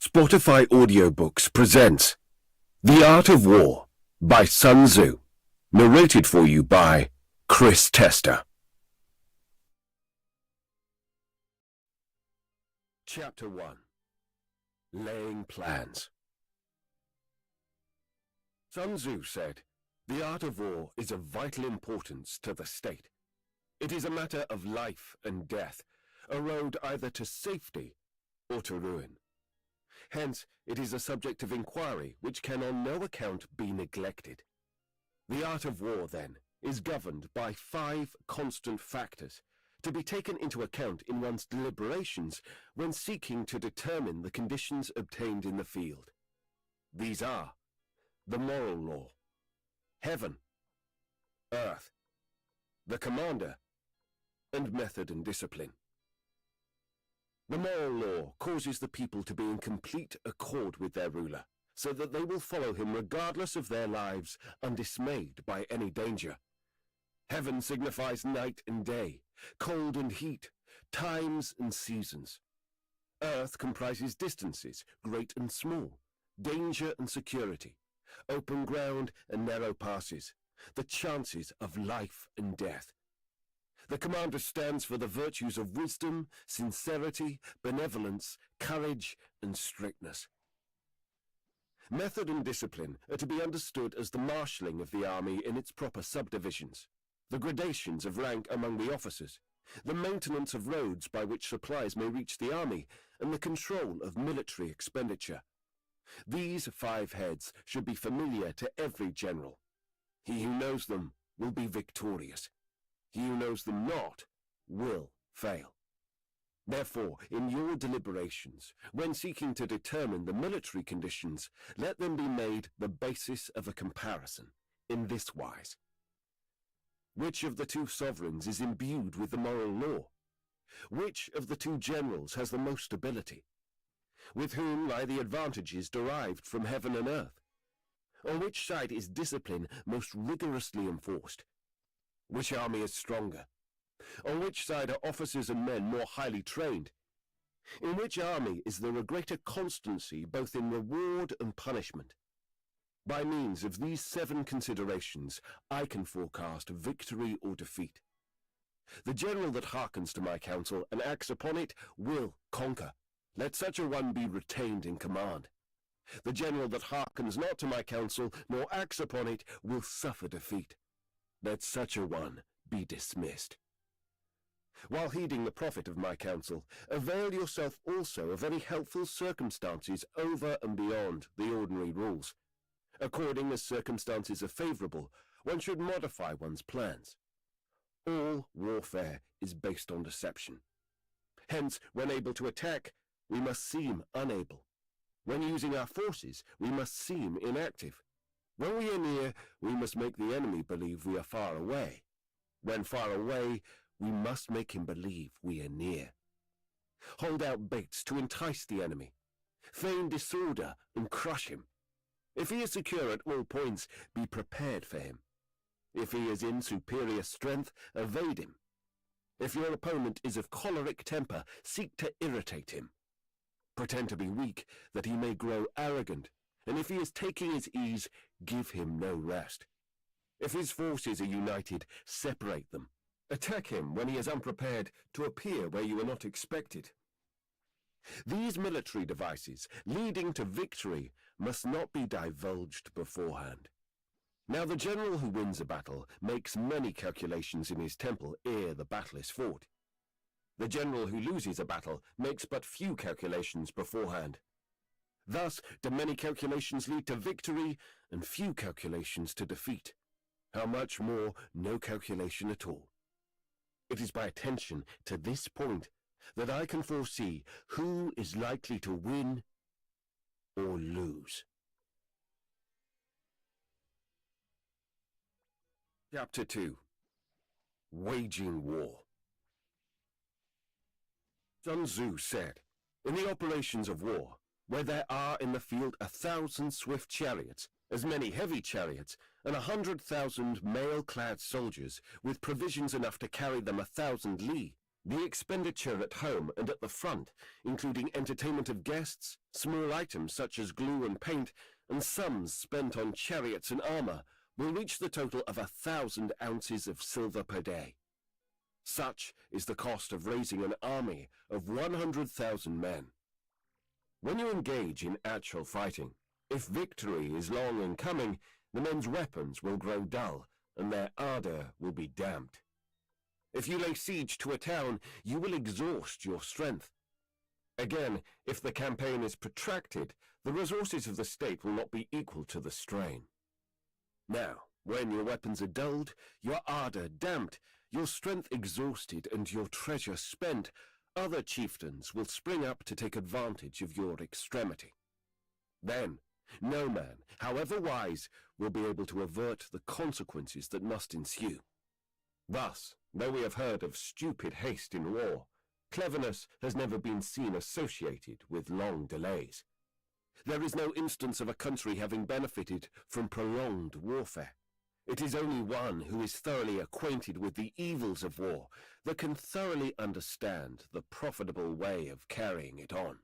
Spotify Audiobooks presents The Art of War by Sun Tzu, narrated for you by Chris Tester. Chapter 1. Laying Plans. Sun Tzu said, "The art of war is of vital importance to the state. It is a matter of life and death, a road either to safety or to ruin. Hence, it is a subject of inquiry which can on no account be neglected. The art of war, then, is governed by 5 constant factors, to be taken into account in one's deliberations when seeking to determine the conditions obtained in the field. These are the moral law, heaven, earth, the commander, and method and discipline. The moral law causes the people to be in complete accord with their ruler, so that they will follow him regardless of their lives, undismayed by any danger. Heaven signifies night and day, cold and heat, times and seasons. Earth comprises distances, great and small, danger and security, open ground and narrow passes, the chances of life and death. The commander stands for the virtues of wisdom, sincerity, benevolence, courage, and strictness. Method and discipline are to be understood as the marshalling of the army in its proper subdivisions, the gradations of rank among the officers, the maintenance of roads by which supplies may reach the army, and the control of military expenditure. These 5 heads should be familiar to every general. He who knows them will be victorious. He who knows them not will fail. Therefore, in your deliberations, when seeking to determine the military conditions, let them be made the basis of a comparison, in this wise. Which of the 2 sovereigns is imbued with the moral law? Which of the 2 generals has the most ability? With whom lie the advantages derived from heaven and earth? On which side is discipline most rigorously enforced? Which army is stronger? On which side are officers and men more highly trained? In which army is there a greater constancy both in reward and punishment? By means of these 7 considerations, I can forecast victory or defeat. The general that hearkens to my counsel and acts upon it will conquer. Let such a one be retained in command. The general that hearkens not to my counsel nor acts upon it will suffer defeat. Let such a one be dismissed. While heeding the profit of my counsel, avail yourself also of any helpful circumstances over and beyond the ordinary rules. According as circumstances are favorable, one should modify one's plans. All warfare is based on deception. Hence, when able to attack, we must seem unable. When using our forces, we must seem inactive. When we are near, we must make the enemy believe we are far away. When far away, we must make him believe we are near. Hold out baits to entice the enemy. Feign disorder and crush him. If he is secure at all points, be prepared for him. If he is in superior strength, evade him. If your opponent is of choleric temper, seek to irritate him. Pretend to be weak, that he may grow arrogant, and if he is taking his ease, give him no rest. If his forces are united, separate them. Attack him when he is unprepared to appear where you are not expected. These military devices, leading to victory, must not be divulged beforehand. Now the general who wins a battle makes many calculations in his temple ere the battle is fought. The general who loses a battle makes but few calculations beforehand. Thus do many calculations lead to victory, and few calculations to defeat. How much more no calculation at all. It is by attention to this point that I can foresee who is likely to win or lose. Chapter 2. Waging War. Sun Tzu said, "In the operations of war, where there are in the field 1,000 swift chariots, as many heavy chariots, and 100,000 mail-clad soldiers, with provisions enough to carry them 1,000 li, The expenditure at home and at the front, including entertainment of guests, small items such as glue and paint, and sums spent on chariots and armor, will reach the total of 1,000 ounces of silver per day. Such is the cost of raising an army of 100,000 men. When you engage in actual fighting, if victory is long in coming, the men's weapons will grow dull, and their ardor will be damped. If you lay siege to a town, you will exhaust your strength. Again, if the campaign is protracted, the resources of the state will not be equal to the strain. Now, when your weapons are dulled, your ardor damped, your strength exhausted, and your treasure spent, other chieftains will spring up to take advantage of your extremity. Then, no man, however wise, will be able to avert the consequences that must ensue. Thus, though we have heard of stupid haste in war, cleverness has never been seen associated with long delays. There is no instance of a country having benefited from prolonged warfare. It is only one who is thoroughly acquainted with the evils of war that can thoroughly understand the profitable way of carrying it on.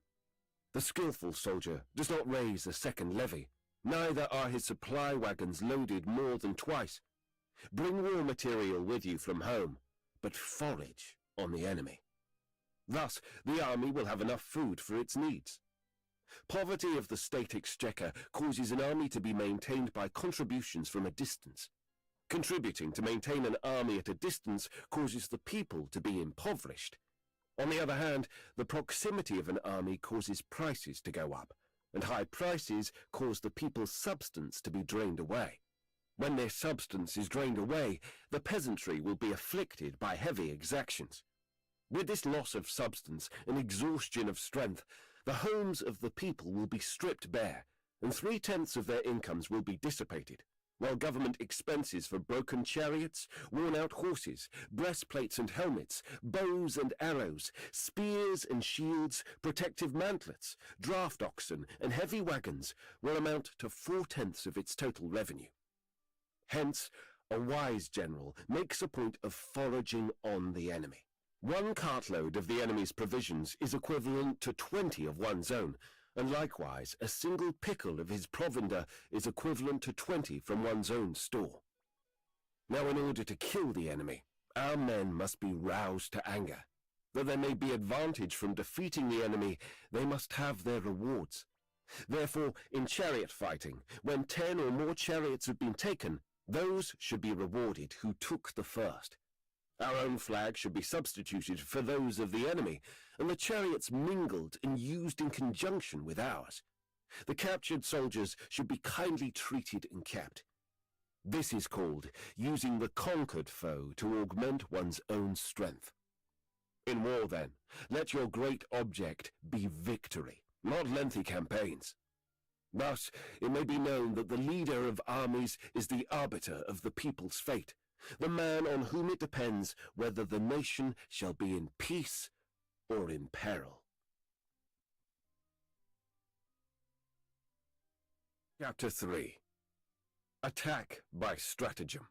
The skillful soldier does not raise a second levy, neither are his supply wagons loaded more than twice. Bring war material with you from home, but forage on the enemy. Thus, the army will have enough food for its needs. Poverty of the state exchequer causes an army to be maintained by contributions from a distance. Contributing to maintain an army at a distance causes the people to be impoverished. On the other hand, the proximity of an army causes prices to go up, and high prices cause the people's substance to be drained away. When their substance is drained away, the peasantry will be afflicted by heavy exactions. With this loss of substance and exhaustion of strength, the homes of the people will be stripped bare, and 3/10 of their incomes will be dissipated, while government expenses for broken chariots, worn-out horses, breastplates and helmets, bows and arrows, spears and shields, protective mantlets, draft oxen, and heavy wagons will amount to 4/10 of its total revenue. Hence, a wise general makes a point of foraging on the enemy. 1 cartload of the enemy's provisions is equivalent to 20 of one's own, and likewise a single pickle of his provender is equivalent to 20 from one's own store. Now, in order to kill the enemy, our men must be roused to anger. Though there may be advantage from defeating the enemy, they must have their rewards. Therefore, in chariot fighting, when 10 or more chariots have been taken, those should be rewarded who took the first. Our own flag should be substituted for those of the enemy, and the chariots mingled and used in conjunction with ours. The captured soldiers should be kindly treated and kept. This is called using the conquered foe to augment one's own strength. In war, then, let your great object be victory, not lengthy campaigns. Thus, it may be known that the leader of armies is the arbiter of the people's fate, the man on whom it depends whether the nation shall be in peace or in peril. Chapter 3. Attack by Stratagem.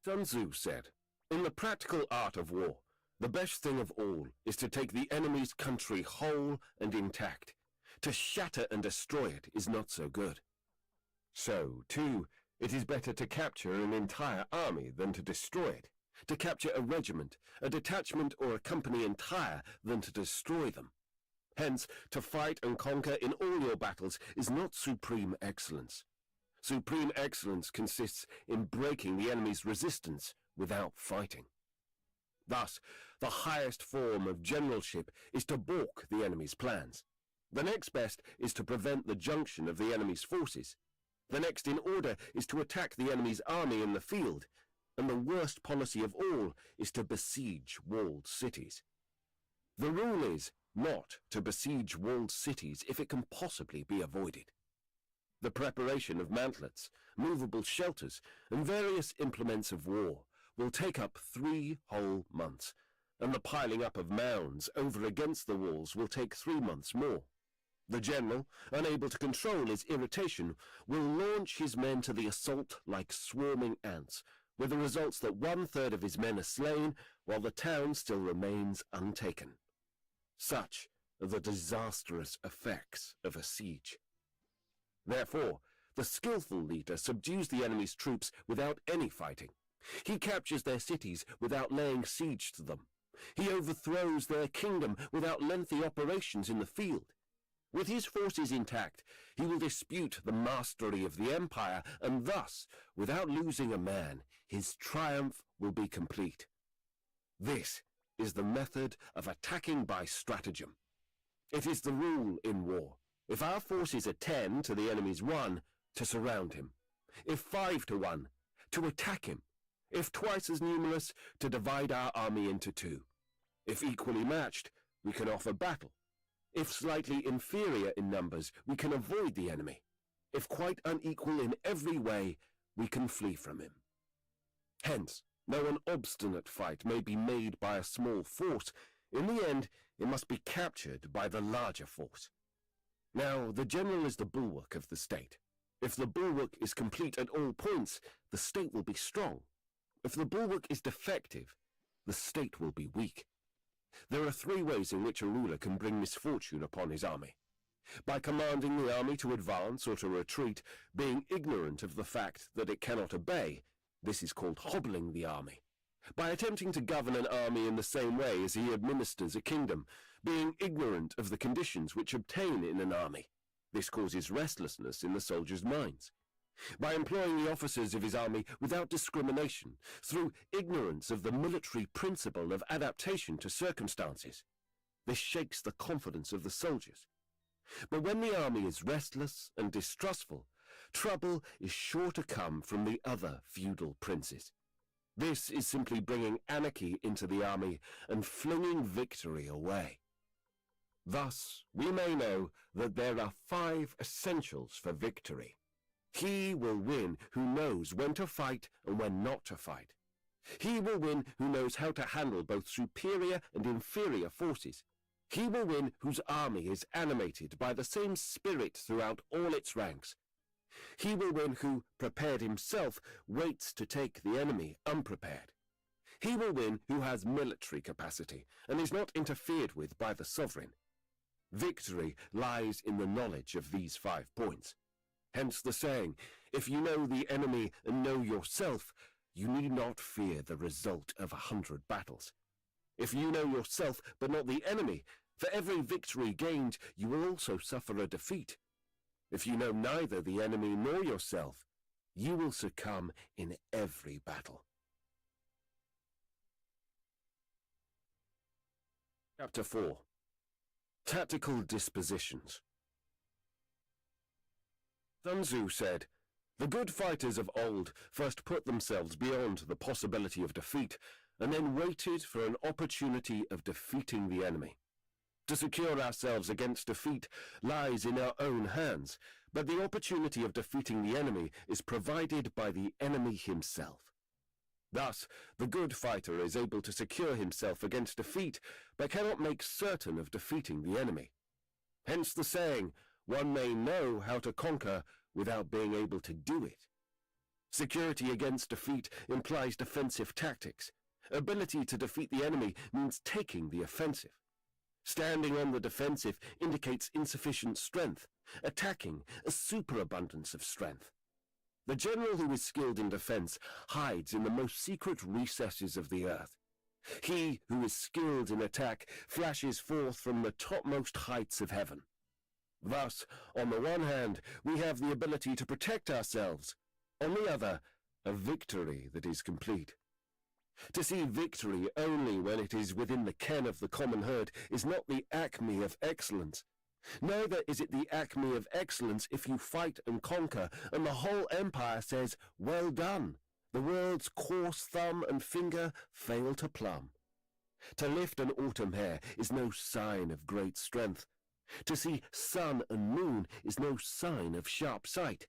Sun Tzu said, "In the practical art of war, the best thing of all is to take the enemy's country whole and intact. To shatter and destroy it is not so good. So, too, it is better to capture an entire army than to destroy it, to capture a regiment, a detachment, or a company entire than to destroy them. Hence, to fight and conquer in all your battles is not supreme excellence. Supreme excellence consists in breaking the enemy's resistance without fighting. Thus, the highest form of generalship is to balk the enemy's plans. The next best is to prevent the junction of the enemy's forces. The next in order is to attack the enemy's army in the field, and the worst policy of all is to besiege walled cities. The rule is not to besiege walled cities if it can possibly be avoided. The preparation of mantlets, movable shelters, and various implements of war will take up 3 whole months, and the piling up of mounds over against the walls will take 3 months more. The general, unable to control his irritation, will launch his men to the assault like swarming ants, with the results that 1/3 of his men are slain, while the town still remains untaken. Such are the disastrous effects of a siege. Therefore, the skillful leader subdues the enemy's troops without any fighting. He captures their cities without laying siege to them. He overthrows their kingdom without lengthy operations in the field. With his forces intact, he will dispute the mastery of the empire, and thus, without losing a man, his triumph will be complete. This is the method of attacking by stratagem. It is the rule in war. If our forces are 10 to the enemy's 1, to surround him. If 5 to 1, to attack him. If twice as numerous, to divide our army into 2. If equally matched, we can offer battle. If slightly inferior in numbers, we can avoid the enemy. If quite unequal in every way, we can flee from him. Hence, though an obstinate fight may be made by a small force, in the end it must be captured by the larger force. Now, the general is the bulwark of the state. If the bulwark is complete at all points, the state will be strong. If the bulwark is defective, the state will be weak. There are 3 ways in which a ruler can bring misfortune upon his army. By commanding the army to advance or to retreat, being ignorant of the fact that it cannot obey, this is called hobbling the army. By attempting to govern an army in the same way as he administers a kingdom, being ignorant of the conditions which obtain in an army, this causes restlessness in the soldiers' minds. By employing the officers of his army without discrimination, through ignorance of the military principle of adaptation to circumstances, this shakes the confidence of the soldiers. But when the army is restless and distrustful, trouble is sure to come from the other feudal princes. This is simply bringing anarchy into the army and flinging victory away. Thus, we may know that there are 5 essentials for victory. He will win who knows when to fight and when not to fight. He will win who knows how to handle both superior and inferior forces. He will win whose army is animated by the same spirit throughout all its ranks. He will win who, prepared himself, waits to take the enemy unprepared. He will win who has military capacity and is not interfered with by the sovereign. Victory lies in the knowledge of these 5 points. Hence the saying, if you know the enemy and know yourself, you need not fear the result of 100 battles. If you know yourself but not the enemy, for every victory gained you will also suffer a defeat. If you know neither the enemy nor yourself, you will succumb in every battle. Chapter 4. Tactical Dispositions. Sun Tzu said, "The good fighters of old first put themselves beyond the possibility of defeat, and then waited for an opportunity of defeating the enemy. To secure ourselves against defeat lies in our own hands, but the opportunity of defeating the enemy is provided by the enemy himself. Thus, the good fighter is able to secure himself against defeat, but cannot make certain of defeating the enemy. Hence the saying, one may know how to conquer without being able to do it. Security against defeat implies defensive tactics. Ability to defeat the enemy means taking the offensive. Standing on the defensive indicates insufficient strength, attacking a superabundance of strength. The general who is skilled in defense hides in the most secret recesses of the earth. He who is skilled in attack flashes forth from the topmost heights of heaven. Thus, on the one hand, we have the ability to protect ourselves, on the other, a victory that is complete. To see victory only when it is within the ken of the common herd is not the acme of excellence. Neither is it the acme of excellence if you fight and conquer, and the whole empire says, "Well done." The world's coarse thumb and finger fail to plumb. To lift an autumn hair is no sign of great strength. To see sun and moon is no sign of sharp sight.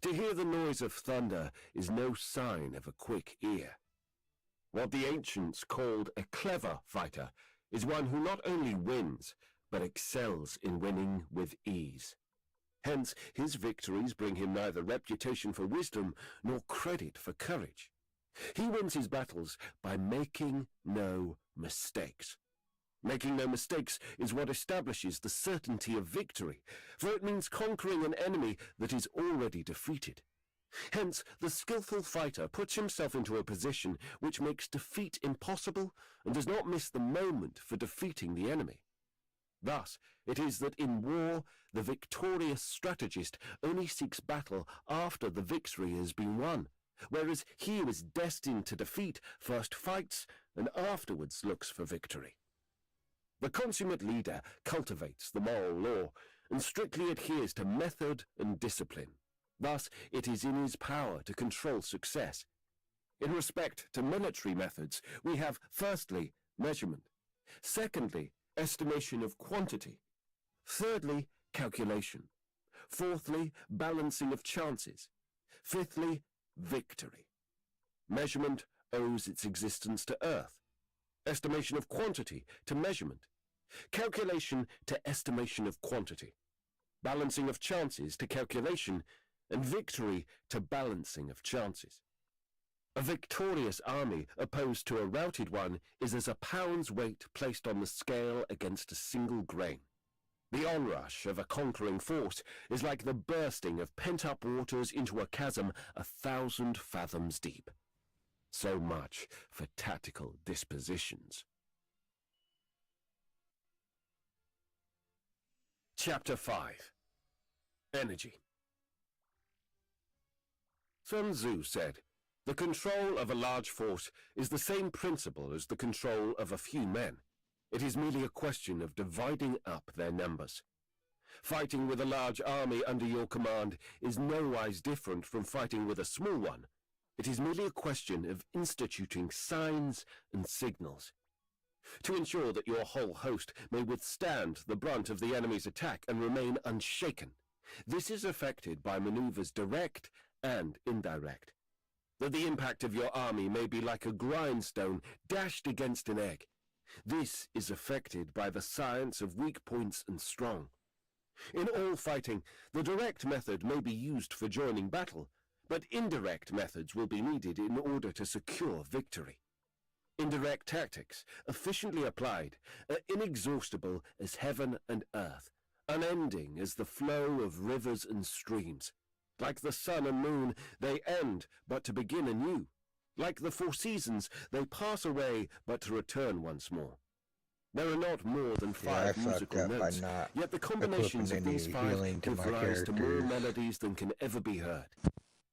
To hear the noise of thunder is no sign of a quick ear. What the ancients called a clever fighter is one who not only wins, but excels in winning with ease. Hence, his victories bring him neither reputation for wisdom nor credit for courage. He wins his battles by making no mistakes. Making no mistakes is what establishes the certainty of victory, for it means conquering an enemy that is already defeated. Hence, the skillful fighter puts himself into a position which makes defeat impossible and does not miss the moment for defeating the enemy. Thus, it is that in war, the victorious strategist only seeks battle after the victory has been won, whereas he who is destined to defeat first fights and afterwards looks for victory. The consummate leader cultivates the moral law and strictly adheres to method and discipline. Thus, it is in his power to control success. In respect to military methods, we have, firstly, measurement. Secondly, estimation of quantity. Thirdly, calculation. Fourthly, balancing of chances. Fifthly, victory. Measurement owes its existence to earth. Estimation of quantity to measurement. Calculation to estimation of quantity. Balancing of chances to calculation, and victory to balancing of chances. A victorious army opposed to a routed one is as a pound's weight placed on the scale against a single grain. The onrush of a conquering force is like the bursting of pent-up waters into a chasm 1,000 fathoms deep. So much for tactical dispositions. Chapter 5. Energy. Sun Tzu said, "The control of a large force is the same principle as the control of a few men. It is merely a question of dividing up their numbers. Fighting with a large army under your command is nowise different from fighting with a small one. It is merely a question of instituting signs and signals. To ensure that your whole host may withstand the brunt of the enemy's attack and remain unshaken. This is effected by maneuvers direct and indirect. That the impact of your army may be like a grindstone dashed against an egg. This is effected by the science of weak points and strong. In all fighting, the direct method may be used for joining battle, but indirect methods will be needed in order to secure victory. Indirect tactics, efficiently applied, are inexhaustible as heaven and earth, unending as the flow of rivers and streams. Like the sun and moon, they end but to begin anew. Like the four seasons, they pass away but to return once more. There are not more than 5 musical notes, yet the combinations of these 5 give rise to more melodies than can ever be heard.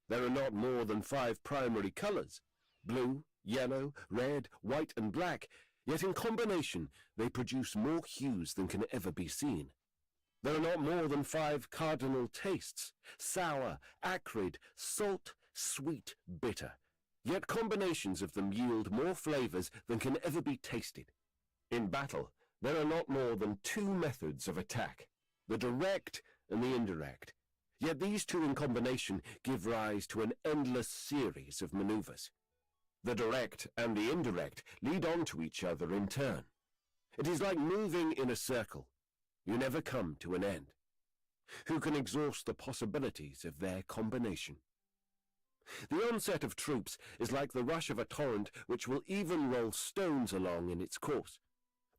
There are not more than 5 primary colors, blue, yellow, red, white, and black, yet in combination they produce more hues than can ever be seen. There are not more than 5 cardinal tastes, sour, acrid, salt, sweet, bitter, yet combinations of them yield more flavors than can ever be tasted. In battle, there are not more than 2 methods of attack, the direct and the indirect, yet these 2 in combination give rise to an endless series of maneuvers. The direct and the indirect lead on to each other in turn. It is like moving in a circle. You never come to an end. Who can exhaust the possibilities of their combination? The onset of troops is like the rush of a torrent which will even roll stones along in its course.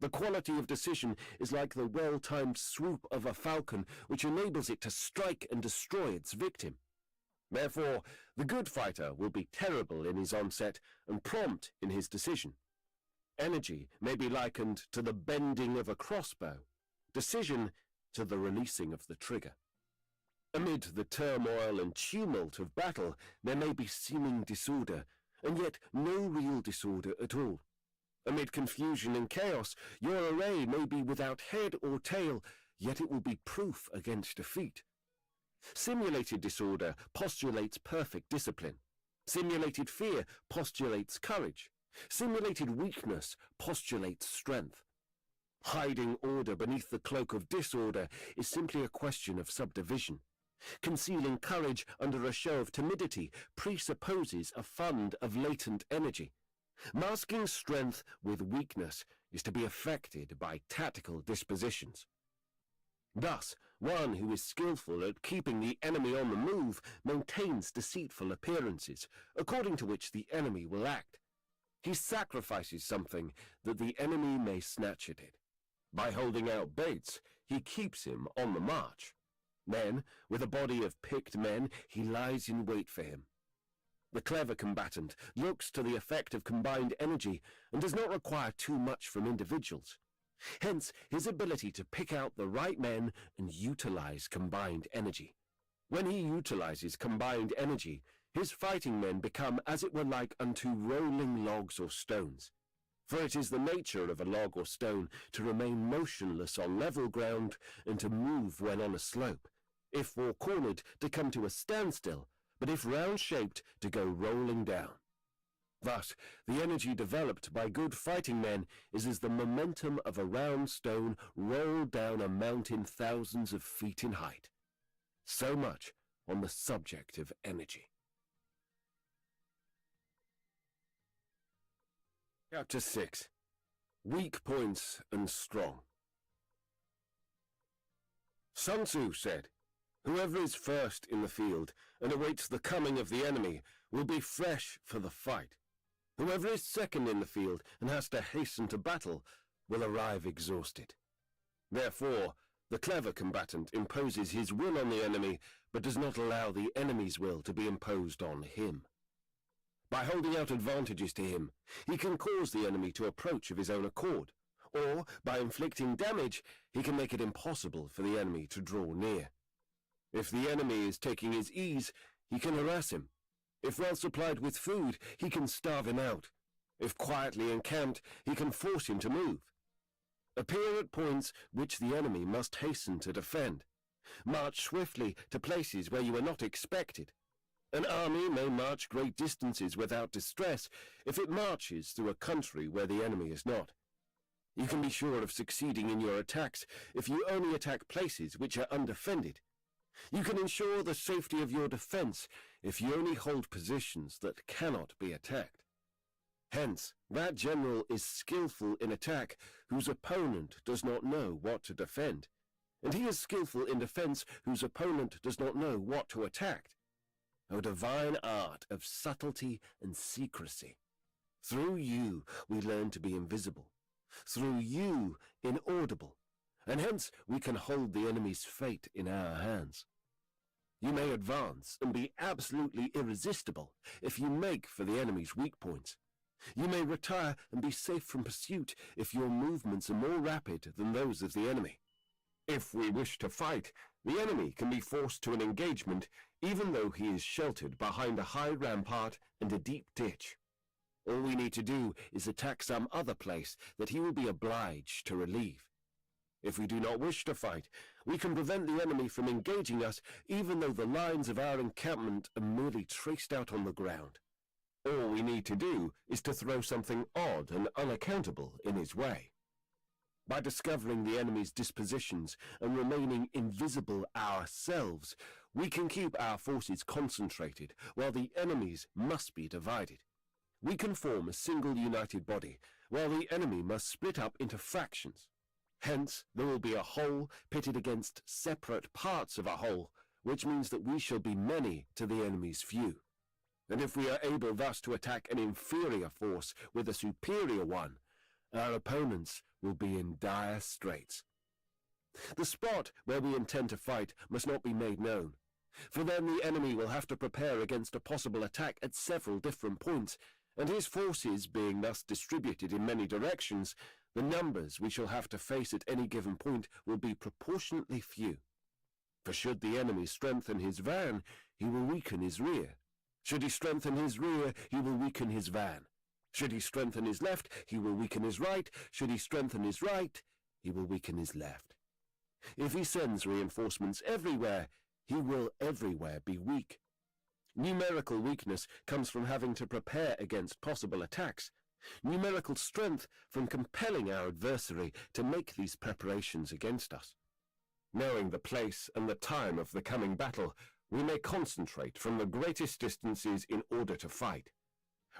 The quality of decision is like the well-timed swoop of a falcon which enables it to strike and destroy its victim. Therefore, the good fighter will be terrible in his onset and prompt in his decision. Energy may be likened to the bending of a crossbow, decision to the releasing of the trigger. Amid the turmoil and tumult of battle, there may be seeming disorder, and yet no real disorder at all. Amid confusion and chaos, your array may be without head or tail, yet it will be proof against defeat. Simulated disorder postulates perfect discipline. Simulated fear postulates courage. Simulated weakness postulates strength. Hiding order beneath the cloak of disorder is simply a question of subdivision. Concealing courage under a show of timidity presupposes a fund of latent energy. Masking strength with weakness is to be effected by tactical dispositions. Thus, One who is skillful at keeping the enemy on the move maintains deceitful appearances, according to which the enemy will act. He sacrifices something that the enemy may snatch at it. By holding out baits, he keeps him on the march. Then, with a body of picked men, he lies in wait for him. The clever combatant looks to the effect of combined energy and does not require too much from individuals. Hence, his ability to pick out the right men and utilize combined energy. When he utilizes combined energy, his fighting men become as it were like unto rolling logs or stones. For it is the nature of a log or stone to remain motionless on level ground and to move when on a slope, if four-cornered to come to a standstill, but if round-shaped to go rolling down. Thus, the energy developed by good fighting men is as the momentum of a round stone rolled down a mountain thousands of feet in height. So much on the subject of energy. Chapter 6. Weak Points and Strong. Sun Tzu said, "Whoever is first in the field and awaits the coming of the enemy will be fresh for the fight. Whoever is second in the field and has to hasten to battle will arrive exhausted." Therefore, the clever combatant imposes his will on the enemy, but does not allow the enemy's will to be imposed on him. By holding out advantages to him, he can cause the enemy to approach of his own accord, or, by inflicting damage, he can make it impossible for the enemy to draw near. If the enemy is taking his ease, he can harass him. If well supplied with food, he can starve him out. If quietly encamped, he can force him to move. Appear at points which the enemy must hasten to defend. March swiftly to places where you are not expected. An army may march great distances without distress if it marches through a country where the enemy is not. You can be sure of succeeding in your attacks if you only attack places which are undefended. You can ensure the safety of your defense if you only hold positions that cannot be attacked. Hence, that general is skillful in attack whose opponent does not know what to defend, and he is skillful in defense whose opponent does not know what to attack. O divine art of subtlety and secrecy! Through you we learn to be invisible, through you inaudible, and hence we can hold the enemy's fate in our hands. You may advance and be absolutely irresistible if you make for the enemy's weak points. You may retire and be safe from pursuit if your movements are more rapid than those of the enemy. If we wish to fight, the enemy can be forced to an engagement even though he is sheltered behind a high rampart and a deep ditch. All we need to do is attack some other place that he will be obliged to relieve. If we do not wish to fight, we can prevent the enemy from engaging us even though the lines of our encampment are merely traced out on the ground. All we need to do is to throw something odd and unaccountable in his way. By discovering the enemy's dispositions and remaining invisible ourselves, we can keep our forces concentrated while the enemy's must be divided. We can form a single united body while the enemy must split up into fractions. Hence, there will be a whole pitted against separate parts of a whole, which means that we shall be many to the enemy's few. And if we are able thus to attack an inferior force with a superior one, our opponents will be in dire straits. The spot where we intend to fight must not be made known, for then the enemy will have to prepare against a possible attack at several different points, and his forces being thus distributed in many directions, the numbers we shall have to face at any given point will be proportionately few. For should the enemy strengthen his van, he will weaken his rear. Should he strengthen his rear, he will weaken his van. Should he strengthen his left, he will weaken his right. Should he strengthen his right, he will weaken his left. If he sends reinforcements everywhere, he will everywhere be weak. Numerical weakness comes from having to prepare against possible attacks. Numerical strength from compelling our adversary to make these preparations against us. Knowing the place and the time of the coming battle, we may concentrate from the greatest distances in order to fight.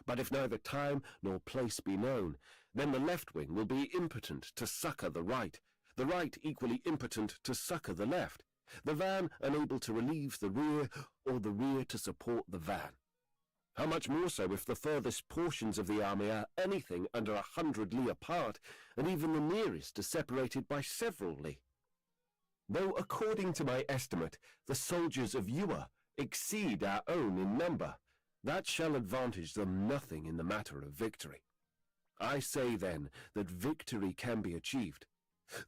But if neither time nor place be known, then the left wing will be impotent to succor the right equally impotent to succor the left. the van unable to relieve the rear, or the rear to support the van. How much more so if the furthest portions of the army are anything under 100 li apart, and even the nearest are separated by several li. Though according to my estimate, the soldiers of Yua exceed our own in number, that shall advantage them nothing in the matter of victory. I say then that victory can be achieved.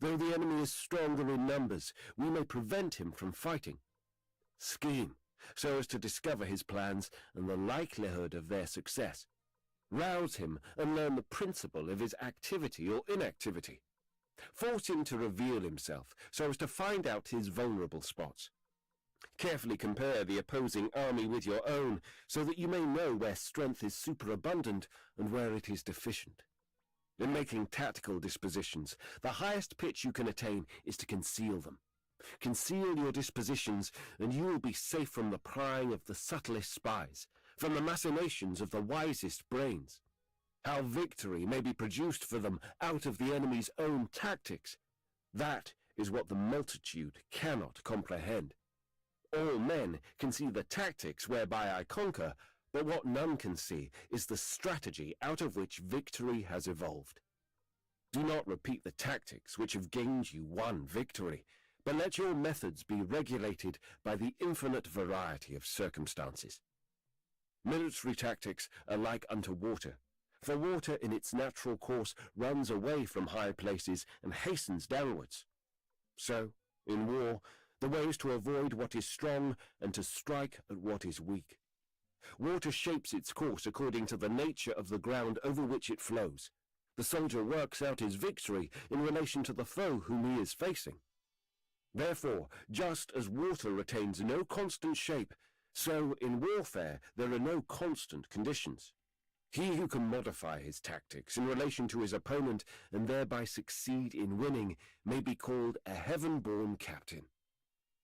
Though the enemy is stronger in numbers, we may prevent him from fighting. Scheme, so as to discover his plans and the likelihood of their success. Rouse him and learn the principle of his activity or inactivity. Force him to reveal himself, so as to find out his vulnerable spots. Carefully compare the opposing army with your own, so that you may know where strength is superabundant and where it is deficient. In making tactical dispositions, the highest pitch you can attain is to conceal them. Conceal your dispositions, and you will be safe from the prying of the subtlest spies, from the machinations of the wisest brains. How victory may be produced for them out of the enemy's own tactics, that is what the multitude cannot comprehend. All men can see the tactics whereby I conquer, but what none can see is the strategy out of which victory has evolved. Do not repeat the tactics which have gained you one victory, but let your methods be regulated by the infinite variety of circumstances. Military tactics are like unto water, for water in its natural course runs away from high places and hastens downwards. So, in war, the way is to avoid what is strong and to strike at what is weak. Water shapes its course according to the nature of the ground over which it flows. The soldier works out his victory in relation to the foe whom he is facing. Therefore, just as water retains no constant shape, so in warfare there are no constant conditions. He who can modify his tactics in relation to his opponent and thereby succeed in winning may be called a heaven-born captain.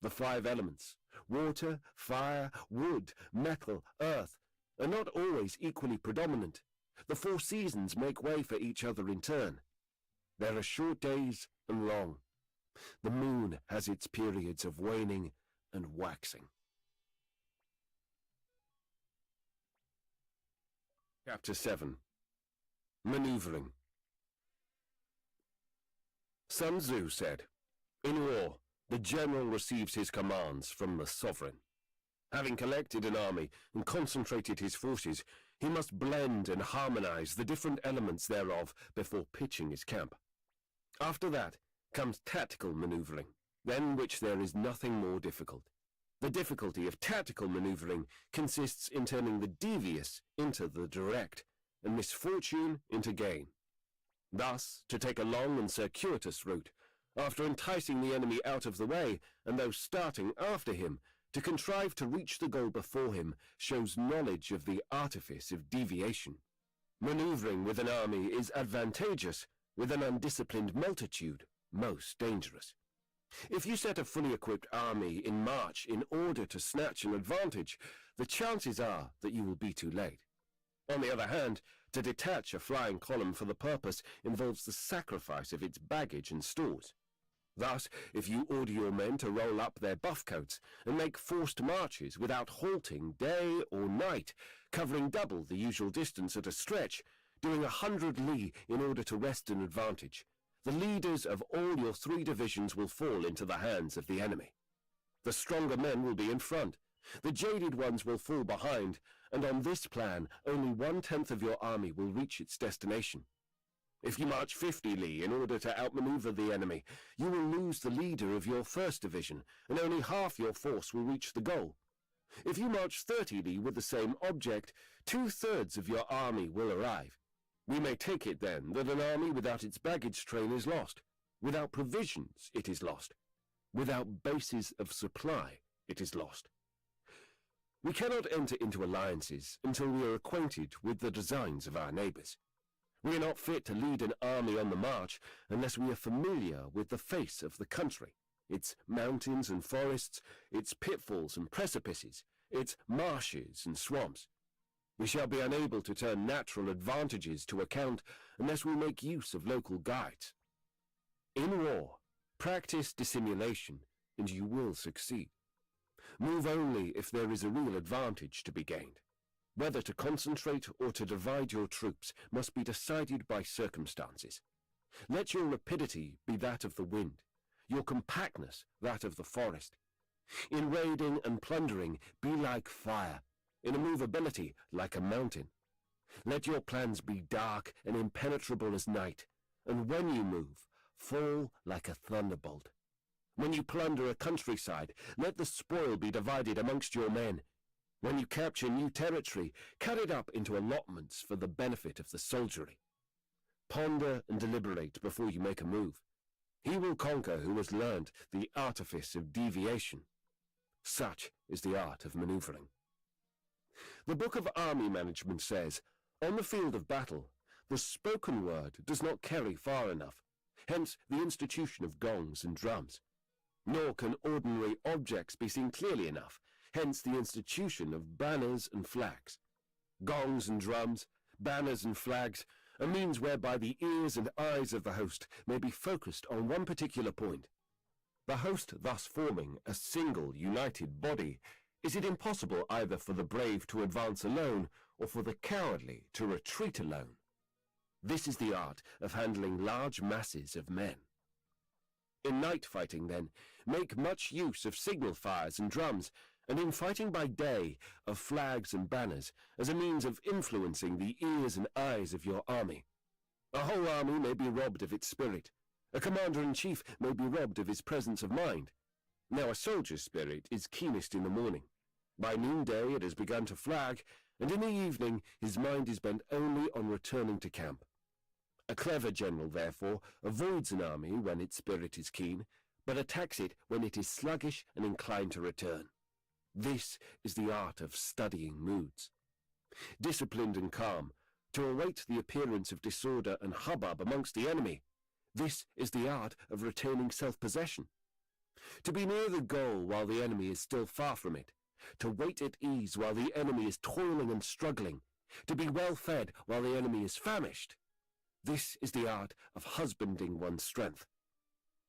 The 5 elements, water, fire, wood, metal, earth, are not always equally predominant. The 4 seasons make way for each other in turn. There are short days and long. The moon has its periods of waning and waxing. Chapter 7. Maneuvering. Sun Tzu said, "In war, the general receives his commands from the sovereign. Having collected an army and concentrated his forces, he must blend and harmonize the different elements thereof before pitching his camp. After that comes tactical maneuvering, than which there is nothing more difficult. The difficulty of tactical maneuvering consists in turning the devious into the direct, and misfortune into gain. Thus, to take a long and circuitous route, after enticing the enemy out of the way, and those starting after him, to contrive to reach the goal before him, shows knowledge of the artifice of deviation. Maneuvering with an army is advantageous, with an undisciplined multitude most dangerous. If you set a fully equipped army in march in order to snatch an advantage, the chances are that you will be too late. On the other hand, to detach a flying column for the purpose involves the sacrifice of its baggage and stores. Thus, if you order your men to roll up their buff coats and make forced marches without halting day or night, covering double the usual distance at a stretch, doing 100 li in order to wrest an advantage, the leaders of all your 3 divisions will fall into the hands of the enemy. The stronger men will be in front, the jaded ones will fall behind, and on this plan only 1/10 of your army will reach its destination. If you march 50 li in order to outmaneuver the enemy, you will lose the leader of your 1st division, and only half your force will reach the goal. If you march 30 li with the same object, 2/3 of your army will arrive. We may take it, then, that an army without its baggage train is lost. Without provisions, it is lost. Without bases of supply, it is lost. We cannot enter into alliances until we are acquainted with the designs of our neighbors. We are not fit to lead an army on the march unless we are familiar with the face of the country, its mountains and forests, its pitfalls and precipices, its marshes and swamps. We shall be unable to turn natural advantages to account unless we make use of local guides. In war, practice dissimulation and you will succeed. Move only if there is a real advantage to be gained. Whether to concentrate or to divide your troops must be decided by circumstances. Let your rapidity be that of the wind, your compactness that of the forest. In raiding and plundering, be like fire, in immovability like a mountain. Let your plans be dark and impenetrable as night, and when you move, fall like a thunderbolt. When you plunder a countryside, let the spoil be divided amongst your men. When you capture new territory, cut it up into allotments for the benefit of the soldiery. Ponder and deliberate before you make a move. He will conquer who has learned the artifice of deviation. Such is the art of maneuvering. The Book of Army Management says, on the field of battle, the spoken word does not carry far enough, hence the institution of gongs and drums. Nor can ordinary objects be seen clearly enough, hence the institution of banners and flags. Gongs and drums, banners and flags, a means whereby the ears and eyes of the host may be focused on one particular point. The host thus forming a single united body, is it impossible either for the brave to advance alone or for the cowardly to retreat alone? This is the art of handling large masses of men. In night fighting, then, make much use of signal fires and drums, and in fighting by day, of flags and banners, as a means of influencing the ears and eyes of your army. A whole army may be robbed of its spirit. A commander-in-chief may be robbed of his presence of mind. Now a soldier's spirit is keenest in the morning. By noonday it has begun to flag, and in the evening his mind is bent only on returning to camp. A clever general, therefore, avoids an army when its spirit is keen, but attacks it when it is sluggish and inclined to return. This is the art of studying moods. Disciplined and calm, to await the appearance of disorder and hubbub amongst the enemy. This is the art of retaining self-possession. To be near the goal while the enemy is still far from it. To wait at ease while the enemy is toiling and struggling. To be well fed while the enemy is famished. This is the art of husbanding one's strength.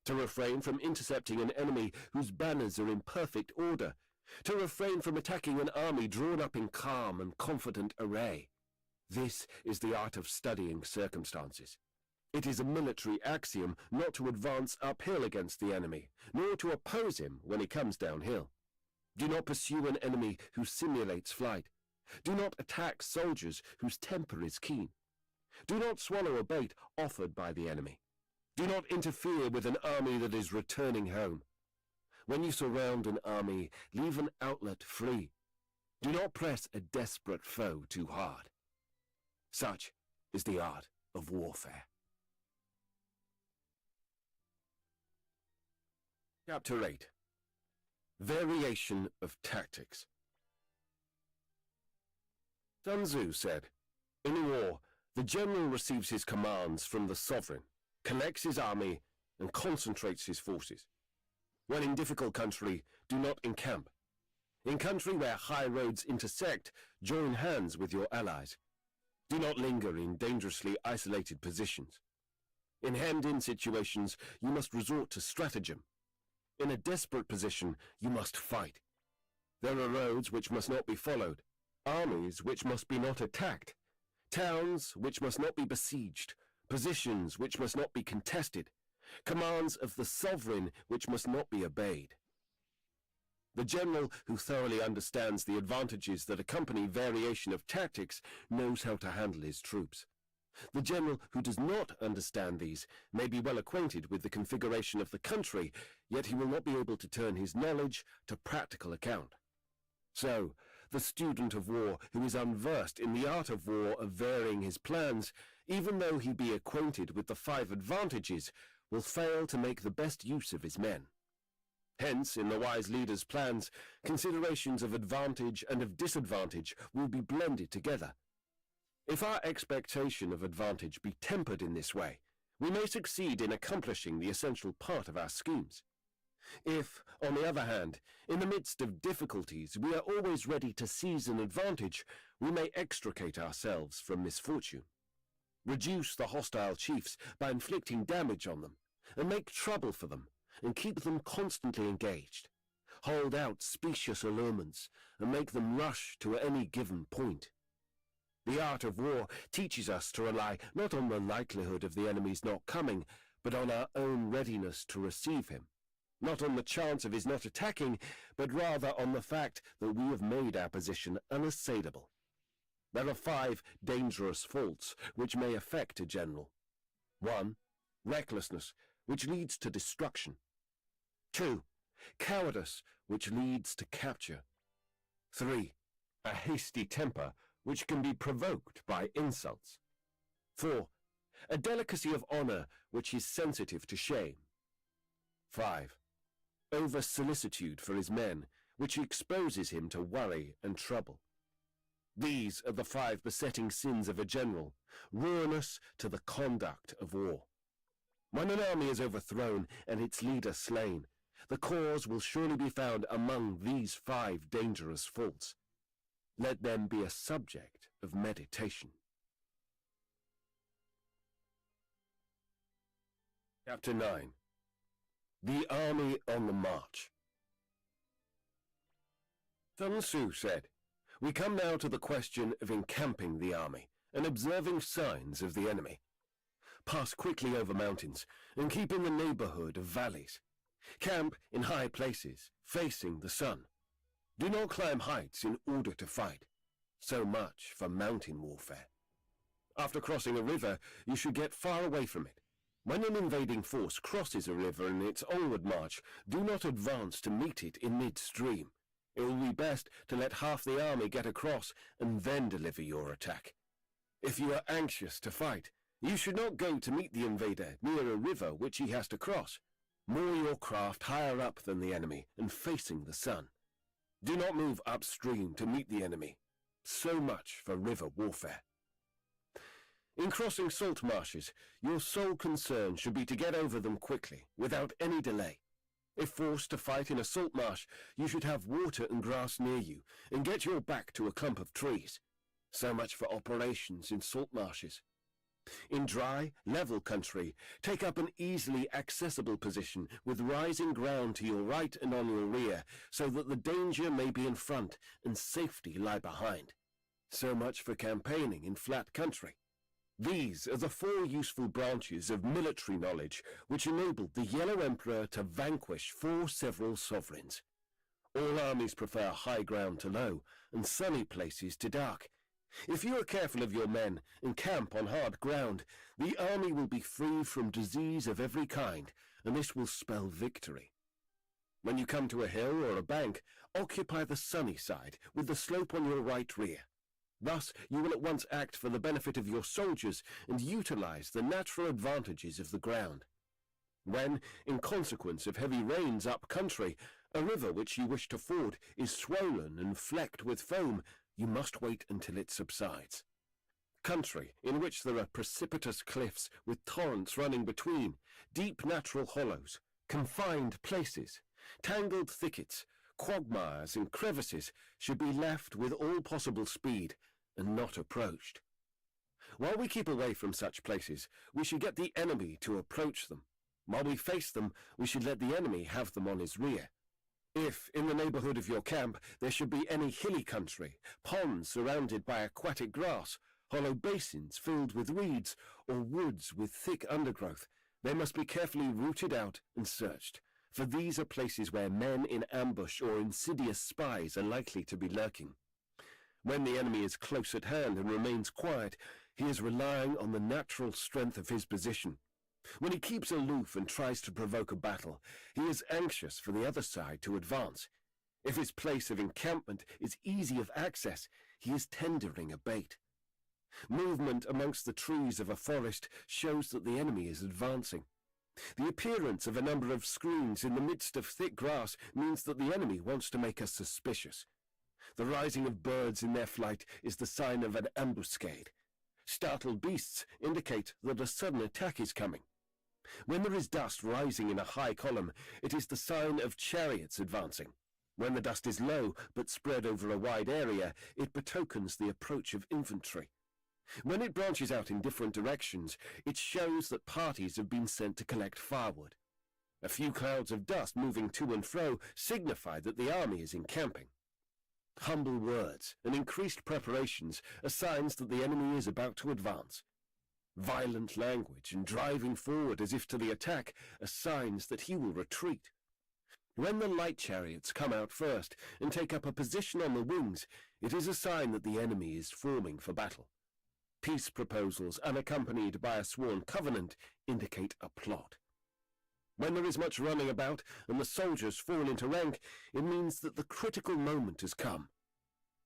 To refrain from intercepting an enemy whose banners are in perfect order. To refrain from attacking an army drawn up in calm and confident array. This is the art of studying circumstances. It is a military axiom not to advance uphill against the enemy, nor to oppose him when he comes downhill. Do not pursue an enemy who simulates flight. Do not attack soldiers whose temper is keen. Do not swallow a bait offered by the enemy. Do not interfere with an army that is returning home. When you surround an army, leave an outlet free. Do not press a desperate foe too hard. Such is the art of warfare. Chapter 8. Variation of Tactics. Sun Tzu said, in a war, the general receives his commands from the sovereign, collects his army, and concentrates his forces. When in difficult country, do not encamp. In country where high roads intersect, join hands with your allies. Do not linger in dangerously isolated positions. In hemmed-in situations, you must resort to stratagem. In a desperate position, you must fight. There are roads which must not be followed, armies which must be not attacked, towns which must not be besieged, positions which must not be contested, commands of the sovereign which must not be obeyed. The general who thoroughly understands the advantages that accompany variation of tactics knows how to handle his troops. The general who does not understand these may be well acquainted with the configuration of the country, yet he will not be able to turn his knowledge to practical account. So, the student of war who is unversed in the art of war of varying his plans, even though he be acquainted with the 5 advantages, will fail to make the best use of his men. Hence, in the wise leader's plans, considerations of advantage and of disadvantage will be blended together. If our expectation of advantage be tempered in this way, we may succeed in accomplishing the essential part of our schemes. If, on the other hand, in the midst of difficulties we are always ready to seize an advantage, we may extricate ourselves from misfortune. Reduce the hostile chiefs by inflicting damage on them, and make trouble for them, and keep them constantly engaged. Hold out specious allurements and make them rush to any given point. The art of war teaches us to rely not on the likelihood of the enemy's not coming, but on our own readiness to receive him. Not on the chance of his not attacking, but rather on the fact that we have made our position unassailable. There are 5 dangerous faults which may affect a general. 1. Recklessness, which leads to destruction. 2. Cowardice, which leads to capture. 3. A hasty temper, which can be provoked by insults. 4. A delicacy of honor, which is sensitive to shame. 5. Over-solicitude for his men, which exposes him to worry and trouble. These are the 5 besetting sins of a general, ruinous to the conduct of war. When an army is overthrown and its leader slain, the cause will surely be found among these 5 dangerous faults. Let them be a subject of meditation. Chapter 9. The Army on the March. Sun Tzu said, "We come now to the question of encamping the army and observing signs of the enemy. Pass quickly over mountains and keep in the neighborhood of valleys. Camp in high places, facing the sun. Do not climb heights in order to fight. So much for mountain warfare. After crossing a river, you should get far away from it. When an invading force crosses a river in its onward march, do not advance to meet it in midstream. It will be best to let half the army get across and then deliver your attack. If you are anxious to fight, you should not go to meet the invader near a river which he has to cross. Moor your craft higher up than the enemy and facing the sun. Do not move upstream to meet the enemy. So much for river warfare. In crossing salt marshes, your sole concern should be to get over them quickly, without any delay. If forced to fight in a salt marsh, you should have water and grass near you, and get your back to a clump of trees. So much for operations in salt marshes. In dry, level country, take up an easily accessible position with rising ground to your right and on your rear, so that the danger may be in front and safety lie behind. So much for campaigning in flat country. These are the 4 useful branches of military knowledge which enabled the Yellow Emperor to vanquish 4 several sovereigns. All armies prefer high ground to low, and sunny places to dark. If you are careful of your men and camp on hard ground, the army will be free from disease of every kind, and this will spell victory. When you come to a hill or a bank, occupy the sunny side with the slope on your right rear. Thus you will at once act for the benefit of your soldiers and utilize the natural advantages of the ground. When, in consequence of heavy rains up country, a river which you wish to ford is swollen and flecked with foam, you must wait until it subsides. Country in which there are precipitous cliffs with torrents running between, deep natural hollows, confined places, tangled thickets, quagmires and crevices should be left with all possible speed and not approached. While we keep away from such places, we should get the enemy to approach them. While we face them, we should let the enemy have them on his rear. If, in the neighborhood of your camp, there should be any hilly country, ponds surrounded by aquatic grass, hollow basins filled with reeds, or woods with thick undergrowth, they must be carefully rooted out and searched, for these are places where men in ambush or insidious spies are likely to be lurking. When the enemy is close at hand and remains quiet, he is relying on the natural strength of his position. When he keeps aloof and tries to provoke a battle, he is anxious for the other side to advance. If his place of encampment is easy of access, he is tendering a bait. Movement amongst the trees of a forest shows that the enemy is advancing. The appearance of a number of screens in the midst of thick grass means that the enemy wants to make us suspicious. The rising of birds in their flight is the sign of an ambuscade. Startled beasts indicate that a sudden attack is coming. When there is dust rising in a high column, it is the sign of chariots advancing. When the dust is low but spread over a wide area, it betokens the approach of infantry. When it branches out in different directions, it shows that parties have been sent to collect firewood. A few clouds of dust moving to and fro signify that the army is encamping. Humble words and increased preparations are signs that the enemy is about to advance. Violent language and driving forward as if to the attack are signs that he will retreat. When the light chariots come out first and take up a position on the wings, it is a sign that the enemy is forming for battle. Peace proposals unaccompanied by a sworn covenant indicate a plot. When there is much running about and the soldiers fall into rank, it means that the critical moment has come.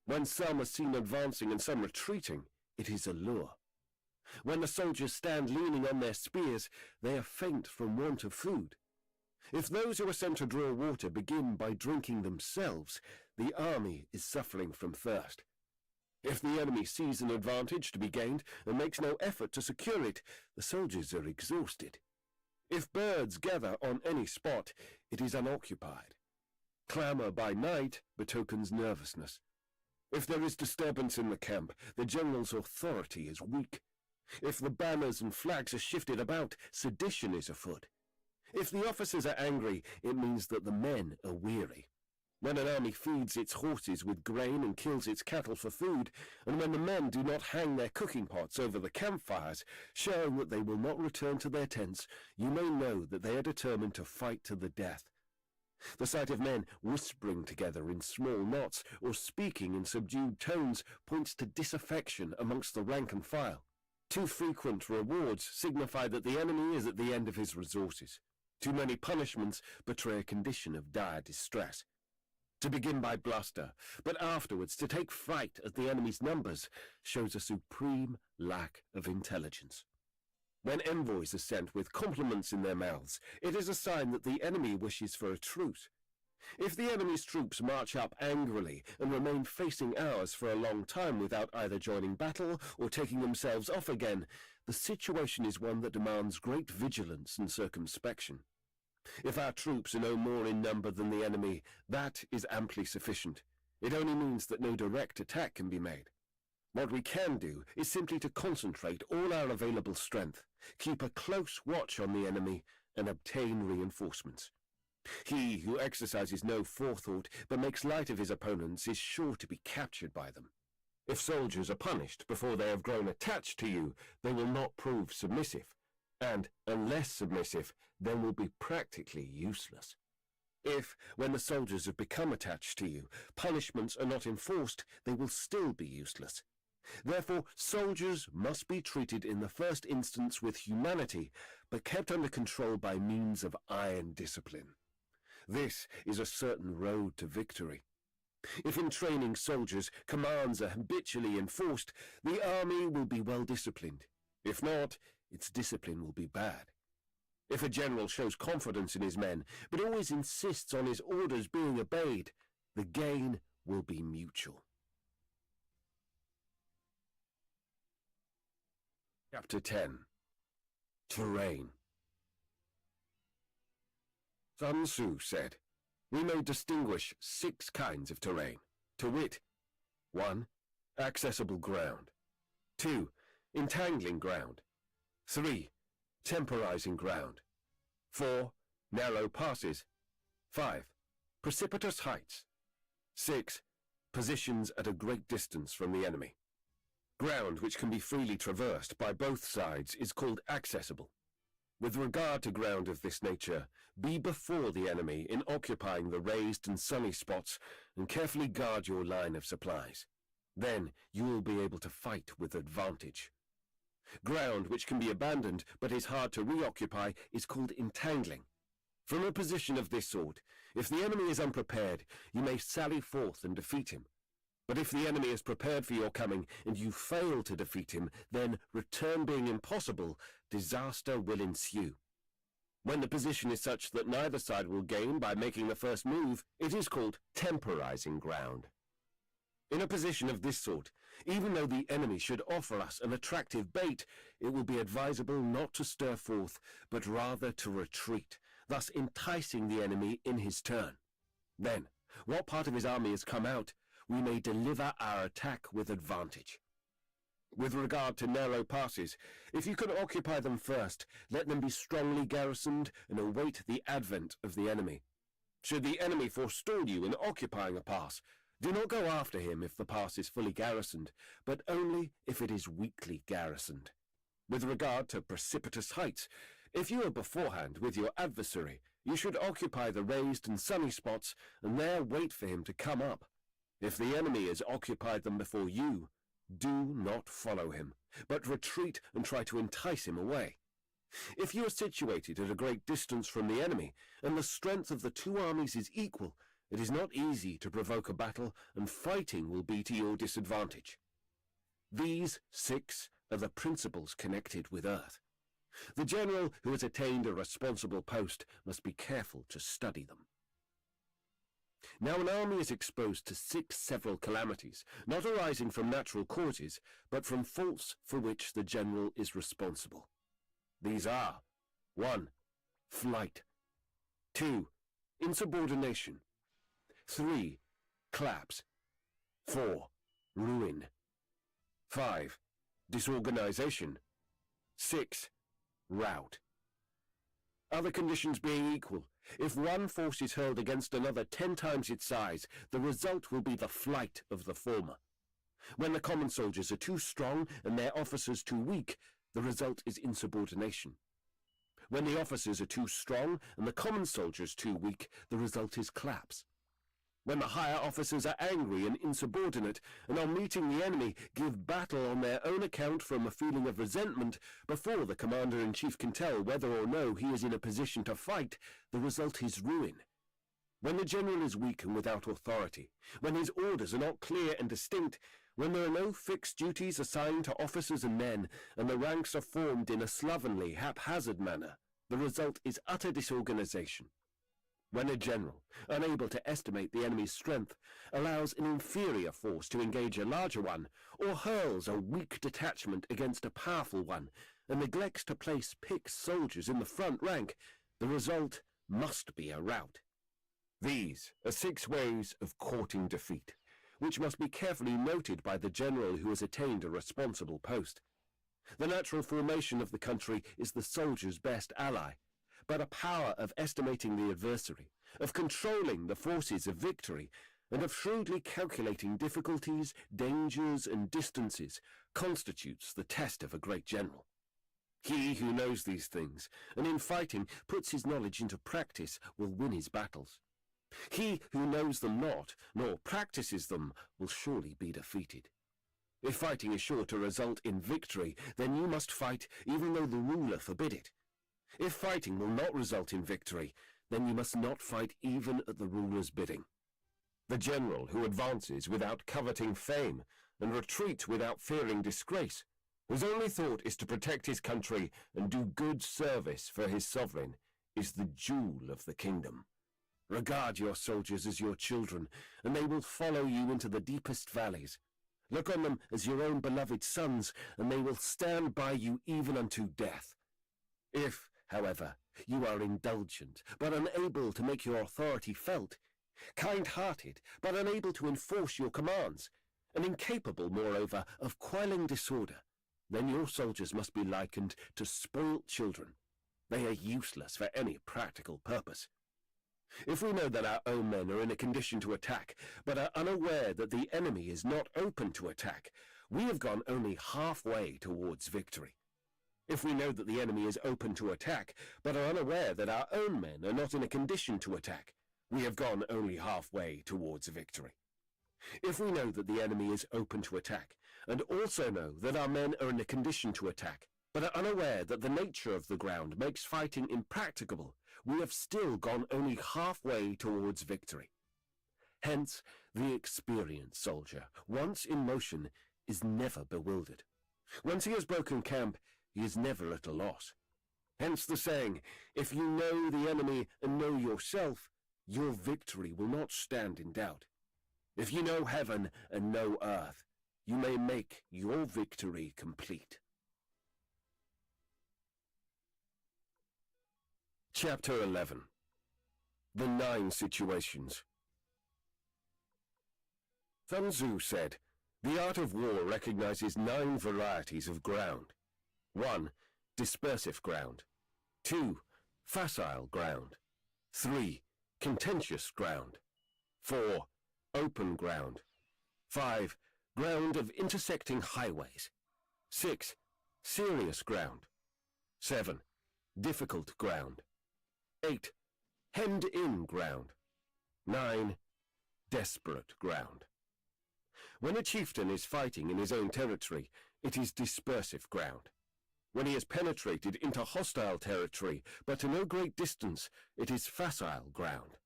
When some are seen advancing and some retreating, it is a lure. When the soldiers stand leaning on their spears, they are faint from want of food. If those who are sent to draw water begin by drinking themselves, the army is suffering from thirst. If the enemy sees an advantage to be gained and makes no effort to secure it, the soldiers are exhausted. If birds gather on any spot, it is unoccupied. Clamour by night betokens nervousness. If there is disturbance in the camp, the general's authority is weak. If the banners and flags are shifted about, sedition is afoot. If the officers are angry, it means that the men are weary. When an army feeds its horses with grain and kills its cattle for food, and when the men do not hang their cooking pots over the campfires, showing that they will not return to their tents, you may know that they are determined to fight to the death. The sight of men whispering together in small knots or speaking in subdued tones points to disaffection amongst the rank and file. Too frequent rewards signify that the enemy is at the end of his resources. Too many punishments betray a condition of dire distress. To begin by bluster, but afterwards to take fright at the enemy's numbers, shows a supreme lack of intelligence. When envoys are sent with compliments in their mouths, it is a sign that the enemy wishes for a truce. If the enemy's troops march up angrily and remain facing ours for a long time without either joining battle or taking themselves off again, the situation is one that demands great vigilance and circumspection. If our troops are no more in number than the enemy, that is amply sufficient. It only means that no direct attack can be made. What we can do is simply to concentrate all our available strength, keep a close watch on the enemy, and obtain reinforcements. He who exercises no forethought but makes light of his opponents is sure to be captured by them. If soldiers are punished before they have grown attached to you, they will not prove submissive, and, unless submissive, then will be practically useless. If, when the soldiers have become attached to you, punishments are not enforced, they will still be useless. Therefore, soldiers must be treated in the first instance with humanity, but kept under control by means of iron discipline. This is a certain road to victory. If in training soldiers commands are habitually enforced, the army will be well disciplined. If not, its discipline will be bad. If a general shows confidence in his men, but always insists on his orders being obeyed, the gain will be mutual. Chapter 10. Terrain. Sun Tzu said, "We may distinguish 6 kinds of terrain, to wit, 1. Accessible ground. 2. Entangling ground. 3. Temporizing ground. 4. Narrow passes. 5. Precipitous heights. 6. Positions at a great distance from the enemy. Ground which can be freely traversed by both sides is called accessible. With regard to ground of this nature, be before the enemy in occupying the raised and sunny spots and carefully guard your line of supplies. Then you will be able to fight with advantage. Ground which can be abandoned but is hard to reoccupy is called entangling. From a position of this sort, if the enemy is unprepared, you may sally forth and defeat him. But if the enemy is prepared for your coming and you fail to defeat him, then, return being impossible, disaster will ensue. When the position is such that neither side will gain by making the first move, it is called temporizing ground. In a position of this sort, even though the enemy should offer us an attractive bait, it will be advisable not to stir forth, but rather to retreat, thus enticing the enemy in his turn. Then, what part of his army has come out, we may deliver our attack with advantage. With regard to narrow passes, if you can occupy them first, let them be strongly garrisoned and await the advent of the enemy. Should the enemy forestall you in occupying a pass, do not go after him if the pass is fully garrisoned, but only if it is weakly garrisoned. With regard to precipitous heights, if you are beforehand with your adversary, you should occupy the raised and sunny spots and there wait for him to come up. If the enemy has occupied them before you, do not follow him, but retreat and try to entice him away. If you are situated at a great distance from the enemy, and the strength of the two armies is equal, it is not easy to provoke a battle, and fighting will be to your disadvantage. These 6 are the principles connected with earth. The general who has attained a responsible post must be careful to study them. Now an army is exposed to 6 several calamities, not arising from natural causes, but from faults for which the general is responsible. These are 1. Flight. 2. Insubordination. 3. Collapse. 4. Ruin. 5. Disorganization. 6. Rout. Other conditions being equal, if one force is hurled against another 10 times its size, the result will be the flight of the former. When the common soldiers are too strong and their officers too weak, the result is insubordination. When the officers are too strong and the common soldiers too weak, the result is collapse. When the higher officers are angry and insubordinate, and on meeting the enemy give battle on their own account from a feeling of resentment, before the commander-in-chief can tell whether or no he is in a position to fight, the result is ruin. When the general is weak and without authority, when his orders are not clear and distinct, when there are no fixed duties assigned to officers and men, and the ranks are formed in a slovenly, haphazard manner, the result is utter disorganization. When a general, unable to estimate the enemy's strength, allows an inferior force to engage a larger one, or hurls a weak detachment against a powerful one, and neglects to place picked soldiers in the front rank, the result must be a rout. These are 6 ways of courting defeat, which must be carefully noted by the general who has attained a responsible post. The natural formation of the country is the soldier's best ally, but a power of estimating the adversary, of controlling the forces of victory, and of shrewdly calculating difficulties, dangers, and distances constitutes the test of a great general. He who knows these things, and in fighting puts his knowledge into practice, will win his battles. He who knows them not, nor practices them, will surely be defeated. If fighting is sure to result in victory, then you must fight even though the ruler forbid it. If fighting will not result in victory, then you must not fight even at the ruler's bidding. The general who advances without coveting fame, and retreats without fearing disgrace, whose only thought is to protect his country and do good service for his sovereign, is the jewel of the kingdom. Regard your soldiers as your children, and they will follow you into the deepest valleys. Look on them as your own beloved sons, and they will stand by you even unto death. If, however, you are indulgent, but unable to make your authority felt, kind-hearted, but unable to enforce your commands, and incapable, moreover, of quelling disorder, then your soldiers must be likened to spoilt children. They are useless for any practical purpose. If we know that our own men are in a condition to attack, but are unaware that the enemy is not open to attack, we have gone only halfway towards victory. If we know that the enemy is open to attack, but are unaware that our own men are not in a condition to attack, we have gone only halfway towards victory. If we know that the enemy is open to attack, and also know that our men are in a condition to attack, but are unaware that the nature of the ground makes fighting impracticable, we have still gone only halfway towards victory. Hence, the experienced soldier, once in motion, is never bewildered. Once he has broken camp, he is never at a loss. Hence the saying, if you know the enemy and know yourself, your victory will not stand in doubt. If you know heaven and know earth, you may make your victory complete. Chapter 11. The 9 Situations. Sun Tzu said, The art of war recognizes 9 varieties of ground. 1. Dispersive ground. 2. Facile ground. 3. Contentious ground. 4. Open ground. 5. Ground of intersecting highways. 6. Serious ground. 7. Difficult ground. 8. Hemmed-in ground. 9. Desperate ground. When a chieftain is fighting in his own territory, it is dispersive ground. When he has penetrated into hostile territory, but to no great distance, it is facile ground.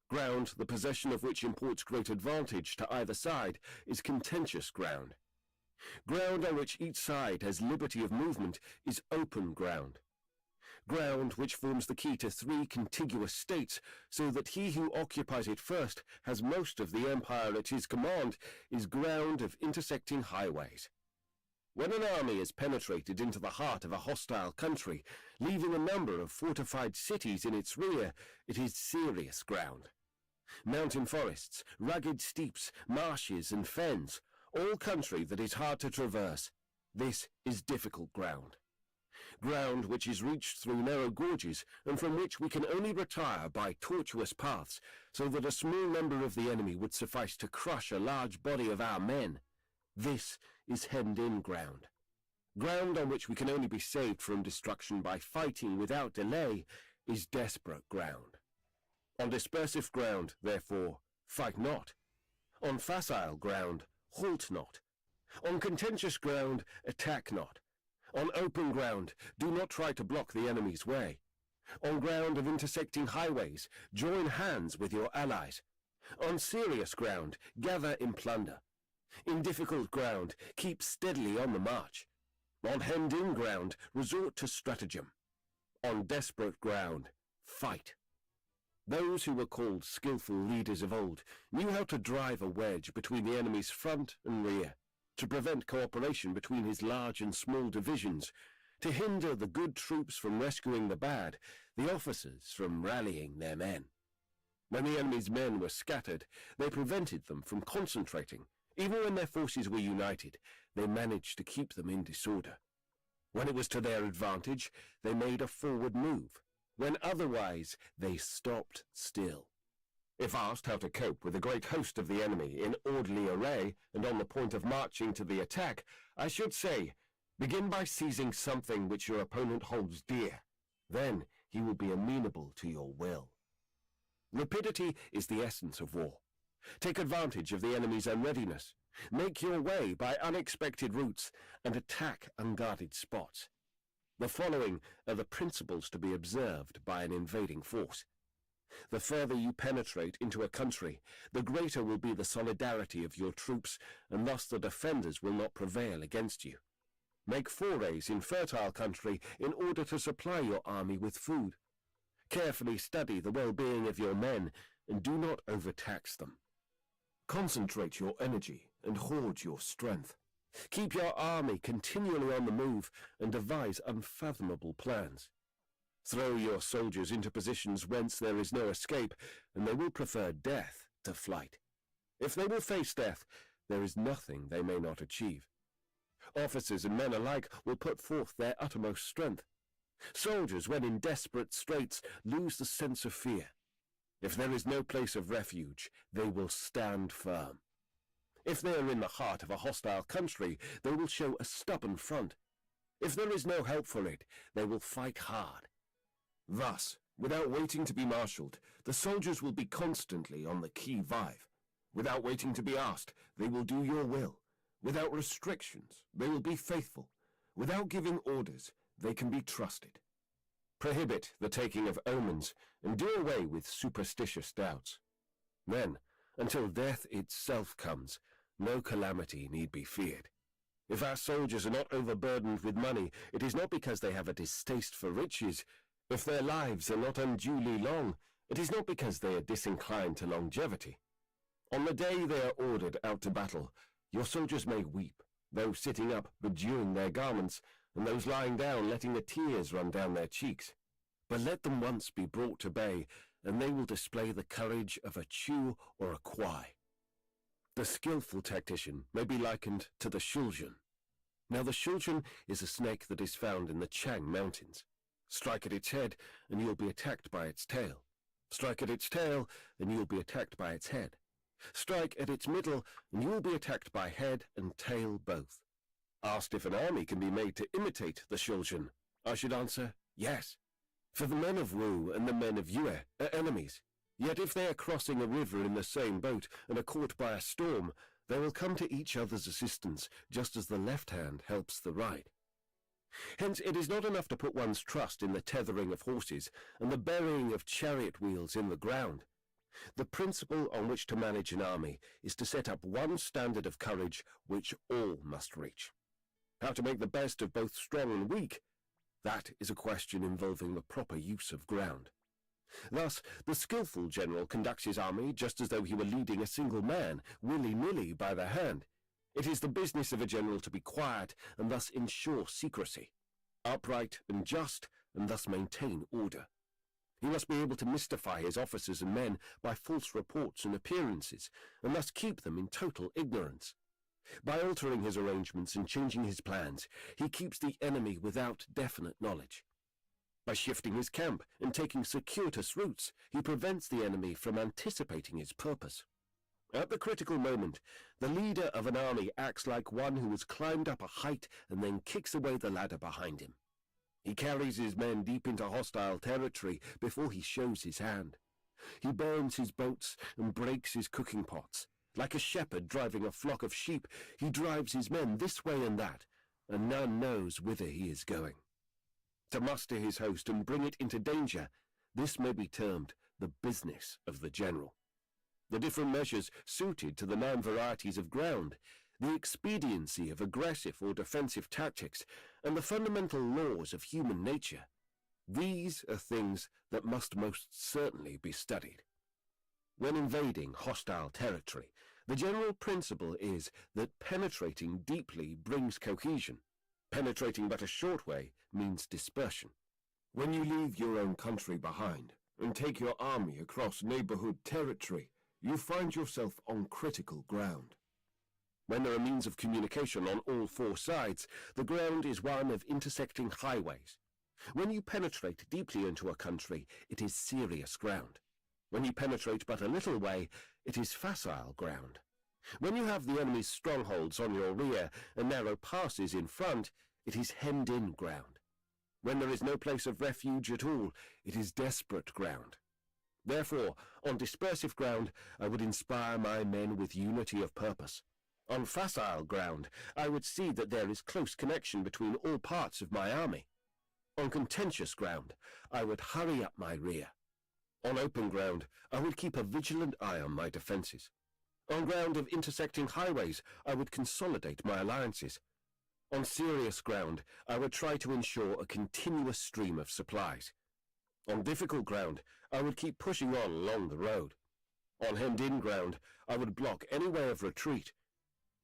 Ground, the possession of which imports great advantage to either side, is contentious ground. Ground on which each side has liberty of movement is open ground. Ground which forms the key to 3 contiguous states, so that he who occupies it first has most of the empire at his command, is ground of intersecting highways. When an army has penetrated into the heart of a hostile country, leaving a number of fortified cities in its rear, it is serious ground. Mountain forests, rugged steeps, marshes and fens, all country that is hard to traverse, this is difficult ground. Ground which is reached through narrow gorges, and from which we can only retire by tortuous paths, so that a small number of the enemy would suffice to crush a large body of our men. This is hemmed-in ground. Ground on which we can only be saved from destruction by fighting without delay is desperate ground. On dispersive ground, therefore, fight not. On facile ground, halt not. On contentious ground, attack not. On open ground, do not try to block the enemy's way. On ground of intersecting highways, join hands with your allies. On serious ground, gather in plunder. In difficult ground, keep steadily on the march. On hemmed-in ground, resort to stratagem. On desperate ground, fight. Those who were called skillful leaders of old knew how to drive a wedge between the enemy's front and rear, to prevent cooperation between his large and small divisions, to hinder the good troops from rescuing the bad, the officers from rallying their men. When the enemy's men were scattered, they prevented them from concentrating. Even when their forces were united, they managed to keep them in disorder. When it was to their advantage, they made a forward move. When otherwise, they stopped still. If asked how to cope with a great host of the enemy in orderly array and on the point of marching to the attack, I should say, begin by seizing something which your opponent holds dear. Then he will be amenable to your will. Rapidity is the essence of war. Take advantage of the enemy's unreadiness. Make your way by unexpected routes and attack unguarded spots. The following are the principles to be observed by an invading force. The further you penetrate into a country, the greater will be the solidarity of your troops, and thus the defenders will not prevail against you. Make forays in fertile country in order to supply your army with food. Carefully study the well-being of your men, and do not overtax them. Concentrate your energy and hoard your strength. Keep your army continually on the move and devise unfathomable plans. Throw your soldiers into positions whence there is no escape, and they will prefer death to flight. If they will face death, there is nothing they may not achieve. Officers and men alike will put forth their uttermost strength. Soldiers, when in desperate straits, lose the sense of fear. If there is no place of refuge, they will stand firm. If they are in the heart of a hostile country, they will show a stubborn front. If there is no help for it, they will fight hard. Thus, without waiting to be marshalled, the soldiers will be constantly on the qui-vive. Without waiting to be asked, they will do your will. Without restrictions, they will be faithful. Without giving orders, they can be trusted. Prohibit the taking of omens, and do away with superstitious doubts. Then, until death itself comes, no calamity need be feared. If our soldiers are not overburdened with money, it is not because they have a distaste for riches. If their lives are not unduly long, it is not because they are disinclined to longevity. On the day they are ordered out to battle, your soldiers may weep, those sitting up bedewing their garments, and those lying down letting the tears run down their cheeks. But let them once be brought to bay, and they will display the courage of a Chew or a Kwai. The skillful tactician may be likened to the shuljan. Now the shuljan is a snake that is found in the Chang Mountains. Strike at its head, and you'll be attacked by its tail. Strike at its tail, and you'll be attacked by its head. Strike at its middle, and you will be attacked by head and tail both. Asked if an army can be made to imitate the shuljan, I should answer, yes. For the men of Wu and the men of Yue are enemies. Yet if they are crossing a river in the same boat and are caught by a storm, they will come to each other's assistance, just as the left hand helps the right. Hence it is not enough to put one's trust in the tethering of horses and the burying of chariot wheels in the ground. The principle on which to manage an army is to set up one standard of courage which all must reach. How to make the best of both strong and weak, that is a question involving the proper use of ground. Thus, the skillful general conducts his army just as though he were leading a single man, willy-nilly by the hand. It is the business of a general to be quiet and thus ensure secrecy, upright and just, and thus maintain order. He must be able to mystify his officers and men by false reports and appearances, and thus keep them in total ignorance. By altering his arrangements and changing his plans, he keeps the enemy without definite knowledge. By shifting his camp and taking circuitous routes, he prevents the enemy from anticipating his purpose. At the critical moment, the leader of an army acts like one who has climbed up a height and then kicks away the ladder behind him. He carries his men deep into hostile territory before he shows his hand. He burns his boats and breaks his cooking pots. Like a shepherd driving a flock of sheep, he drives his men this way and that, and none knows whither he is going. To muster his host and bring it into danger, this may be termed the business of the general. The different measures suited to the 9 varieties of ground, the expediency of aggressive or defensive tactics, and the fundamental laws of human nature, these are things that must most certainly be studied. When invading hostile territory, the general principle is that penetrating deeply brings cohesion. Penetrating but a short way means dispersion. When you leave your own country behind and take your army across neighborhood territory, you find yourself on critical ground. When there are means of communication on all 4 sides, the ground is one of intersecting highways. When you penetrate deeply into a country, it is serious ground. When you penetrate but a little way, it is facile ground. When you have the enemy's strongholds on your rear and narrow passes in front, it is hemmed-in ground. When there is no place of refuge at all, it is desperate ground. Therefore, on dispersive ground, I would inspire my men with unity of purpose. On facile ground, I would see that there is close connection between all parts of my army. On contentious ground, I would hurry up my rear. On open ground, I would keep a vigilant eye on my defences. On ground of intersecting highways, I would consolidate my alliances. On serious ground, I would try to ensure a continuous stream of supplies. On difficult ground, I would keep pushing on along the road. On hemmed-in ground, I would block any way of retreat.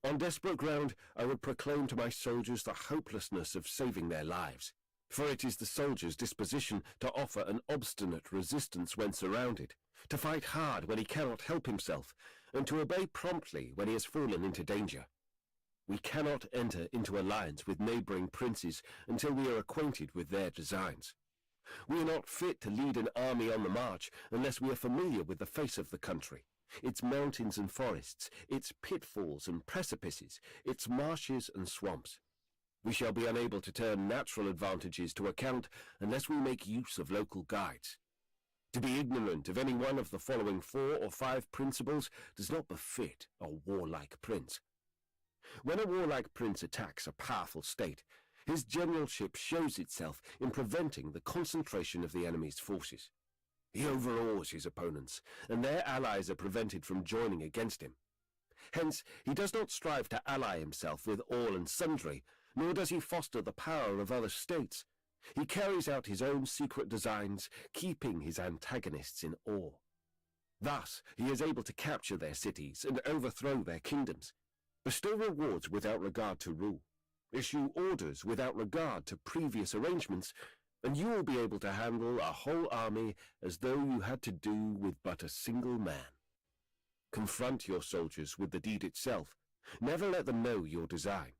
On desperate ground, I would proclaim to my soldiers the hopelessness of saving their lives, for it is the soldier's disposition to offer an obstinate resistance when surrounded, to fight hard when he cannot help himself, and to obey promptly when he has fallen into danger. We cannot enter into alliance with neighbouring princes until we are acquainted with their designs. We are not fit to lead an army on the march unless we are familiar with the face of the country, its mountains and forests, its pitfalls and precipices, its marshes and swamps. We shall be unable to turn natural advantages to account unless we make use of local guides. To be ignorant of any one of the following 4 or 5 principles does not befit a warlike prince. When a warlike prince attacks a powerful state, his generalship shows itself in preventing the concentration of the enemy's forces. He overawes his opponents, and their allies are prevented from joining against him. Hence, he does not strive to ally himself with all and sundry, nor does he foster the power of other states. He carries out his own secret designs, keeping his antagonists in awe. Thus, he is able to capture their cities and overthrow their kingdoms, bestow rewards without regard to rule, issue orders without regard to previous arrangements, and you will be able to handle a whole army as though you had to do with but a single man. Confront your soldiers with the deed itself. Never let them know your design.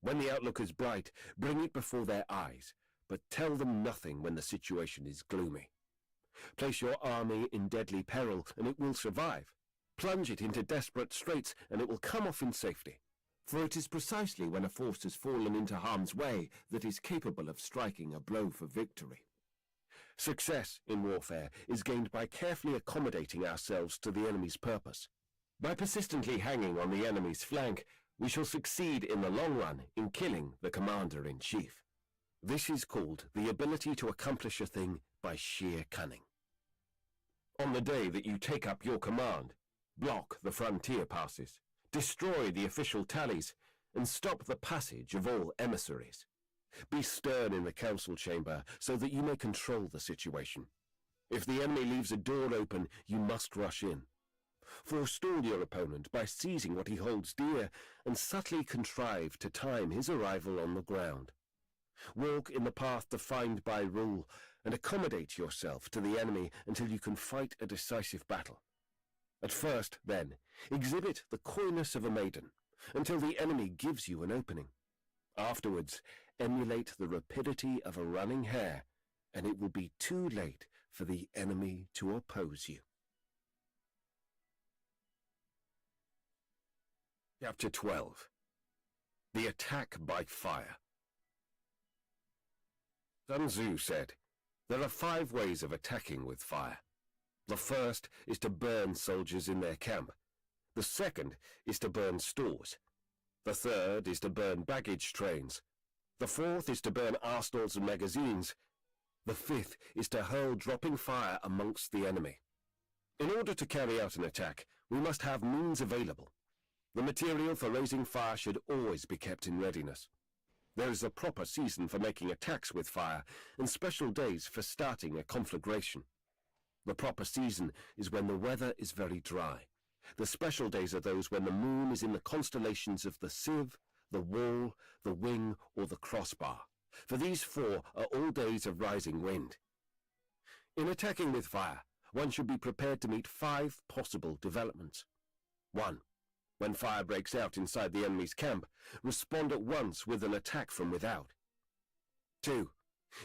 When the outlook is bright, bring it before their eyes, but tell them nothing when the situation is gloomy. Place your army in deadly peril, and it will survive. Plunge it into desperate straits, and it will come off in safety. For it is precisely when a force has fallen into harm's way that is capable of striking a blow for victory. Success in warfare is gained by carefully accommodating ourselves to the enemy's purpose. By persistently hanging on the enemy's flank, we shall succeed in the long run in killing the commander-in-chief. This is called the ability to accomplish a thing by sheer cunning. On the day that you take up your command, block the frontier passes, destroy the official tallies, and stop the passage of all emissaries. Be stern in the council chamber so that you may control the situation. If the enemy leaves a door open, you must rush in. Forestall your opponent by seizing what he holds dear and subtly contrive to time his arrival on the ground. Walk in the path defined by rule and accommodate yourself to the enemy until you can fight a decisive battle. At first, then, exhibit the coyness of a maiden until the enemy gives you an opening. Afterwards, emulate the rapidity of a running hare, and it will be too late for the enemy to oppose you. Chapter 12. The Attack by Fire. Sun Tzu said, "There are 5 ways of attacking with fire. The first is to burn soldiers in their camp. The second is to burn stores. The third is to burn baggage trains. The fourth is to burn arsenals and magazines. The fifth is to hurl dropping fire amongst the enemy. In order to carry out an attack, we must have means available. The material for raising fire should always be kept in readiness. There is a proper season for making attacks with fire, and special days for starting a conflagration. The proper season is when the weather is very dry. The special days are those when the moon is in the constellations of the sieve, the wall, the wing, or the crossbar, for these 4 are all days of rising wind. In attacking with fire, one should be prepared to meet 5 possible developments. 1. When fire breaks out inside the enemy's camp, respond at once with an attack from without. 2.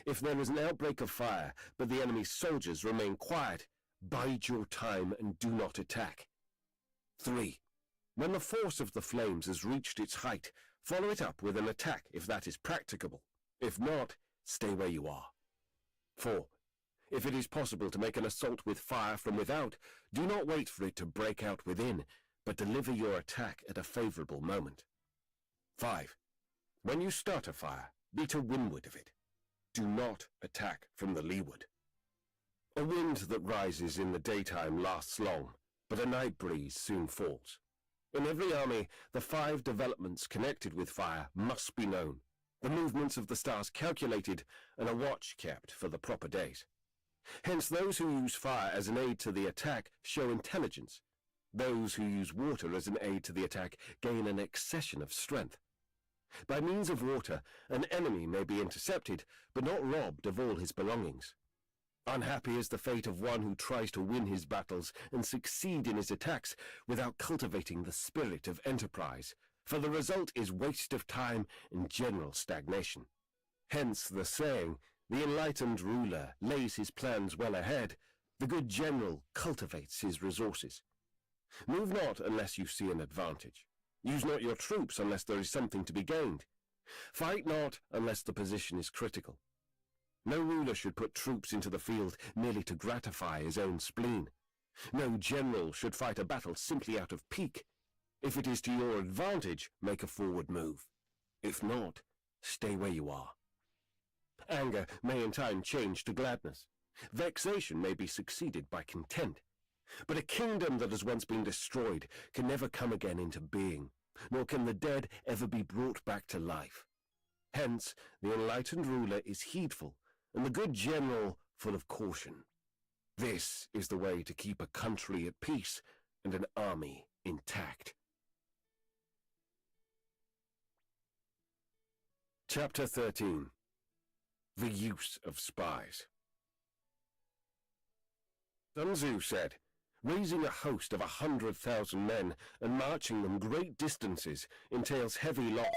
If there is an outbreak of fire, but the enemy's soldiers remain quiet, bide your time and do not attack. 3. When the force of the flames has reached its height, follow it up with an attack if that is practicable. If not, stay where you are. 4. If it is possible to make an assault with fire from without, do not wait for it to break out within, but deliver your attack at a favorable moment. 5. When you start a fire, be to windward of it. Do not attack from the leeward. A wind that rises in the daytime lasts long, but a night breeze soon falls. In every army, the 5 developments connected with fire must be known, the movements of the stars calculated, and a watch kept for the proper days. Hence, those who use fire as an aid to the attack show intelligence. Those who use water as an aid to the attack gain an accession of strength. By means of water, an enemy may be intercepted, but not robbed of all his belongings. Unhappy is the fate of one who tries to win his battles and succeed in his attacks without cultivating the spirit of enterprise, for the result is waste of time and general stagnation. Hence the saying, the enlightened ruler lays his plans well ahead, the good general cultivates his resources. Move not unless you see an advantage. Use not your troops unless there is something to be gained. Fight not unless the position is critical. No ruler should put troops into the field merely to gratify his own spleen. No general should fight a battle simply out of pique. If it is to your advantage, make a forward move. If not, stay where you are. Anger may in time change to gladness. Vexation may be succeeded by content. But a kingdom that has once been destroyed can never come again into being, nor can the dead ever be brought back to life. Hence, the enlightened ruler is heedful, and the good general full of caution. This is the way to keep a country at peace and an army intact. Chapter 13. The Use of Spies. Sun Tzu said, Raising a host of 100,000 men and marching them great distances entails heavy loss.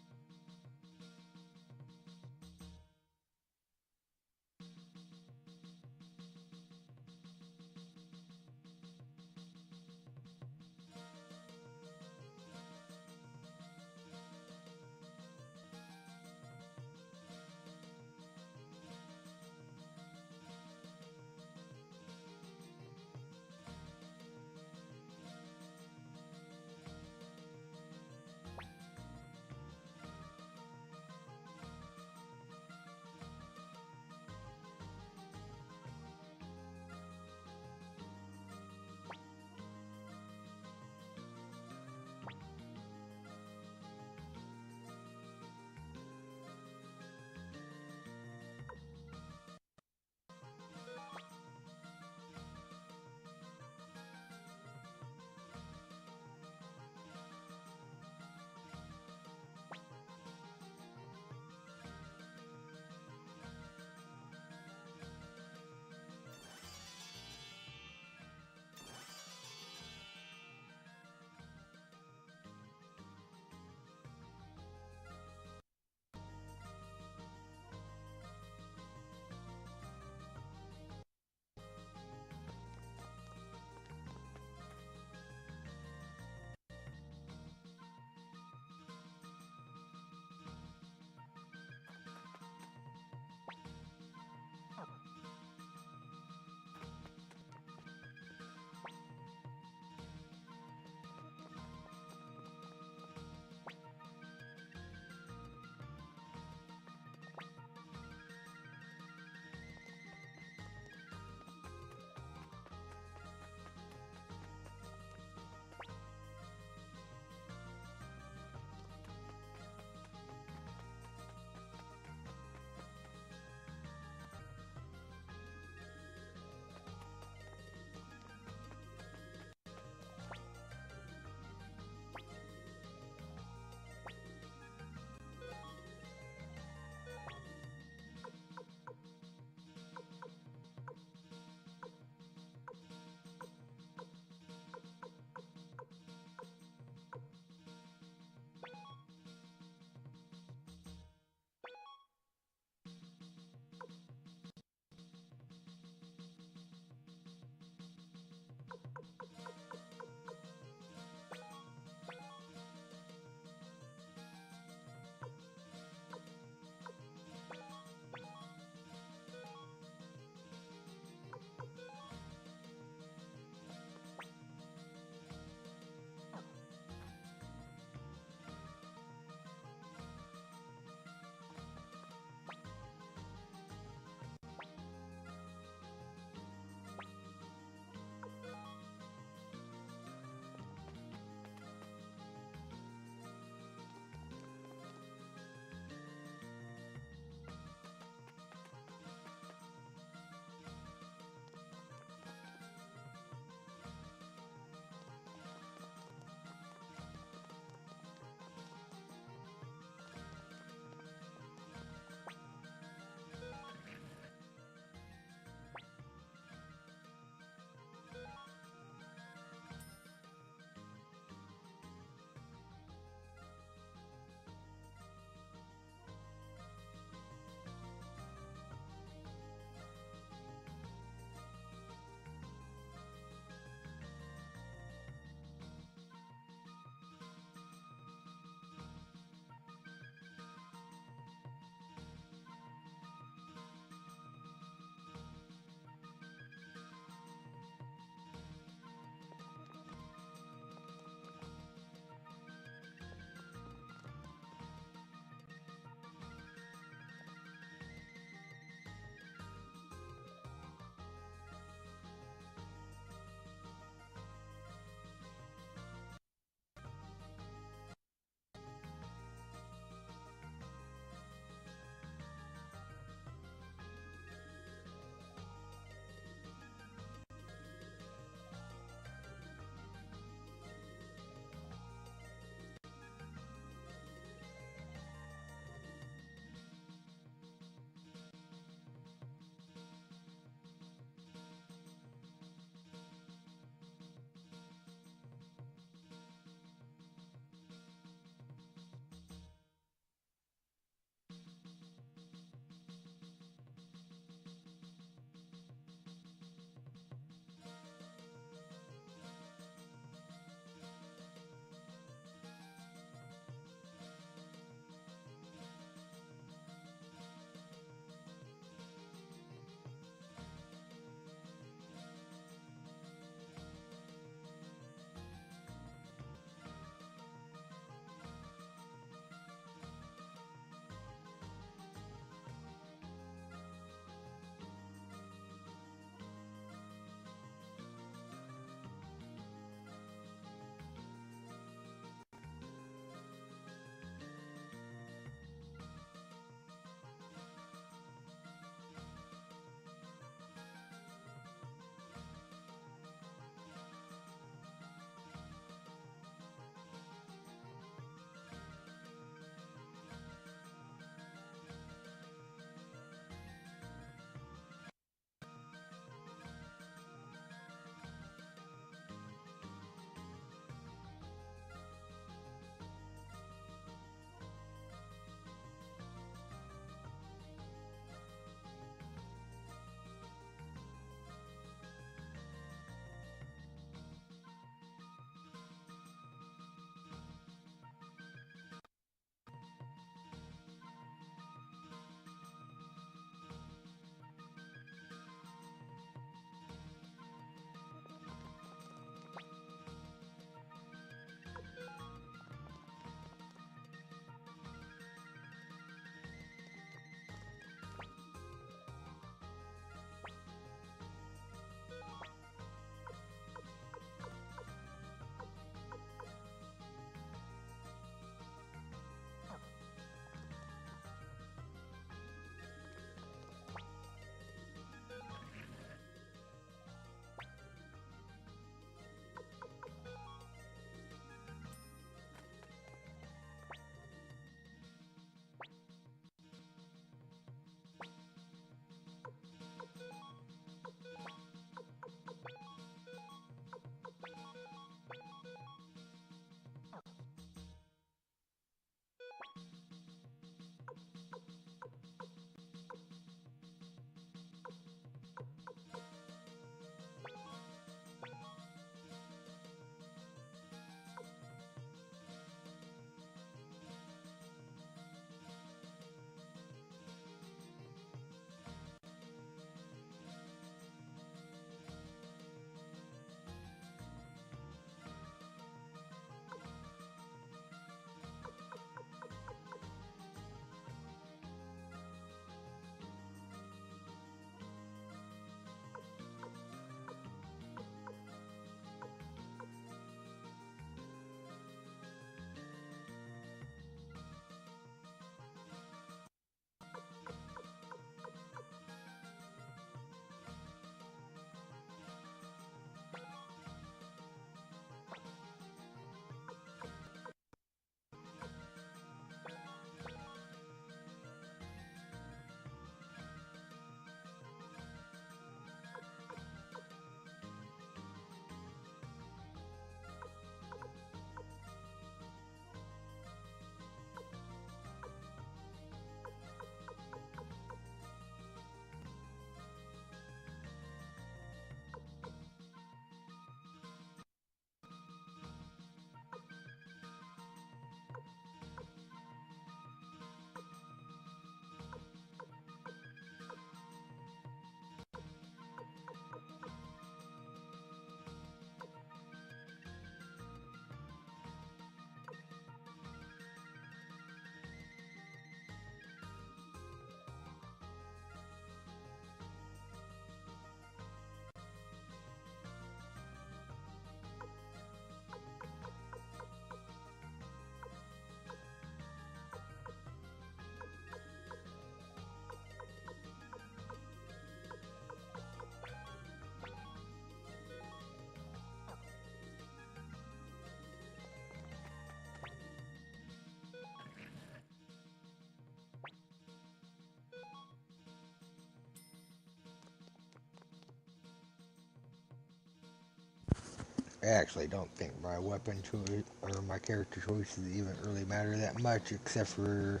I actually don't think my weapon choice or my character choices even really matter that much, except for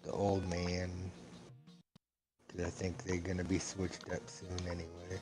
the old man. Because I think they're gonna be switched up soon anyway.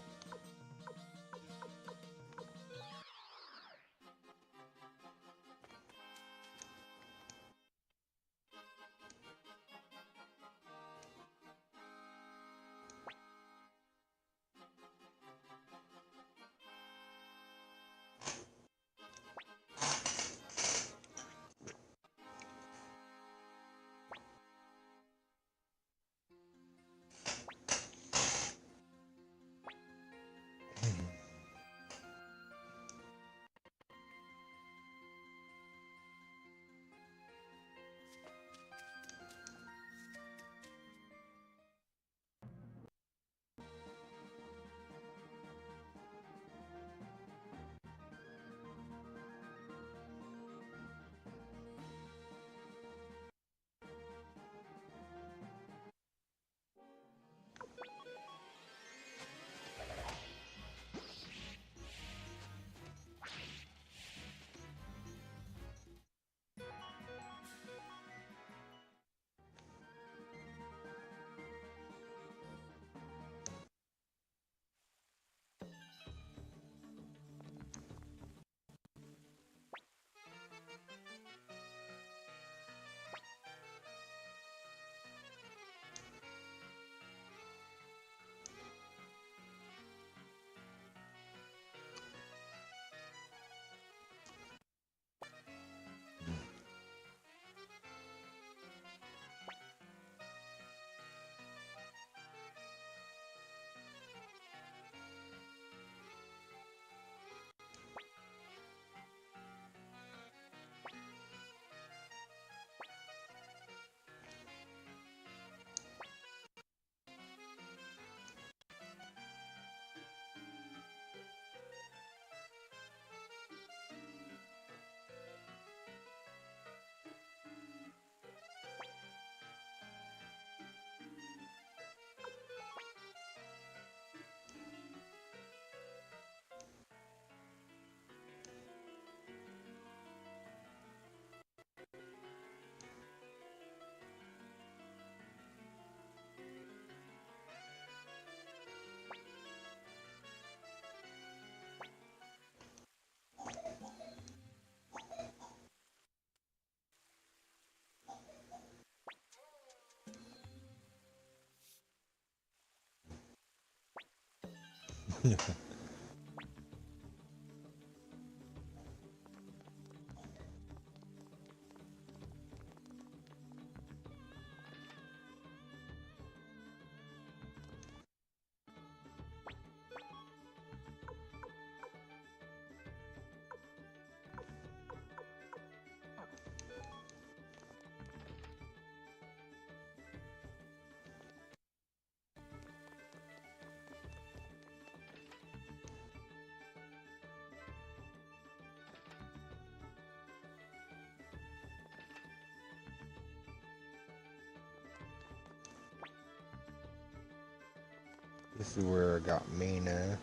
This is where I got Mina.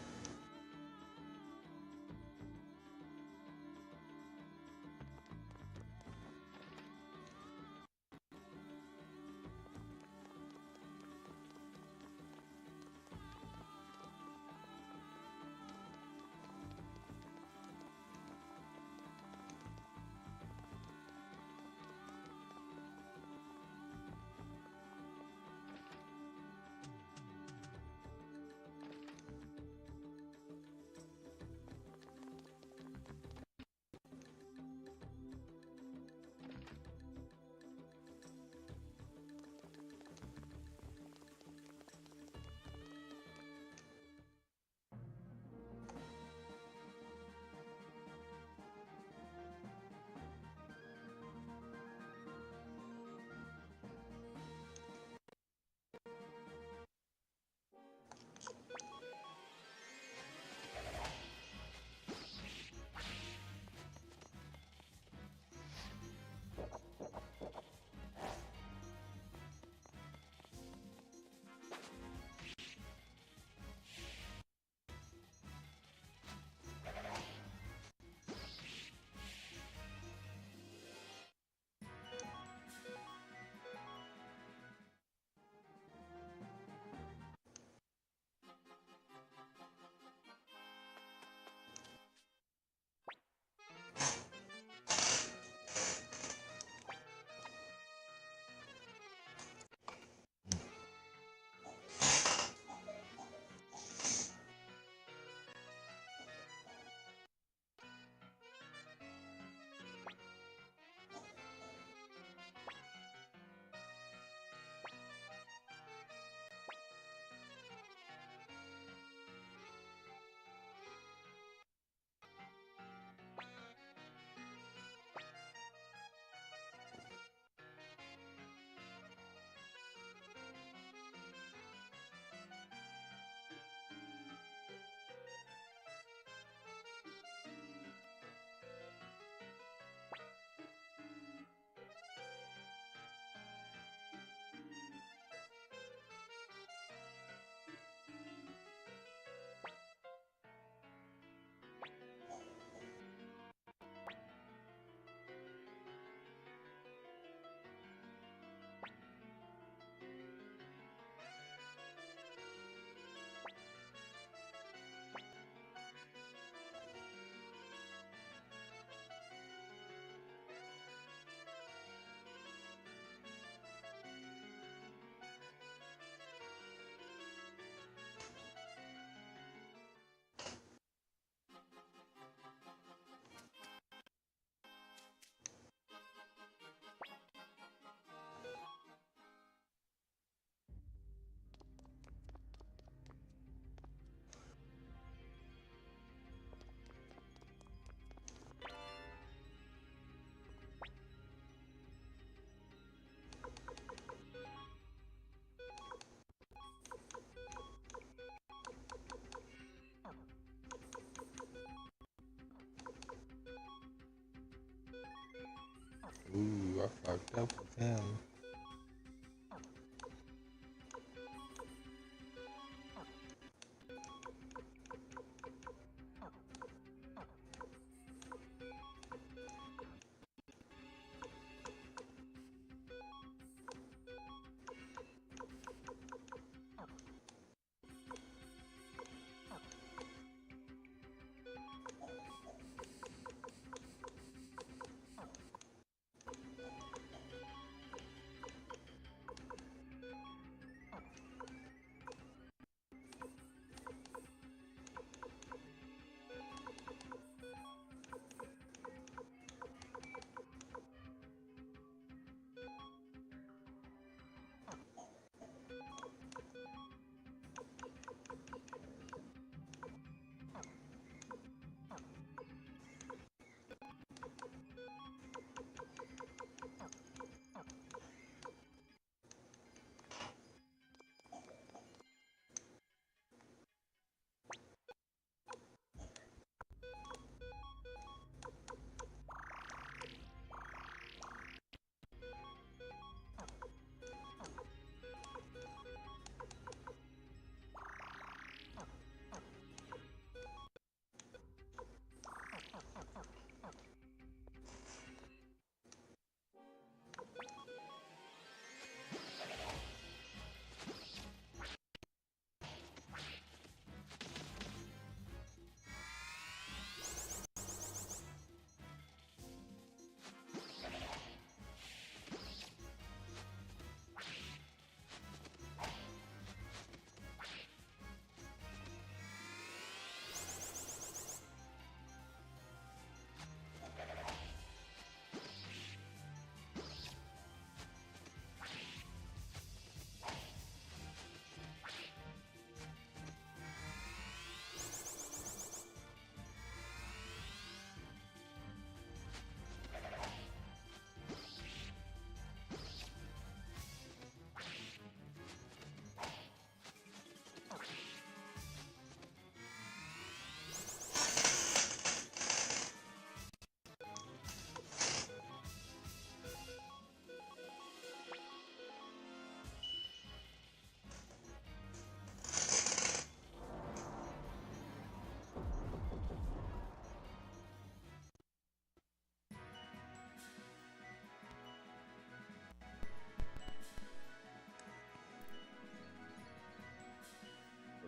Ooh, I fucked up with him.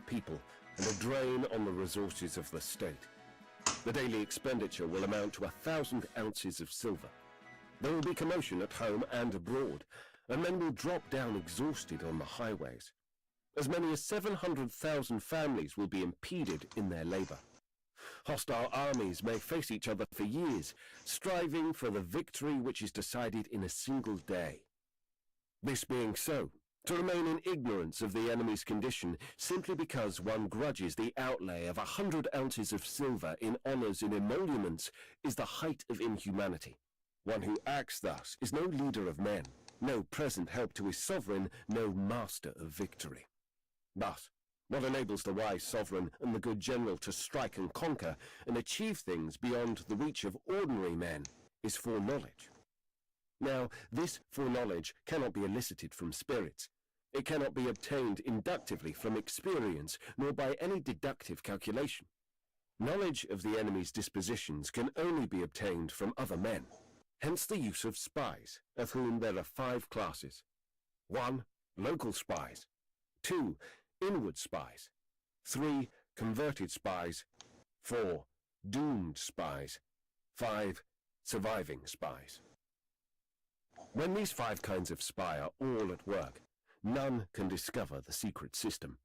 People and a drain on the resources of the state. The daily expenditure will amount to 1,000 ounces of silver. There will be commotion at home and abroad, and men will drop down exhausted on the highways. As many as 700,000 families will be impeded in their labor. Hostile armies may face each other for years, striving for the victory which is decided in a single day. This being so, to remain in ignorance of the enemy's condition simply because one grudges the outlay of 100 ounces of silver in honors and emoluments is the height of inhumanity. One who acts thus is no leader of men, no present help to his sovereign, no master of victory. But what enables the wise sovereign and the good general to strike and conquer and achieve things beyond the reach of ordinary men is foreknowledge. Now, this foreknowledge cannot be elicited from spirits. It cannot be obtained inductively from experience, nor by any deductive calculation. Knowledge of the enemy's dispositions can only be obtained from other men. Hence the use of spies, of whom there are 5 classes. 1. Local spies. 2. Inward spies. 3. Converted spies. 4. Doomed spies. 5. Surviving spies. When these 5 kinds of spy are all at work, none can discover the secret system.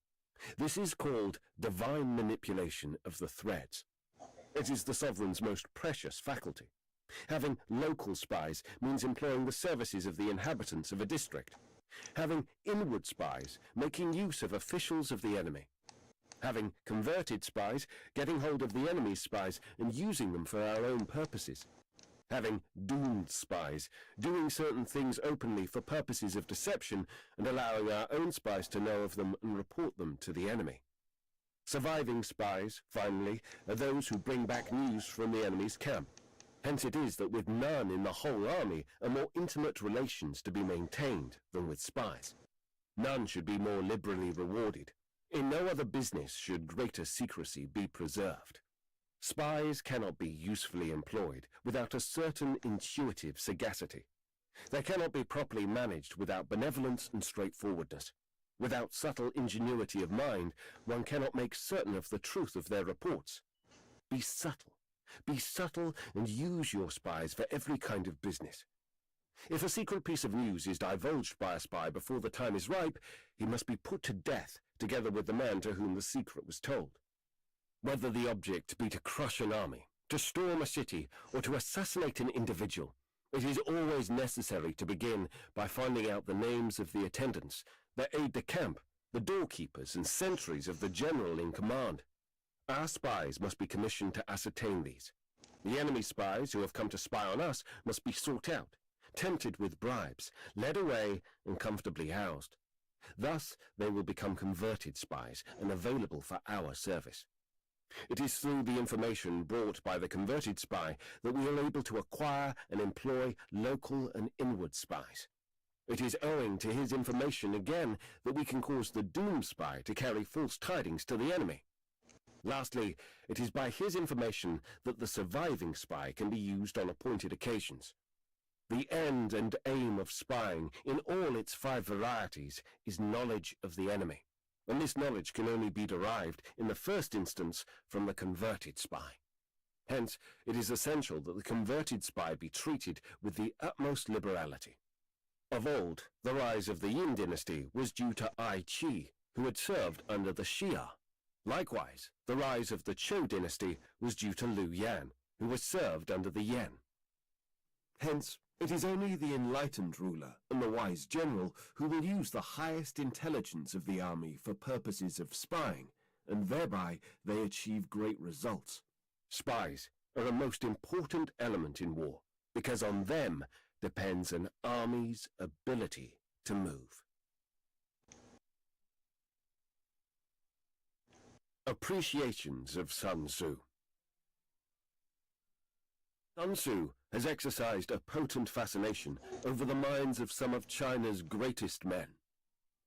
This is called divine manipulation of the threads. It is the sovereign's most precious faculty. Having local spies means employing the services of the inhabitants of a district. Having inward spies, making use of officials of the enemy. Having converted spies, getting hold of the enemy's spies and using them for our own purposes. Having doomed spies, doing certain things openly for purposes of deception and allowing our own spies to know of them and report them to the enemy. Surviving spies, finally, are those who bring back news from the enemy's camp. Hence it is that with none in the whole army are more intimate relations to be maintained than with spies. None should be more liberally rewarded. In no other business should greater secrecy be preserved. Spies cannot be usefully employed without a certain intuitive sagacity. They cannot be properly managed without benevolence and straightforwardness. Without subtle ingenuity of mind, one cannot make certain of the truth of their reports. Be subtle and use your spies for every kind of business. If a secret piece of news is divulged by a spy before the time is ripe, he must be put to death together with the man to whom the secret was told. Whether the object be to crush an army, to storm a city, or to assassinate an individual, it is always necessary to begin by finding out the names of the attendants, the aide-de-camp, the doorkeepers and sentries of the general in command. Our spies must be commissioned to ascertain these. The enemy spies who have come to spy on us must be sought out, tempted with bribes, led away, and comfortably housed. Thus they will become converted spies and available for our service. It is through the information brought by the converted spy that we are able to acquire and employ local and inward spies. It is owing to his information again that we can cause the doomed spy to carry false tidings to the enemy. Lastly, it is by his information that the surviving spy can be used on appointed occasions. The end and aim of spying, in all its 5 varieties, is knowledge of the enemy, and this knowledge can only be derived, in the first instance, from the converted spy. Hence, it is essential that the converted spy be treated with the utmost liberality. Of old, the rise of the Yin dynasty was due to Ai Qi, who had served under the Xia. Likewise, the rise of the Zhou dynasty was due to Liu Yan, who was served under the Yan. Hence, it is only the enlightened ruler and the wise general who will use the highest intelligence of the army for purposes of spying, and thereby they achieve great results. Spies are a most important element in war, because on them depends an army's ability to move. Appreciations of Sun Tzu. Sun Tzu has exercised a potent fascination over the minds of some of China's greatest men.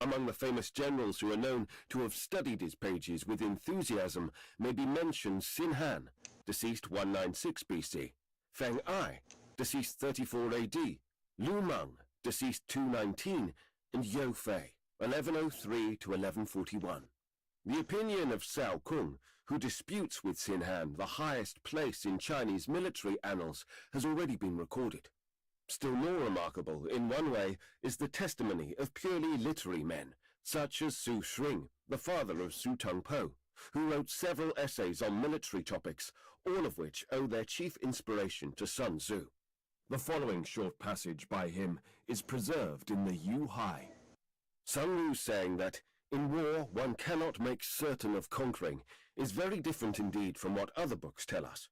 Among the famous generals who are known to have studied his pages with enthusiasm may be mentioned Sin Han, deceased 196 BC, Feng Ai, deceased 34 AD, Lu Meng, deceased 219, and Yao Fei, 1103 to 1141. The opinion of Cao Kung, who disputes with Sin Han the highest place in Chinese military annals, has already been recorded. Still more remarkable, in one way, is the testimony of purely literary men, such as Su Shring, the father of Su Tongpo, who wrote several essays on military topics, all of which owe their chief inspiration to Sun Tzu. The following short passage by him is preserved in the Yu Hai. Sun Wu saying that, in war one cannot make certain of conquering, is very different indeed from what other books tell us.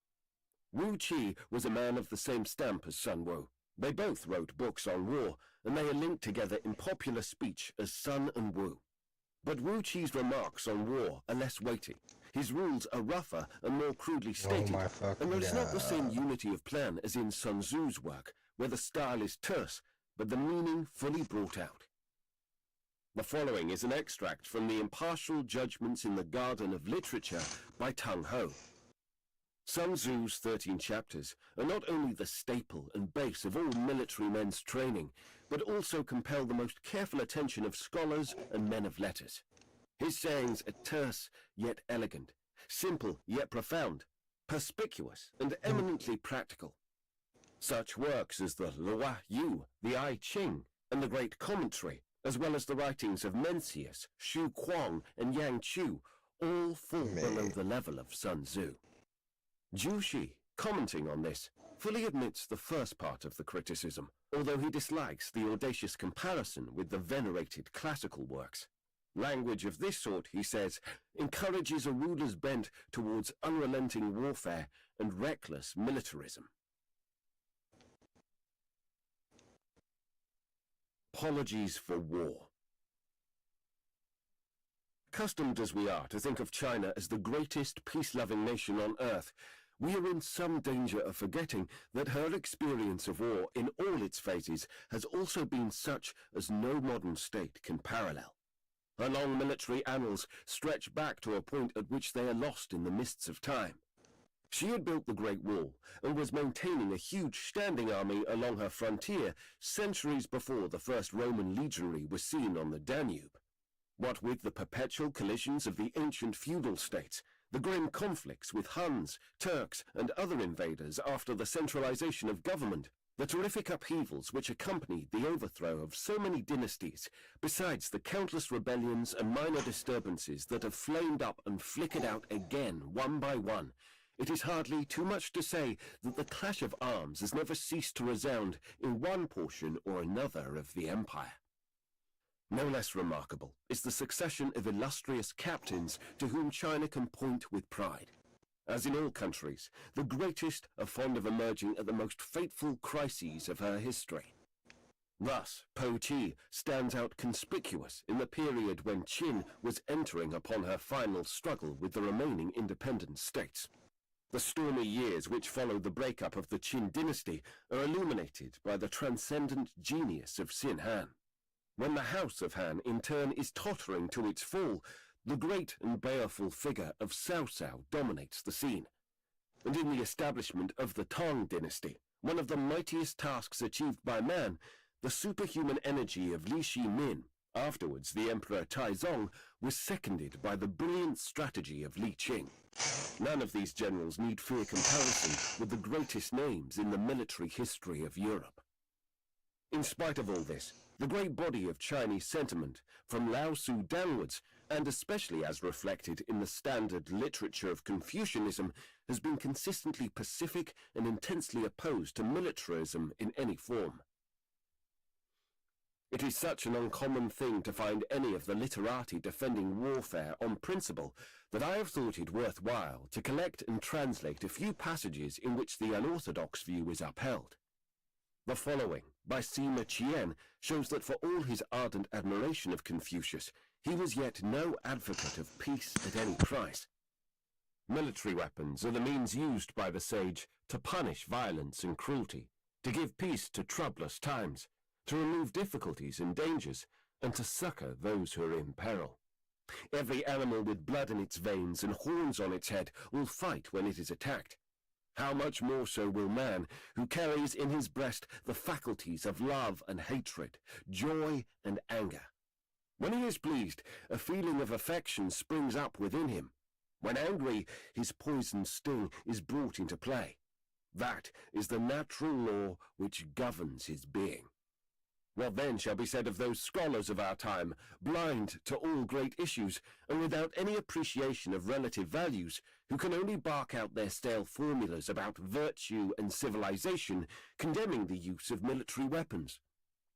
Wu Qi was a man of the same stamp as Sun Wu. They both wrote books on war, and they are linked together in popular speech as Sun and Wu. But Wu Qi's remarks on war are less weighty. His rules are rougher and more crudely stated, and there is not the same unity of plan as in Sun Tzu's work, where the style is terse, but the meaning fully brought out. The following is an extract from the Impartial Judgments in the Garden of Literature by Tung Ho. Sun Tzu's 13 chapters are not only the staple and base of all military men's training, but also compel the most careful attention of scholars and men of letters. His sayings are terse yet elegant, simple yet profound, perspicuous and eminently practical. Such works as the Luo Yu, the I Ching, and the Great Commentary, as well as the writings of Mencius, Xu Kuang, and Yang Chu, all fall below the level of Sun Tzu. Zhu Xi, commenting on this, fully admits the first part of the criticism, although he dislikes the audacious comparison with the venerated classical works. Language of this sort, he says, encourages a ruler's bent towards unrelenting warfare and reckless militarism. Apologies for war. Accustomed as we are to think of China as the greatest peace-loving nation on earth, we are in some danger of forgetting that her experience of war in all its phases has also been such as no modern state can parallel. Her long military annals stretch back to a point at which they are lost in the mists of time. She had built the Great Wall and was maintaining a huge standing army along her frontier centuries before the first Roman legionary was seen on the Danube. What with the perpetual collisions of the ancient feudal states, the grim conflicts with Huns, Turks, and other invaders after the centralization of government, the terrific upheavals which accompanied the overthrow of so many dynasties, besides the countless rebellions and minor disturbances that have flamed up and flickered out again one by one, it is hardly too much to say that the clash of arms has never ceased to resound in one portion or another of the empire. No less remarkable is the succession of illustrious captains to whom China can point with pride. As in all countries, the greatest are fond of emerging at the most fateful crises of her history. Thus, Po Chi stands out conspicuous in the period when Qin was entering upon her final struggle with the remaining independent states. The stormy years which followed the breakup of the Qin dynasty are illuminated by the transcendent genius of Xin Han. When the house of Han in turn is tottering to its fall, the great and baleful figure of Cao Cao dominates the scene. And in the establishment of the Tang dynasty, one of the mightiest tasks achieved by man, the superhuman energy of Li Shimin, afterwards the Emperor Taizong, was seconded by the brilliant strategy of Li Qing. None of these generals need fear comparison with the greatest names in the military history of Europe. In spite of all this, the great body of Chinese sentiment, from Lao Tzu downwards, and especially as reflected in the standard literature of Confucianism, has been consistently pacific and intensely opposed to militarism in any form. It is such an uncommon thing to find any of the literati defending warfare on principle that I have thought it worthwhile to collect and translate a few passages in which the unorthodox view is upheld. The following, by Sima Qian, shows that for all his ardent admiration of Confucius, he was yet no advocate of peace at any price. Military weapons are the means used by the sage to punish violence and cruelty, to give peace to troublous times, to remove difficulties and dangers, and to succor those who are in peril. Every animal with blood in its veins and horns on its head will fight when it is attacked. How much more so will man, who carries in his breast the faculties of love and hatred, joy and anger. When he is pleased, a feeling of affection springs up within him. When angry, his poisoned sting is brought into play. That is the natural law which governs his being. What then shall be said of those scholars of our time, blind to all great issues, and without any appreciation of relative values, who can only bark out their stale formulas about virtue and civilization, condemning the use of military weapons?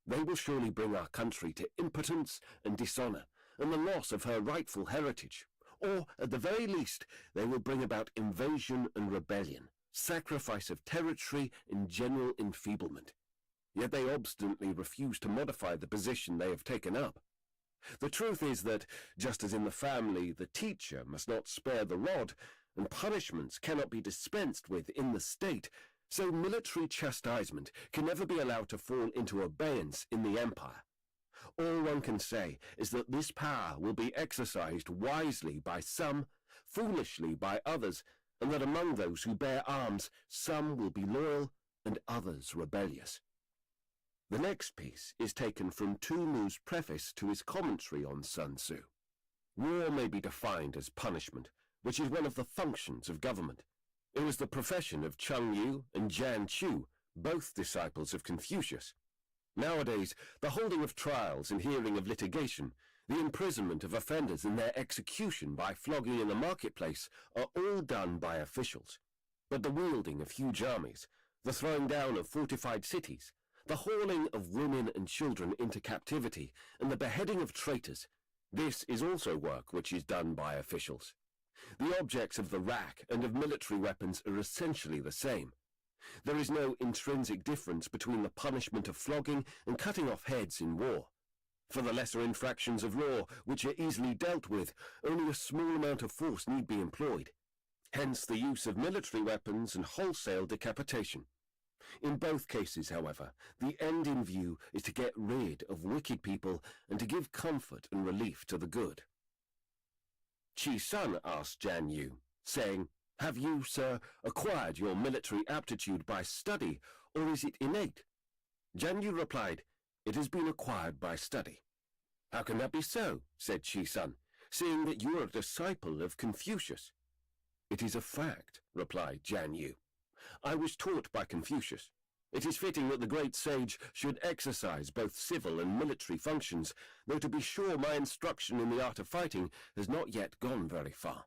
They will surely bring our country to impotence and dishonor, and the loss of her rightful heritage. Or, at the very least, they will bring about invasion and rebellion, sacrifice of territory and general enfeeblement. Yet they obstinately refuse to modify the position they have taken up. The truth is that, just as in the family the teacher must not spare the rod, and punishments cannot be dispensed with in the state, so military chastisement can never be allowed to fall into abeyance in the empire. All one can say is that this power will be exercised wisely by some, foolishly by others, and that among those who bear arms, some will be loyal and others rebellious. The next piece is taken from Tu Mu's preface to his commentary on Sun Tzu. War may be defined as punishment, which is one of the functions of government. It was the profession of Cheng Yu and Jan Chu, both disciples of Confucius. Nowadays, the holding of trials and hearing of litigation, the imprisonment of offenders and their execution by flogging in the marketplace are all done by officials. But the wielding of huge armies, the throwing down of fortified cities, the hauling of women and children into captivity, and the beheading of traitors, this is also work which is done by officials. The objects of the rack and of military weapons are essentially the same. There is no intrinsic difference between the punishment of flogging and cutting off heads in war. For the lesser infractions of law, which are easily dealt with, only a small amount of force need be employed. Hence the use of military weapons and wholesale decapitation. In both cases, however, the end in view is to get rid of wicked people and to give comfort and relief to the good. Chi Sun asked Jan Yu, saying, "Have you, sir, acquired your military aptitude by study, or is it innate?" Jan Yu replied, "It has been acquired by study." "How can that be so?" said Chi Sun, "seeing that you are a disciple of Confucius?" "It is a fact," replied Jan Yu. "I was taught by Confucius. It is fitting that the great sage should exercise both civil and military functions, though to be sure my instruction in the art of fighting has not yet gone very far."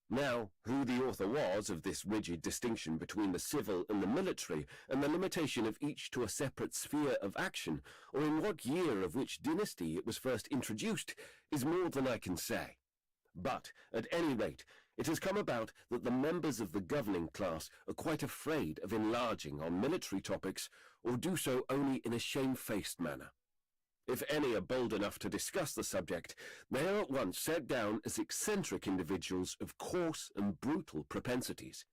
Now, who the author was of this rigid distinction between the civil and the military, and the limitation of each to a separate sphere of action, or in what year of which dynasty it was first introduced, is more than I can say. But, at any rate, it has come about that the members of the governing class are quite afraid of enlarging on military topics, or do so only in a shamefaced manner. If any are bold enough to discuss the subject, they are at once set down as eccentric individuals of coarse and brutal propensities.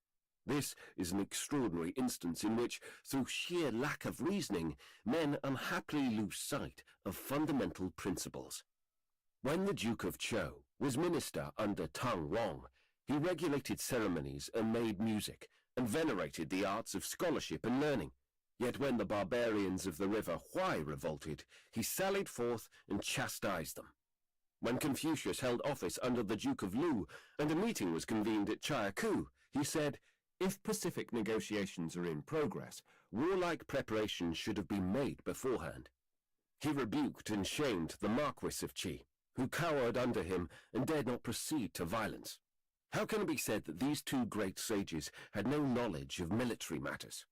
This is an extraordinary instance in which, through sheer lack of reasoning, men unhappily lose sight of fundamental principles. When the Duke of Chou was minister under Tang Rong, he regulated ceremonies and made music, and venerated the arts of scholarship and learning. Yet when the barbarians of the river Huai revolted, he sallied forth and chastised them. When Confucius held office under the Duke of Lu, and a meeting was convened at Chiaku, he said, "If pacific negotiations are in progress, warlike preparations should have been made beforehand." He rebuked and shamed the Marquis of Qi, who cowered under him and dared not proceed to violence. How can it be said that these two great sages had no knowledge of military matters?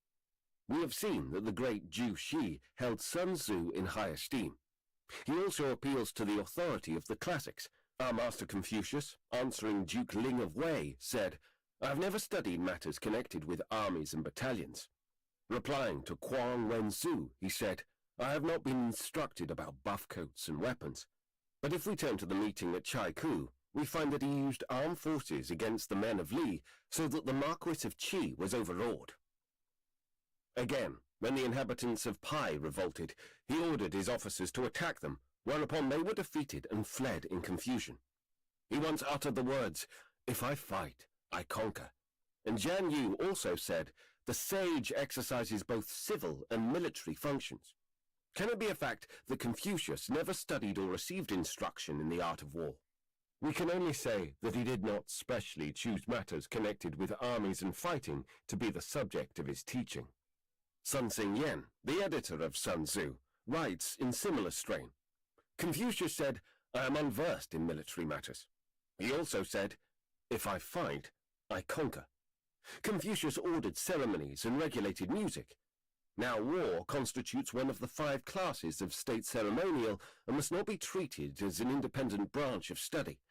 We have seen that the great Zhu Xi held Sun Tzu in high esteem. He also appeals to the authority of the classics. Our master Confucius, answering Duke Ling of Wei, said, "I have never studied matters connected with armies and battalions." Replying to Kuang Wenzu, he said, "I have not been instructed about buff coats and weapons." But if we turn to the meeting at Chiaku, we find that he used armed forces against the men of Li, so that the Marquis of Qi was overawed. Again, when the inhabitants of Pai revolted, he ordered his officers to attack them, whereupon they were defeated and fled in confusion. He once uttered the words, "If I fight, I conquer." And Jan Yu also said, "The sage exercises both civil and military functions." Can it be a fact that Confucius never studied or received instruction in the art of war? We can only say that he did not specially choose matters connected with armies and fighting to be the subject of his teaching. Sun Xingyan, the editor of Sun Tzu, writes in similar strain. Confucius said, "I am unversed in military matters." He also said, "If I fight, I conquer." Confucius ordered ceremonies and regulated music. Now war constitutes one of the 5 classes of state ceremonial and must not be treated as an independent branch of study.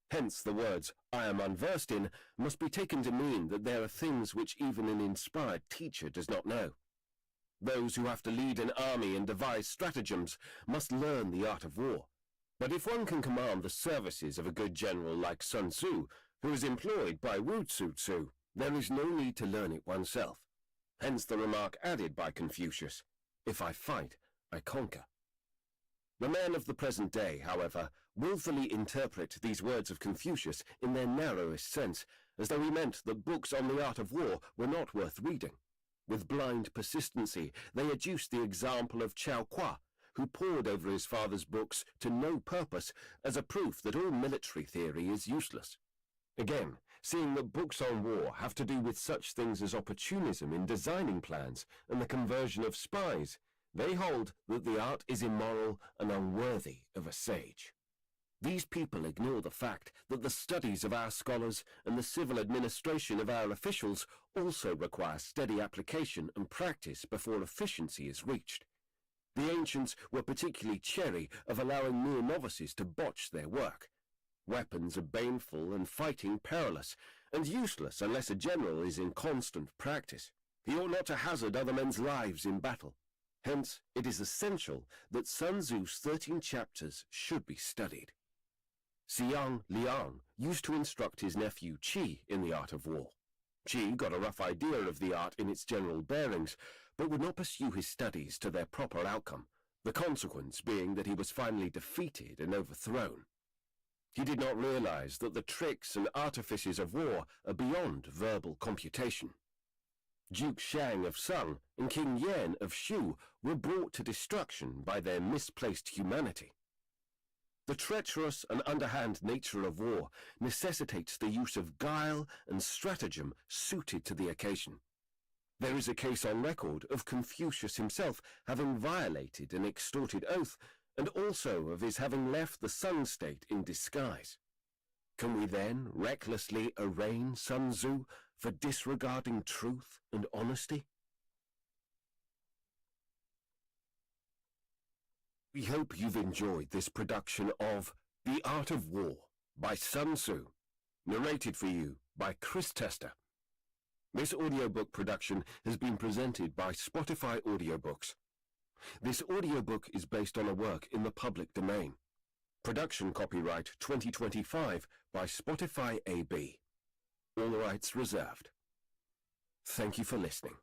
Hence the words, "I am unversed in," must be taken to mean that there are things which even an inspired teacher does not know. Those who have to lead an army and devise stratagems must learn the art of war. But if one can command the services of a good general like Sun Tzu, who is employed by Wu Tzu, there is no need to learn it oneself. Hence the remark added by Confucius, "If I fight, I conquer." The men of the present day, however, willfully interpret these words of Confucius in their narrowest sense, as though he meant that books on the art of war were not worth reading. With blind persistency, they adduce the example of Chao Kwa, who pored over his father's books to no purpose, as a proof that all military theory is useless. Again, seeing that books on war have to do with such things as opportunism in designing plans and the conversion of spies, they hold that the art is immoral and unworthy of a sage. These people ignore the fact that the studies of our scholars and the civil administration of our officials also require steady application and practice before efficiency is reached. The ancients were particularly chary of allowing mere novices to botch their work. Weapons are baneful and fighting perilous, and useless unless a general is in constant practice. He ought not to hazard other men's lives in battle. Hence, it is essential that Sun Tzu's 13 chapters should be studied. Xiang Liang used to instruct his nephew Qi in the art of war. Qi got a rough idea of the art in its general bearings, but would not pursue his studies to their proper outcome, the consequence being that he was finally defeated and overthrown. He did not realize that the tricks and artifices of war are beyond verbal computation. Duke Shang of Sung and King Yan of Shu were brought to destruction by their misplaced humanity. The treacherous and underhand nature of war necessitates the use of guile and stratagem suited to the occasion. There is a case on record of Confucius himself having violated an extorted oath, and also of his having left the Sung state in disguise. Can we then recklessly arraign Sun Tzu for disregarding truth and honesty? We hope you've enjoyed this production of The Art of War by Sun Tzu, narrated for you by Chris Tester. This audiobook production has been presented by Spotify Audiobooks. This audiobook is based on a work in the public domain. Production copyright 2025 by Spotify AB. All rights reserved. Thank you for listening.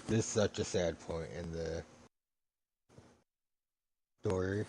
This is such a sad point in the story.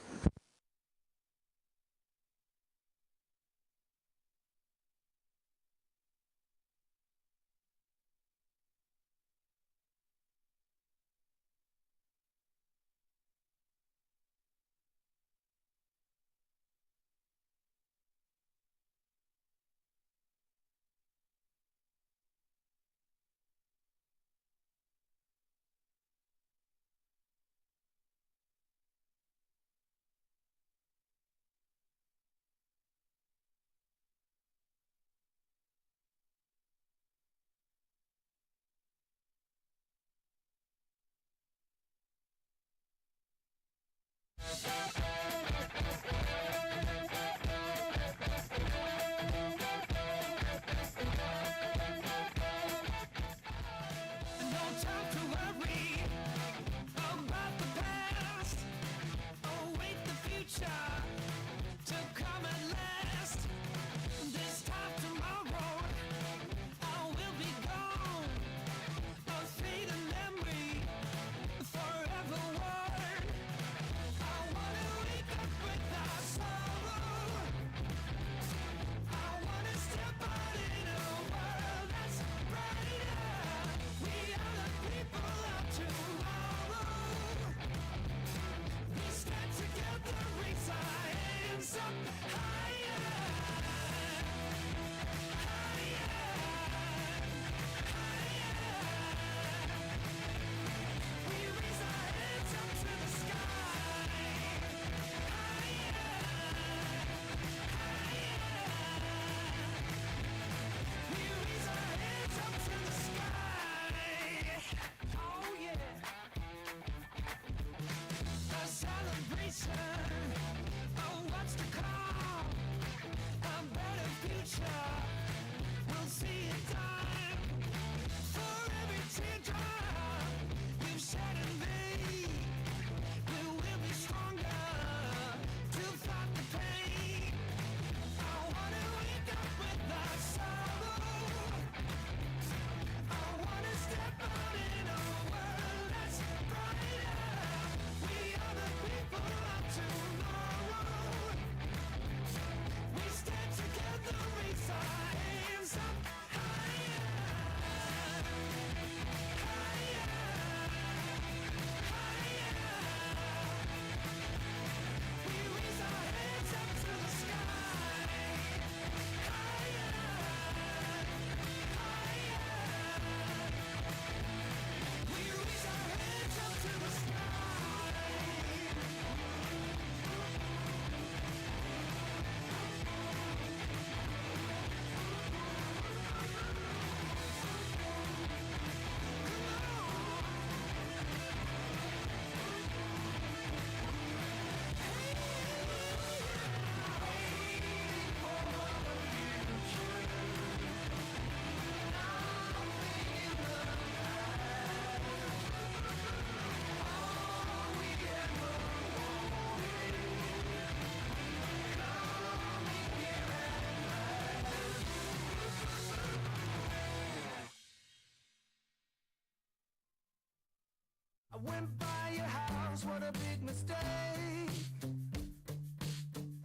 I went by your house, what a big mistake.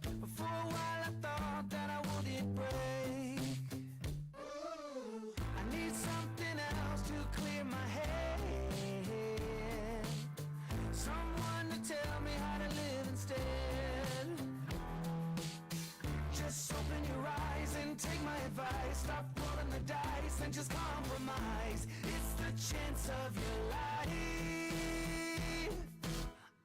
But for a while I thought that I wouldn't break. I need something else to clear my head. Someone to tell me how to live instead. Just open your eyes and take my advice. Stop rolling the dice and just compromise. It's the chance of your life.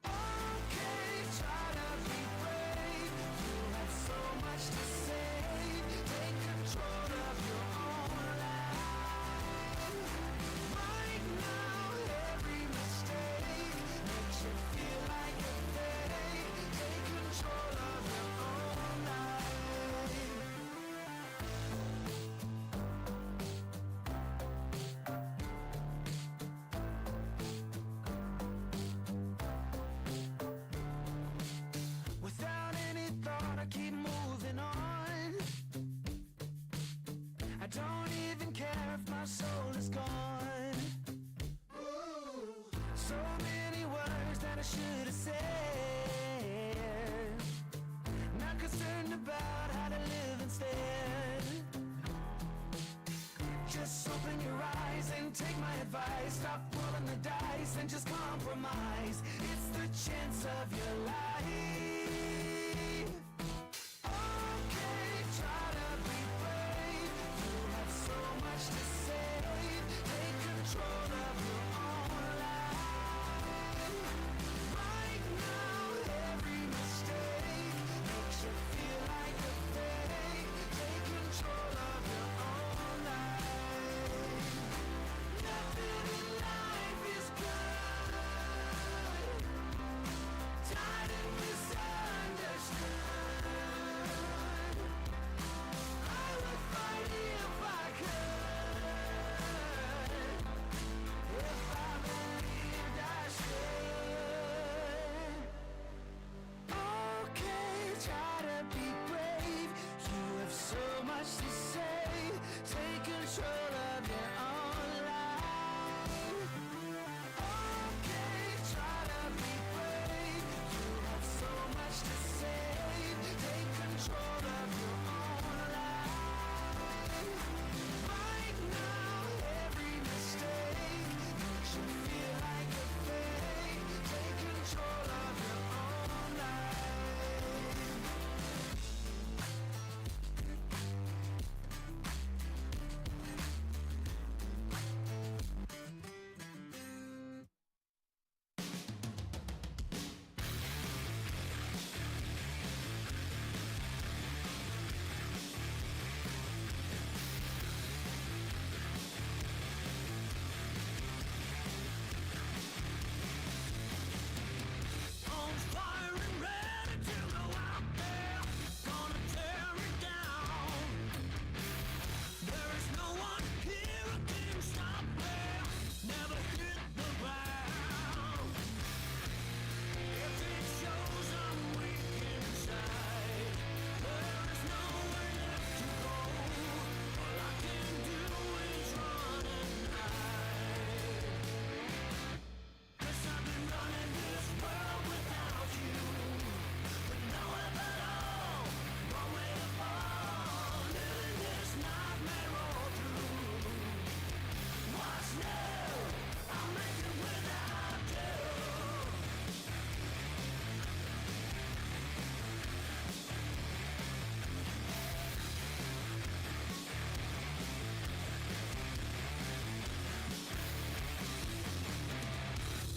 Okay, try to be brave. You have so much to say. Take control of your own life. Right now, every mistake makes you feel like a fake. Take control of your own life. So many words that I should have said. Not concerned about how to live instead. Just open your eyes and take my advice. Stop rolling the dice and just compromise. It's the chance of your life. Okay, try to be brave. You have so much to say. Take control of your own life. Right now, every mistake makes you feel like a fake. Take control of your own life. Nothing in life is good. Tired and misunderstood. I would fight if I could. If I believed I should. Okay, try to be brave. You have so much to say. Take control of your own life. Okay, try to be brave. You have so much to say. Take control of your own life. Right now, every mistake makes you feel like a fake. Take control of your own life. Arms fire and ready to go out there. Gonna tear it down. There is no one here who can stop me. Never hit the ground. If it shows I'm weak inside, there is nowhere left to go. All I can do is run and hide. 'Cause I've been running this world without you. With no help at all, one way to fall. Living this nightmare all through. What's new? I'll make it without you.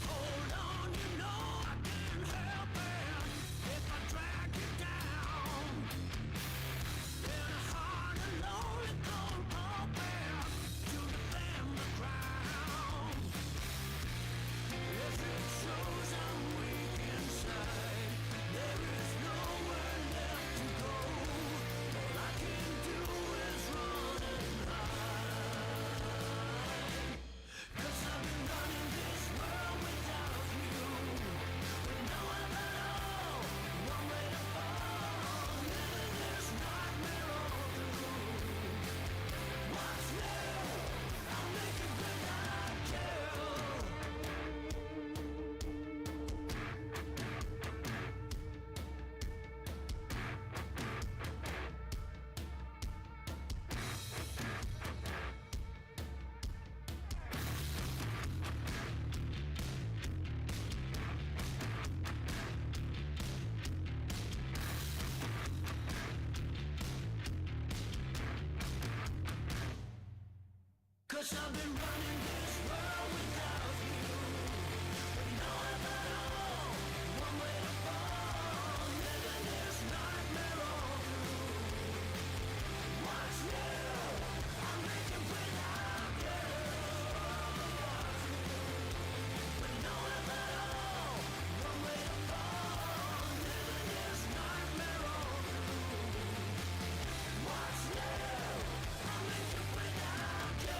Hold on, you know I can't help it if I drag you down. In a hard and lonely cold pulpit to defend the crown. If it shows I'm weak inside, there is nowhere left to go. All I can do is run and hide. 'Cause I've been running this world without you. With no help at all, one way to fall. Living this nightmare all through. What's new? I'll make it without you. Cause I've been running this world without you. With no help at all, one way to fall. Living this nightmare all through. What's new? I'll make it without you. With no help at all, one way to fall. Living this nightmare all through. What's new? I'll make it without you.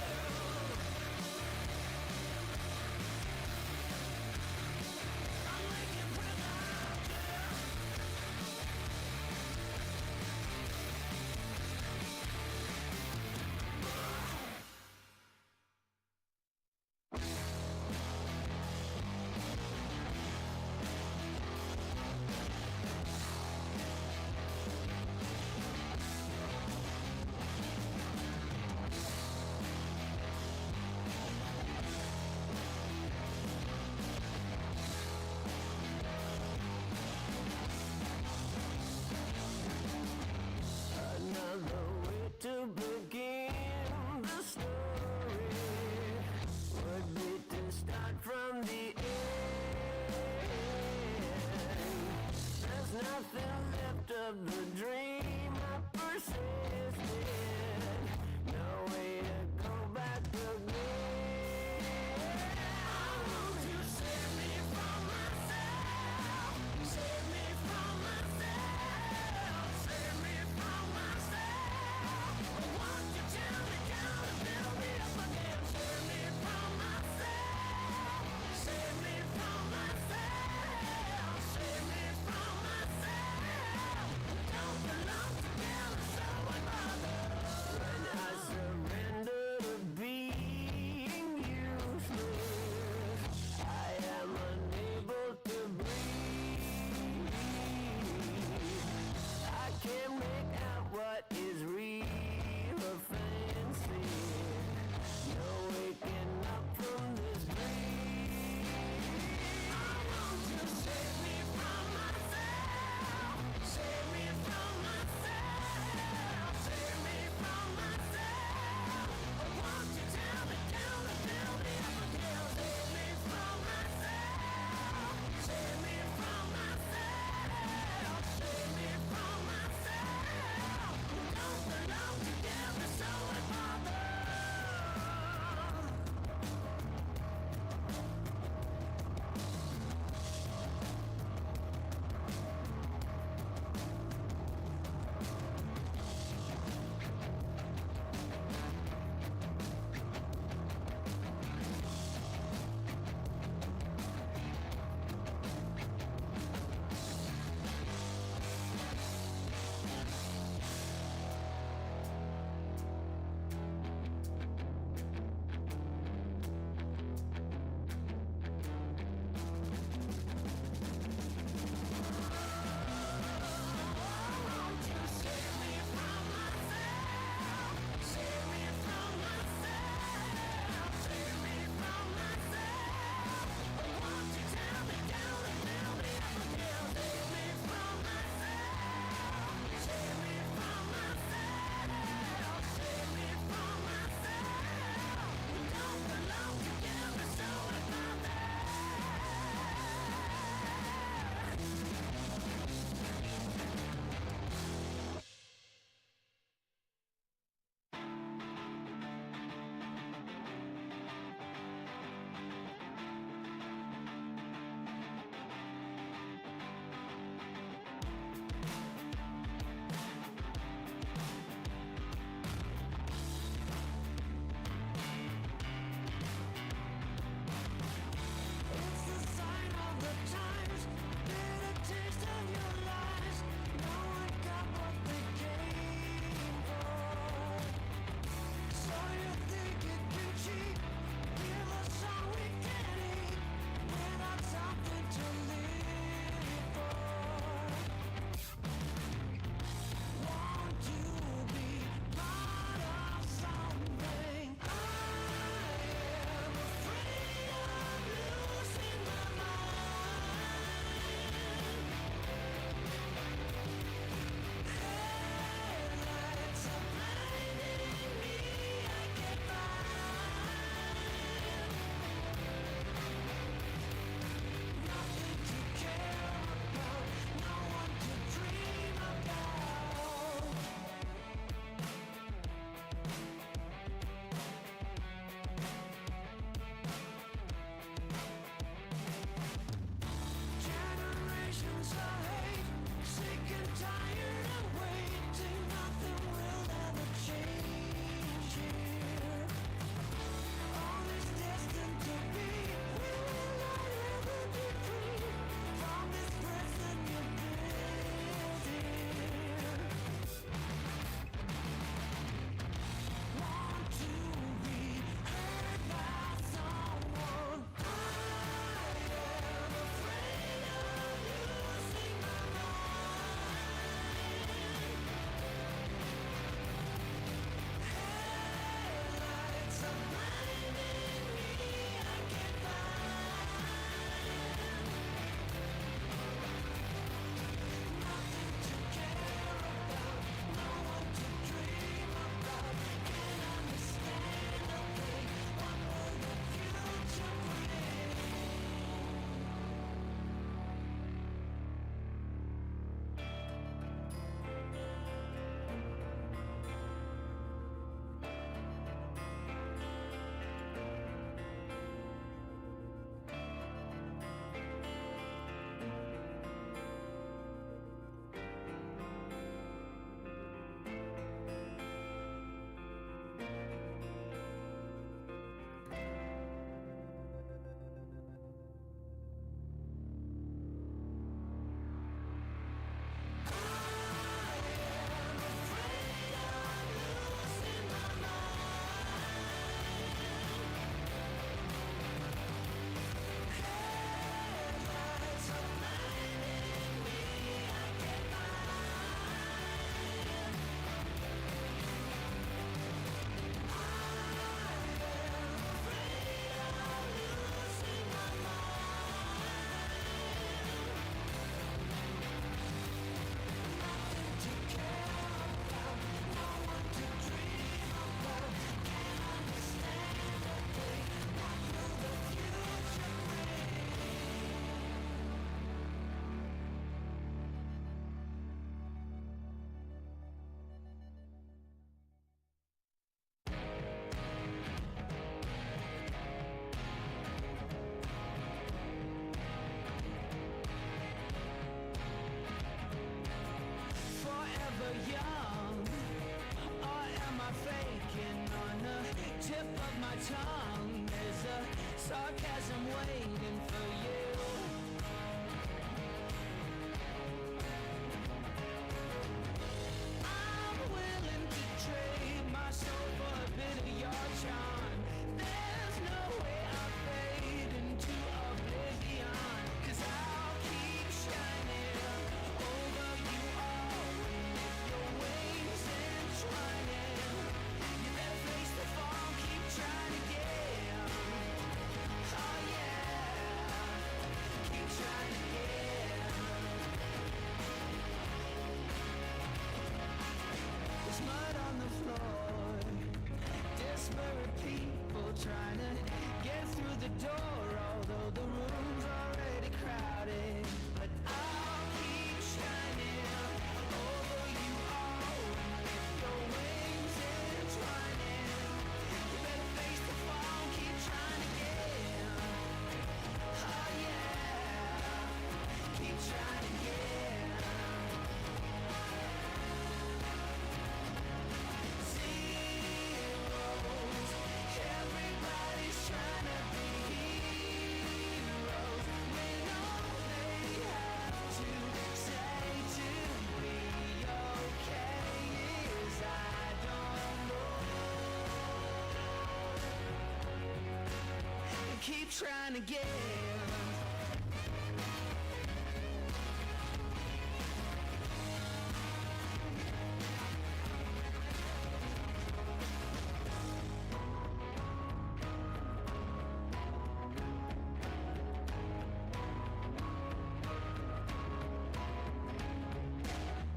tongue. There's a sarcasm waiting for you. I'm willing to trade my soul for a bit of your charm. There's no way I'll fade into oblivion, 'cause I'll keep shining over you all. And if your wings entwining, you better face the fall, keep trying again. Oh yeah, keep trying again. There's mud on the floor, desperate people trying to get through the door, although the room's already crowded. But I'll keep shining over you all. And if your wings entwining, you better face the fall, keep trying again. Oh yeah, keep trying again. Zeros, everybody's trying to be heroes when all they have to say to be okay is I don't know. Keep trying again.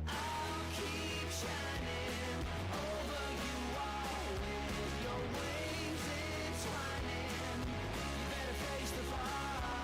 I'll keep shining over you all. With your wings entwining, you better face the fall.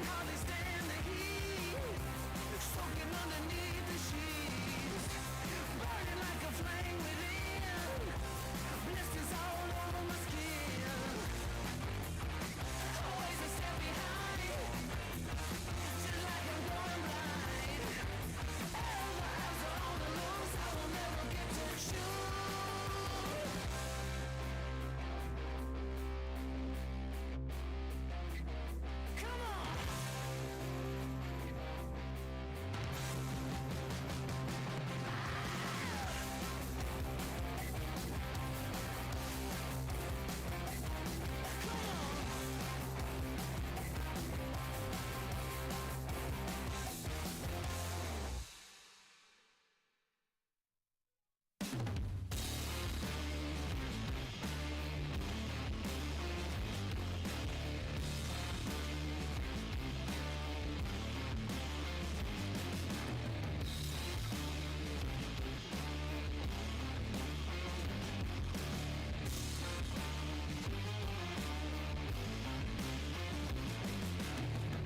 hardly stand the heat. Soaking underneath the sheets, burning like a flame within. Blisters all over my skin. Always a step behind, just like I'm going blind. All my eyes are on the loose, I will never get to choose. Come on.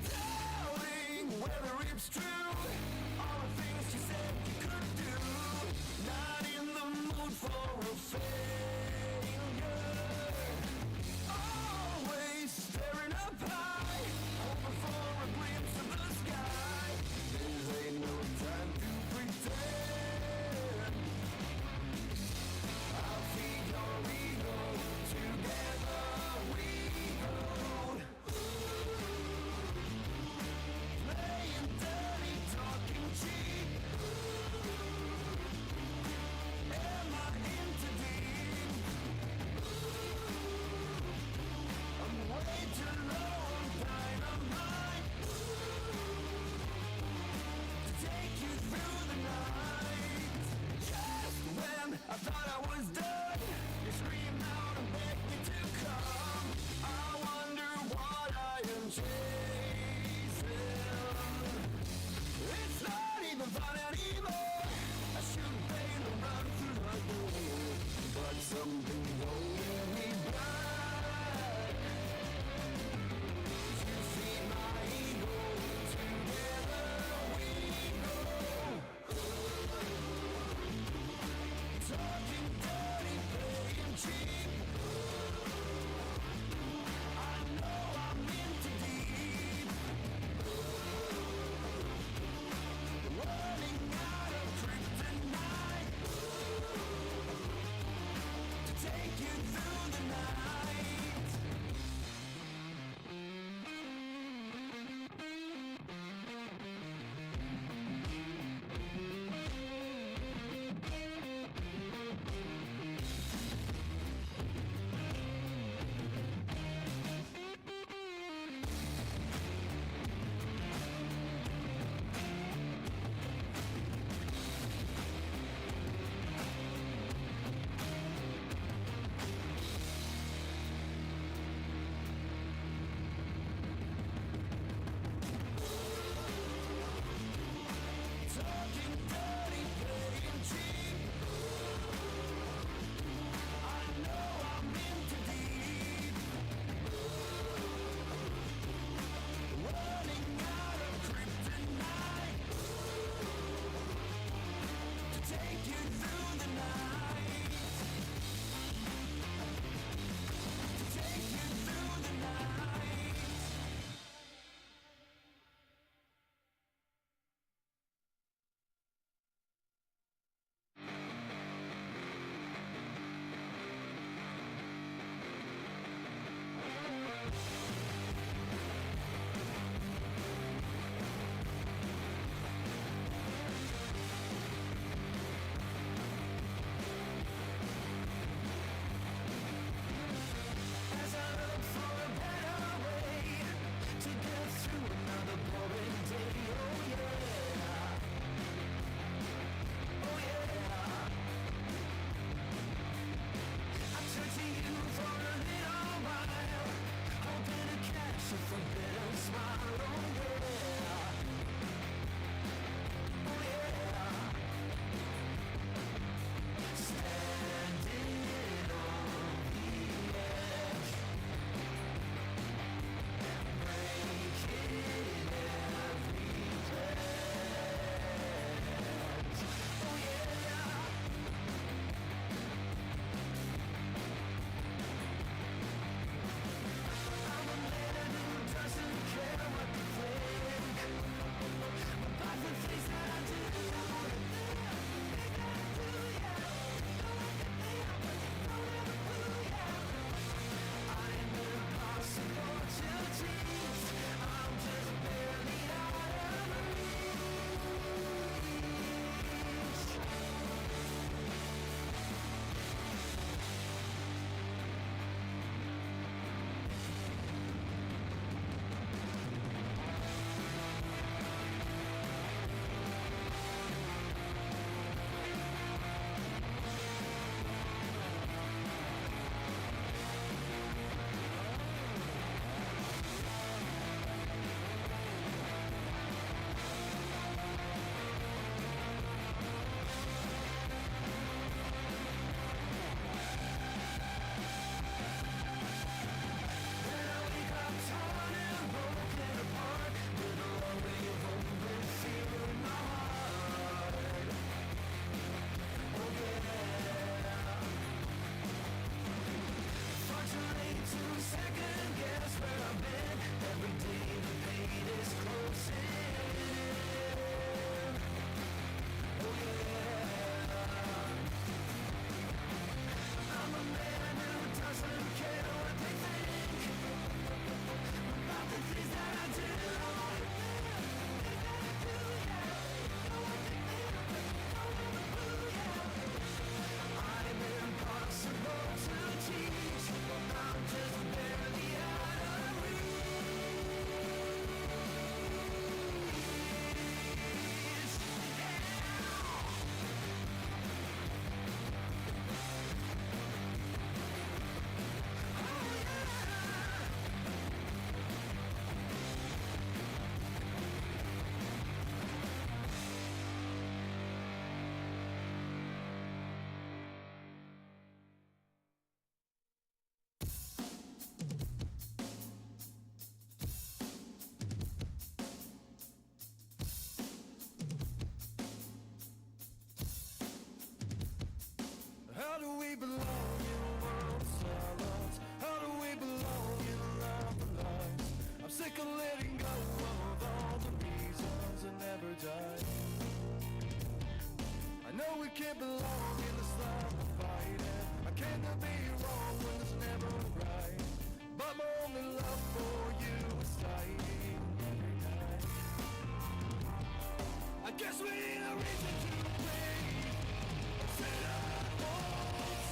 Doubting whether it's true, all the things you said you could do. Not in the mood for a failure. Always staring up high, hoping for a glimpse of the sky. This ain't no time to pretend. I'll feed your ego, together we go. Playing dirty, talking cheap. Am I in too deep? I'm way too low on dynamite to take you through the night. Just when I thought I was done, you screamed out and begged me to come. I wonder what I am chasing. It's not even fun anymore. I should fail and run through the door, but something holding me back. You feed my ego, together we go. Talking dirty, playing cheap. I know I'm in too deep. Running out a letting go of all the reasons I never died. I know we can't belong in this love we're fighting. I can't be wrong when it's never right. But my only love for you is dying every night. I guess we need a reason to breathe. Set our walls.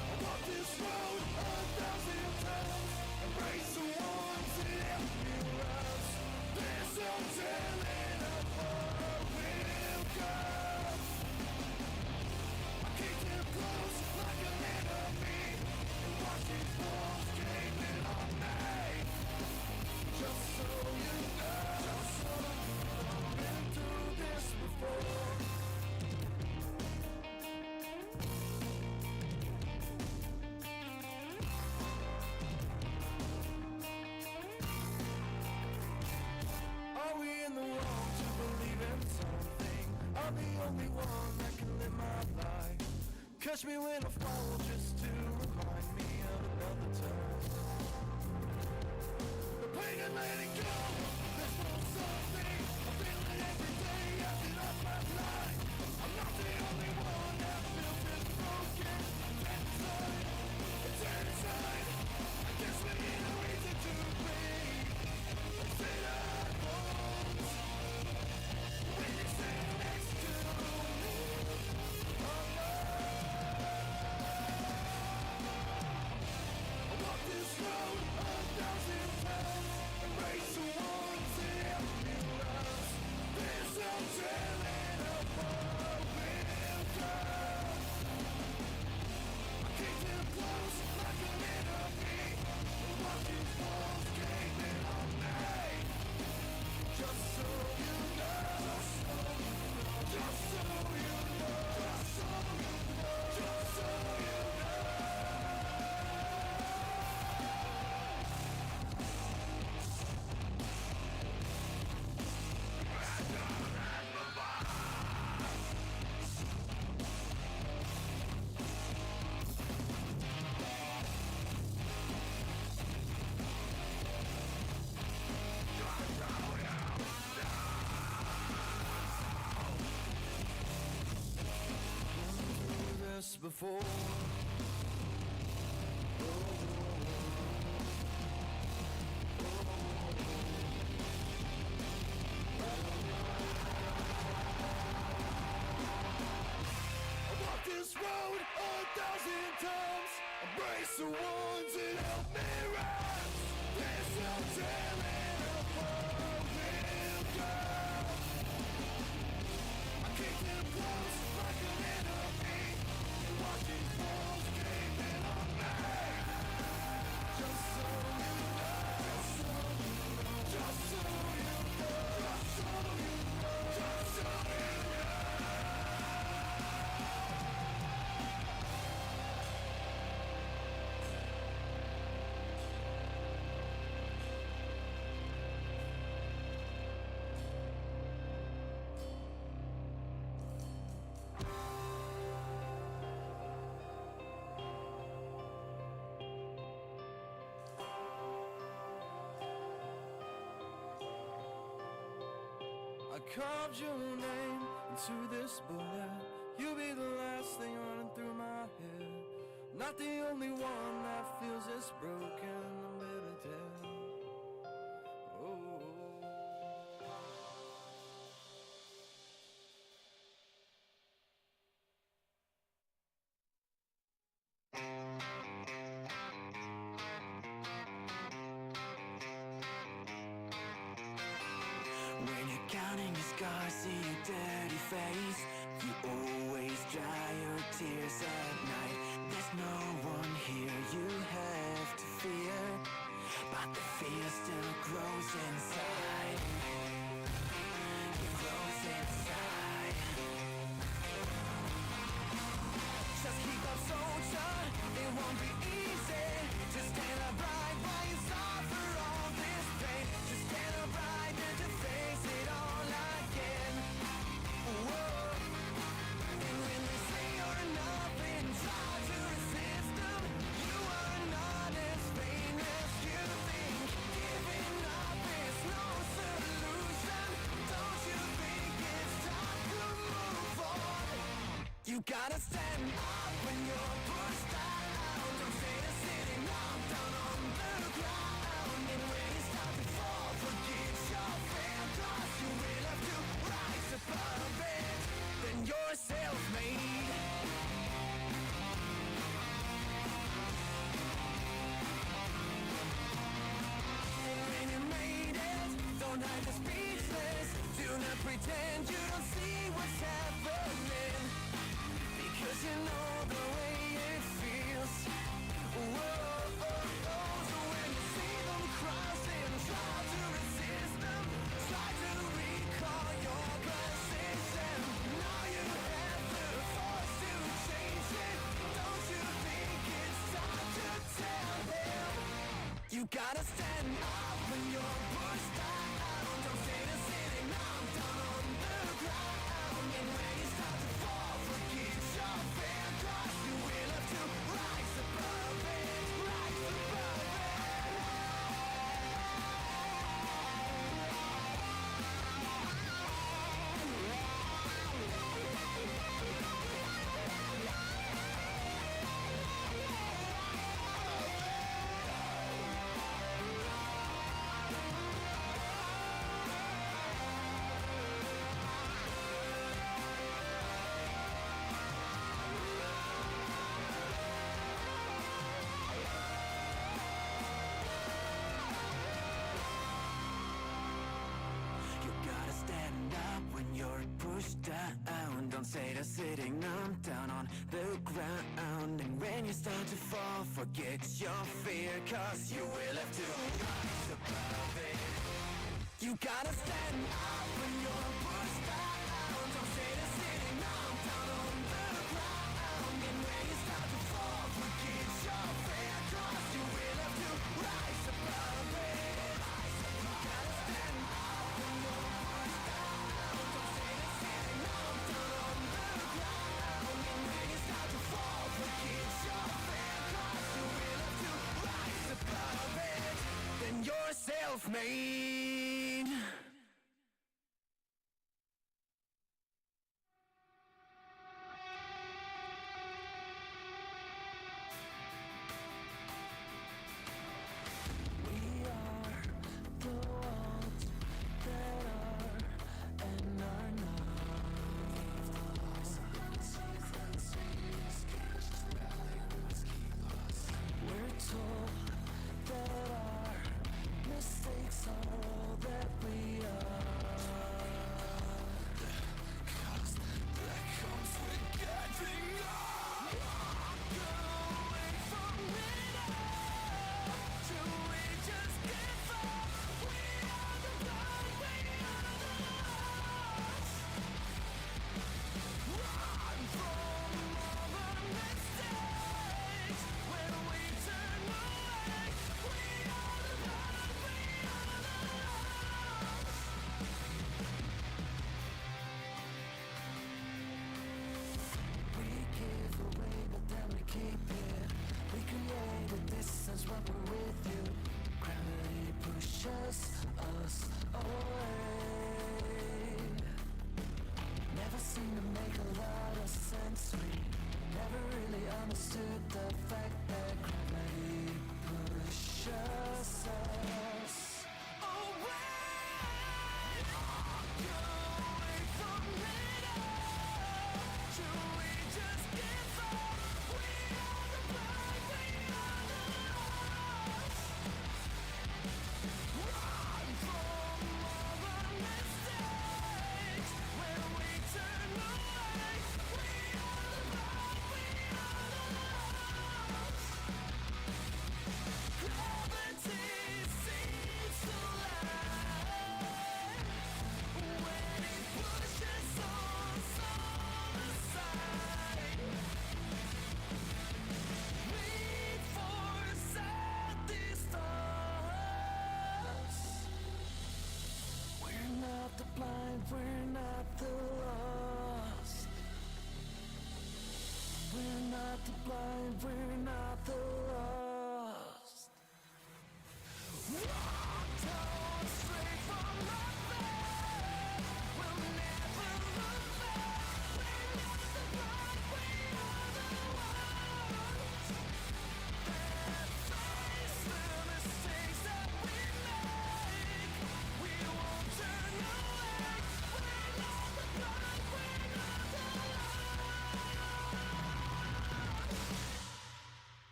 I walked this road 1,000 times. Embrace the ones that help me rise. There's no telling how far we'll go. I keep them close like an enemy, and watch these walls gaping on me. Just so you know, I've been through this before. Are we in the wrong to believe in something? I'm the only one that can live my life. Catch me when I fall just to remind me of another time. The pain and letting go, there's no something. I feel it every day, acting off my line. I'm not the only one that feels this broken. It's inside. I guess we need a reason to breathe. Sit our bones when you stand next to me. Oh no. I walked this road 1,000 times. Embrace the ones that help me rise. There's no telling how far we'll go. I keep them close like an enemy, and watch these walls gaping on me. Just so you know, just so you know, just so you know, just so you know, just so you know. This before. I walked this road 1,000 times. Embrace the ones that help me rise. There's no telling how far we'll go. I keep them close like an enemy, and watch these walls gaping on me. Just so you know, just so you know, just so you know, just so you know, just so you know. I carved your name into this bullet. You'll be the last thing running through my head. Not the only one that feels this broken. I'm better dead. Oh. When you're counting your scars, see your dirty face. You always dry your tears at night. There's no one here you have to fear, but the fear still grows inside. It grows inside. Just keep up, soldier. It won't be easy to stand upright while you suffer all this pain. Just stand upright and to face it all again. Whoa. And when they say you're nothing, try to resist them. You are not as famous. You You gotta stand up when you're pushed down. Don't stay there sitting down on the ground. And when you start to fall, forget your fear, 'cause you will have to rise above it. Then you're self-made. And when you made it, don't hide the speechless. Do not pretend you don't see what's happening, because you know the way it feels. Whoa, so when you see them crossing, try to resist them. Try to recall your position. Now you have the force to change it. Don't you think it's time to tell them? You gotta stand up when you're pushed down. Don't stay there sitting down on the ground. And when you start to fall, forget your fear, 'cause you will have to rise above it. Rise above it. You gotta stand up when you're pushed down. Don't stay there sitting down on the ground. And when you start to fall, forget your fear, 'cause you will have to rise above it. You gotta stand up when you're pushed down. Don't stay there sitting down on the ground. And when you start to fall, forget your fear, 'cause you will have to rise above it. You gotta stand up when you're pushed down. Don't stay there sitting down on the ground. And when you start to fall, forget your fear, 'cause you will have to rise above it. Then you're self-made. We are the walls that are and are not. We're told that our mistakes are all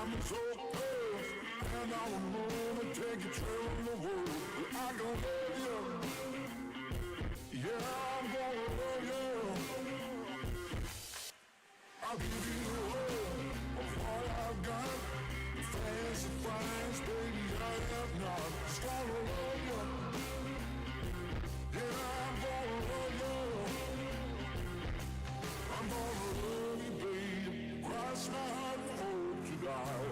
I'm so close, and I don't wanna take control of the world. But I gon' love you, yeah, I'm gonna love you. I'll give you the whole of all I've got. The fancy finds, baby, I have not. Just gonna love you, yeah, I'm gonna love you. I'm gonna love you, baby. Cross my heart and hope to die.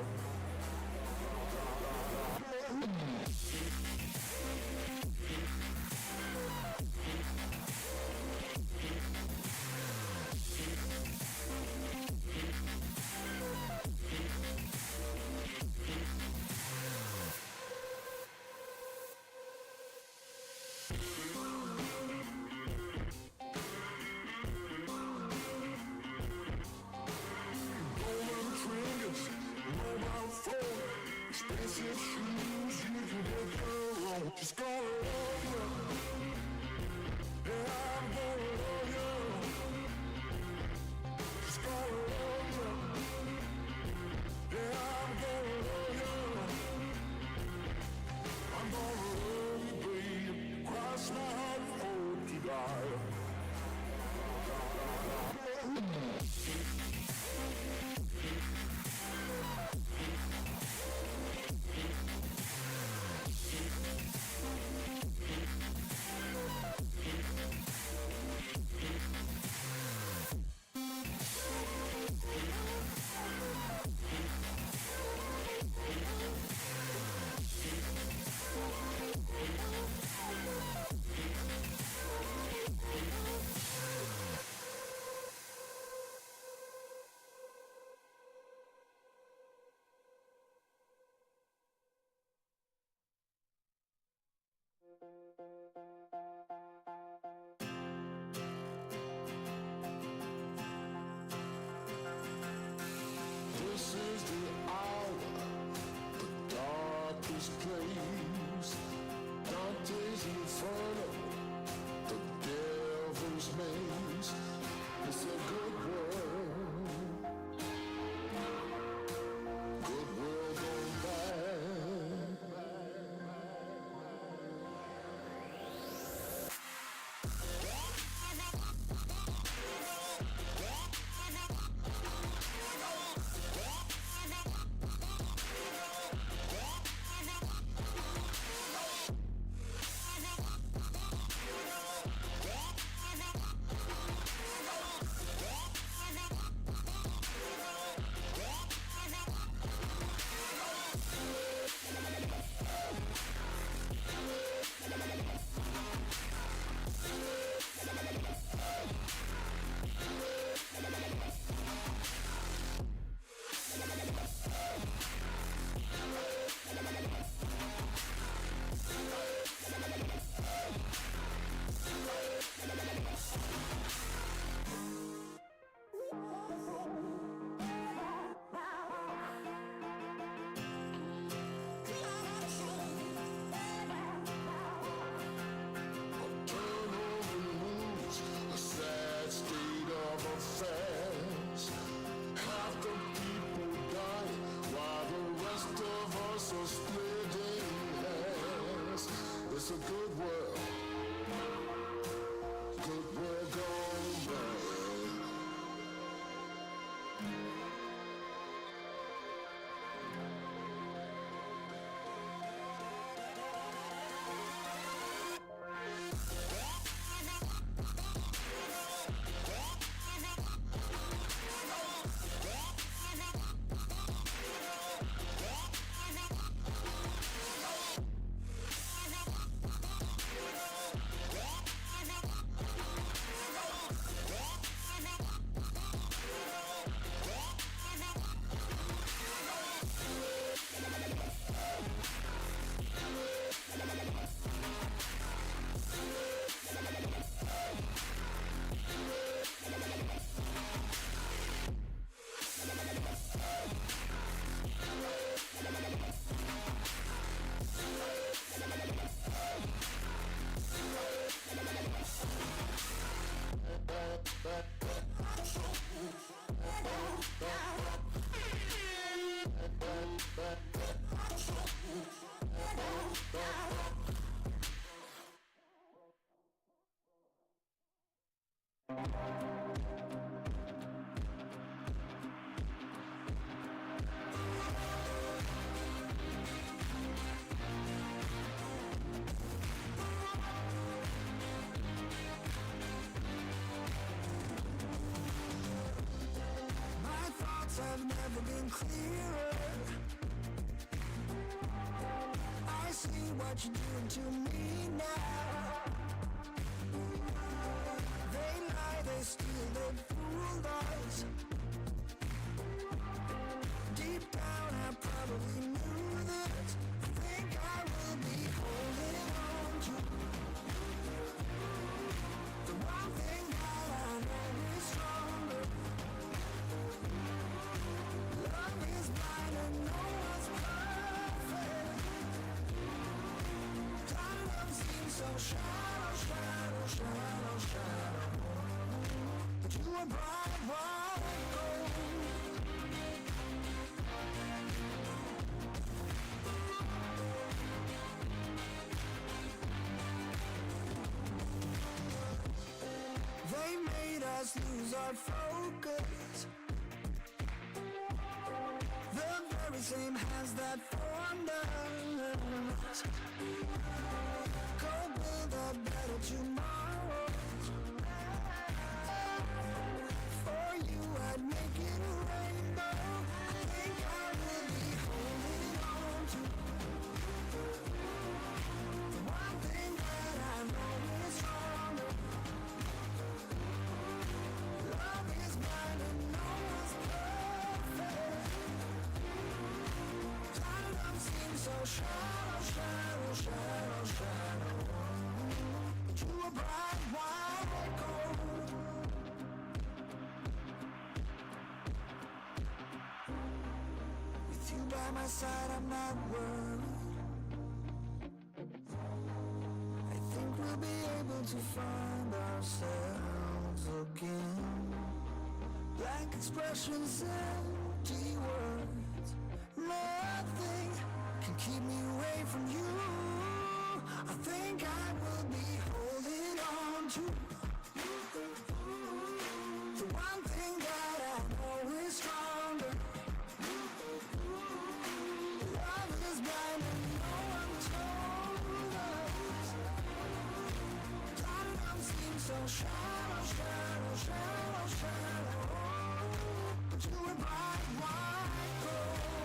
Expensive shoes, you can get your own. Just gonna love you, yeah, I'm gonna love you. Just gonna love you, yeah, I'm gonna love you. I'm gonna love you, baby. Cross my heart and hope to die. This is the hour, the darkest place. Dante's Inferno, the devil's maze. It's a good world, good world gone bad. It's a good world, good world gone bad. My thoughts have never been clearer. I see what you're doing to me now. They lie, they steal, they fooled us. Deep down I probably knew this. I think I will be holding on to the one thing that I know is stronger. Love is blind and no one's perfect. Time love seems so shallow, shallow, shallow, shallow. But you are bright, white gold. They made us lose our focus. The very same hands that formed us. Go build a better tomorrow. For you I'd make it a rainbow. I think I will be holding on to the one thing that I know is stronger. Love is blind and no one's perfect. Time love seems so shallow, shallow, shallow, shallow. But you are bright, white gold. With you by my side, I'm not worried. I think we'll be able to find ourselves again. Blank expressions, empty words. Nothing can keep me away from you. I think I will be holding on to the one thing that I know is stronger. Love is blind and no one told us. Time and love seems so shallow, shallow, shallow, shallow. But you were bright, white gold.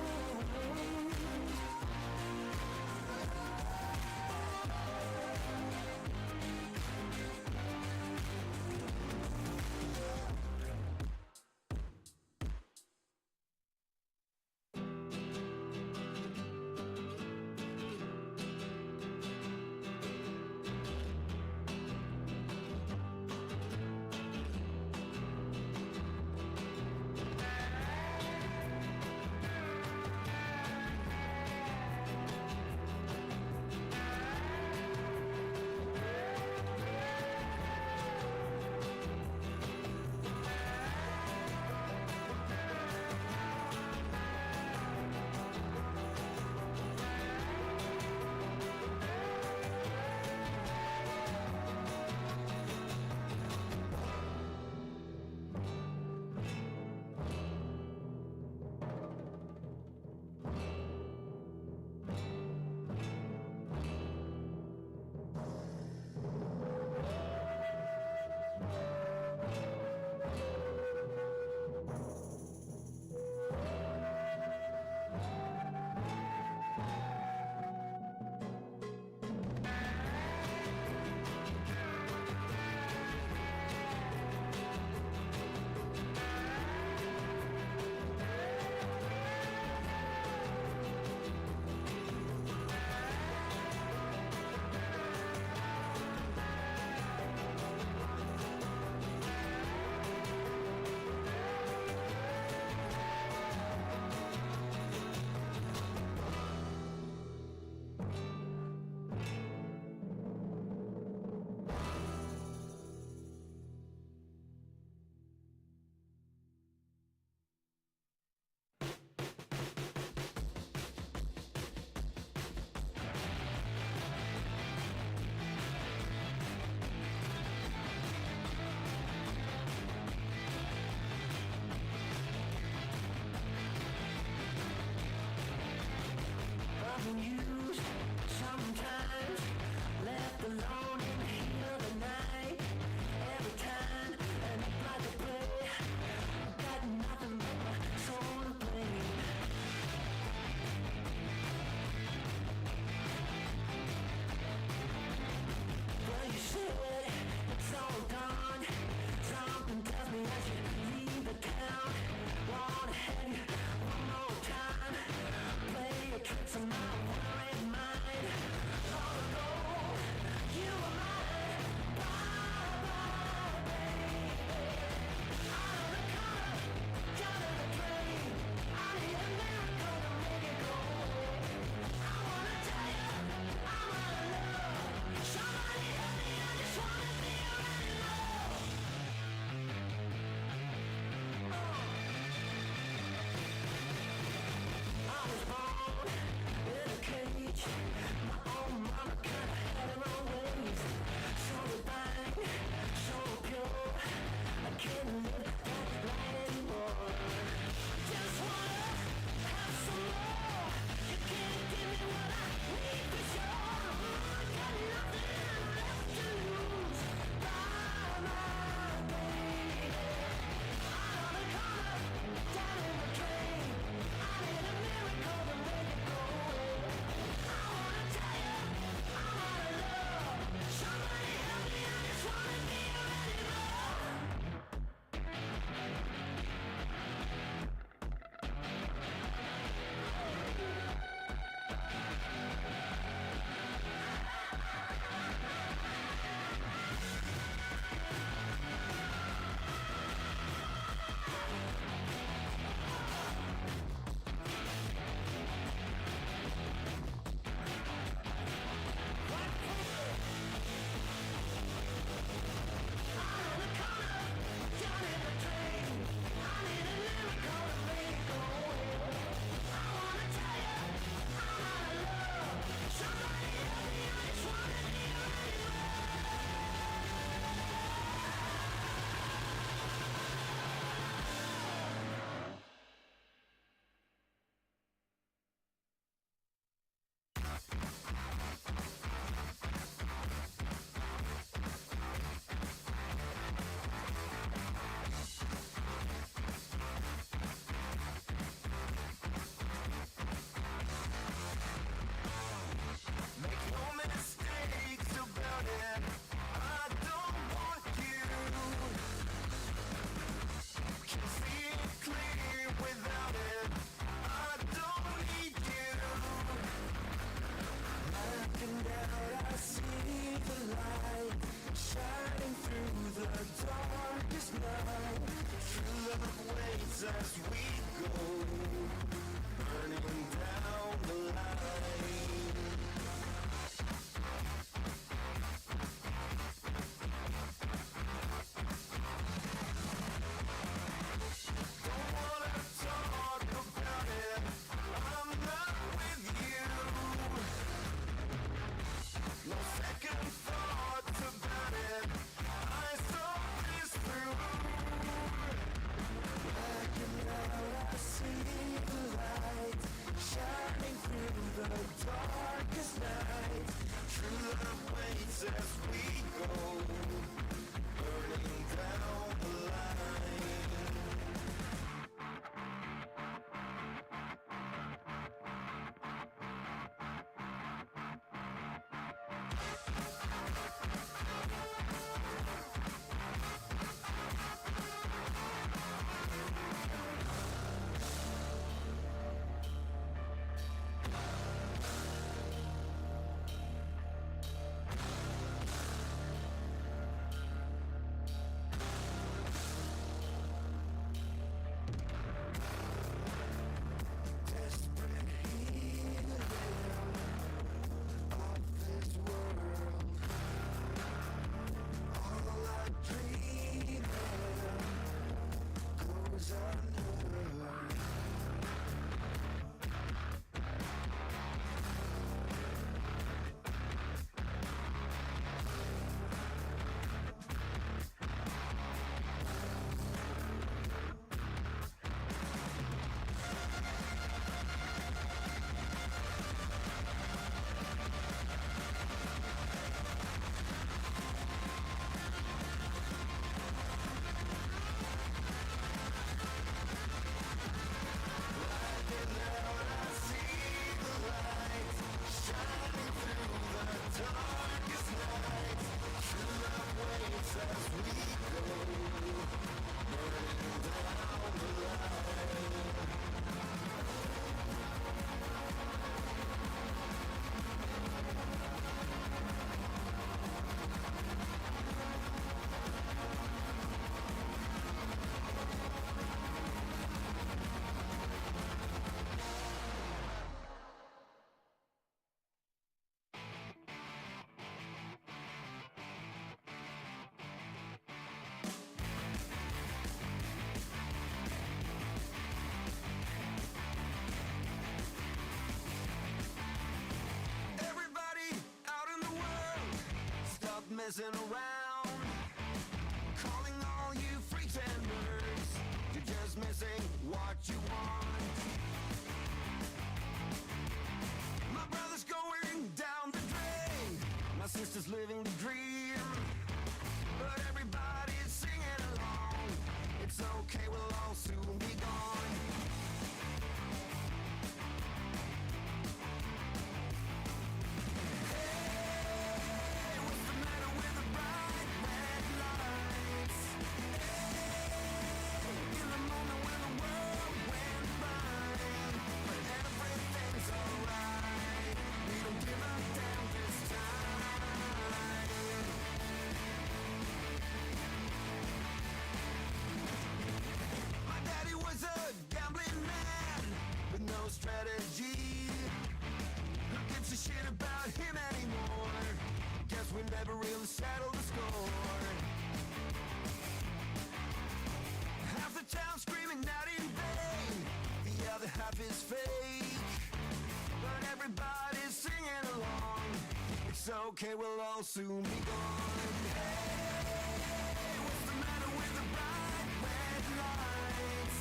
darkest night. True love waits as we go, burning down the line. Messing around, calling all you pretenders. You're just missing what you want. My brother's going down the drain, my sister's living the dream, but everybody's singing along. It's okay, we'll all soon be gone. Strategy. Who gives a shit about him anymore? Guess we never really settled the score. Half the town screaming out in vain, the other half is fake, but everybody's singing along. It's okay, we'll all soon be gone. Hey, what's the matter with the bright red lights?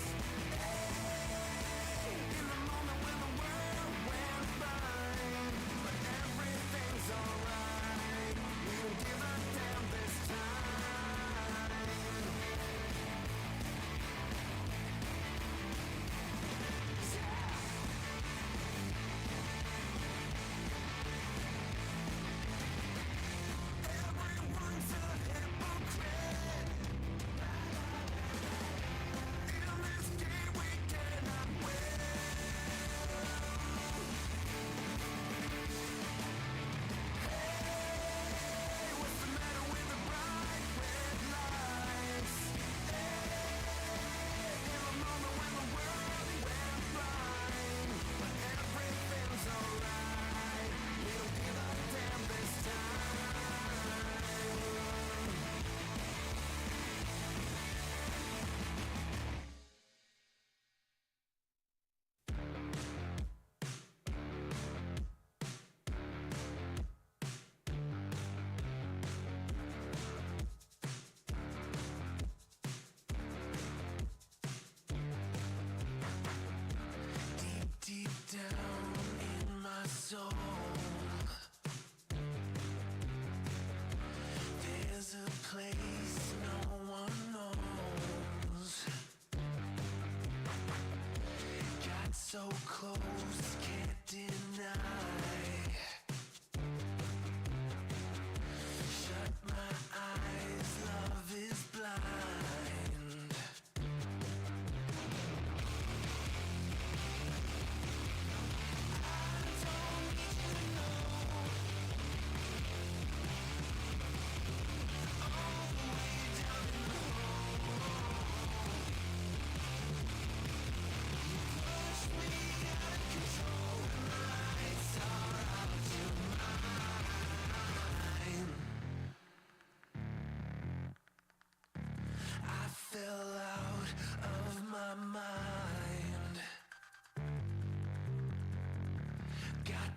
In the moment when the world went blind, but everything's alright. We don't give a damn this time. Everyone's a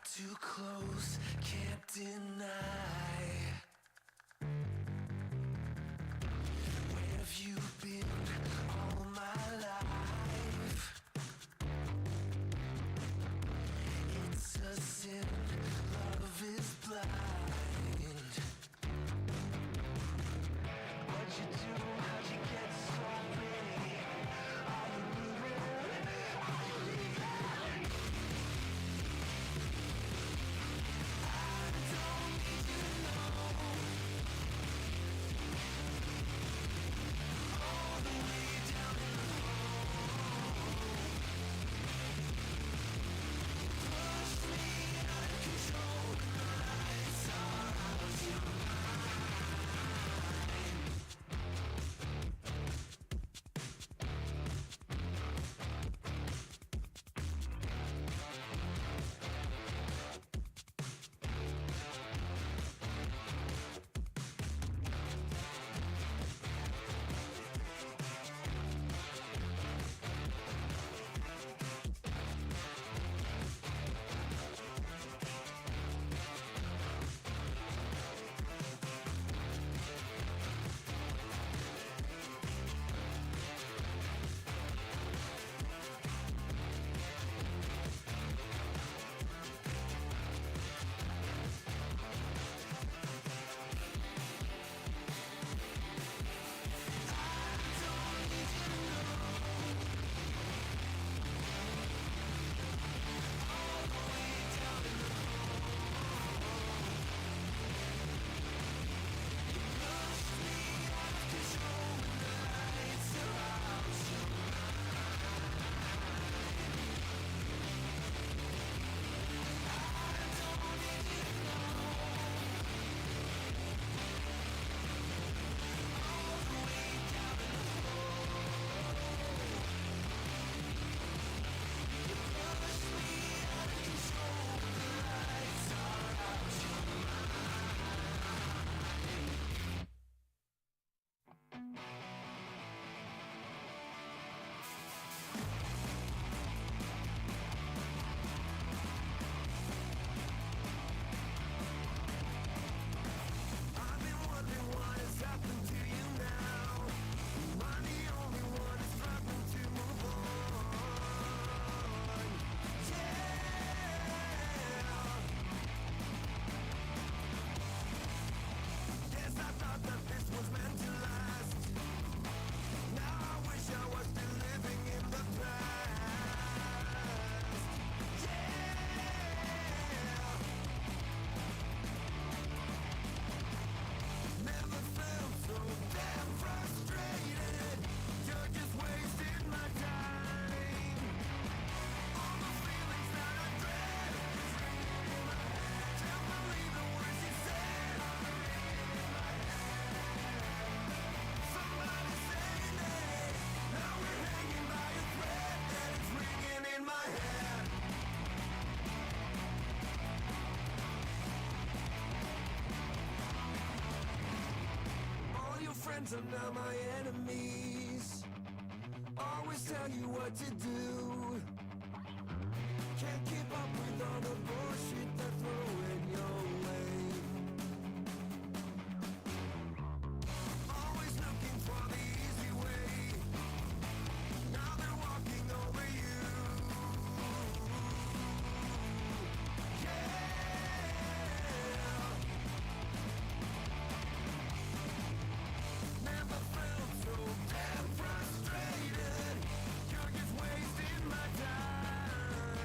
too close, can't deny. Where have you been all my life? It's a sin, love is blind. What'd you do? How'd you get so big? Are you leaving? Are you leaving? I don't need you to know. All the way down in the hole. Push me out of control when the lights are out. Your I've been wondering what has happened to you now. Am I the only one who's struggling to move on? Yeah. Guess I thought that this was meant to last. Now I wish I was still living in the past. Yeah. Never felt so damn frustrated. You're just wasting my time. All the feelings that I dread is ringing in my head. Can't believe the words you said. Somebody saying it. Now we're hanging by a thread and it's ringing in my head. All your friends are now my enemies. Always tell you what to do. Can't keep up with all the bullshit they're throwing your way. Always looking for the easy way. Now they're walking over you. Yeah. Never felt so damn frustrated. You're just wasting my time.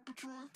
Patrol.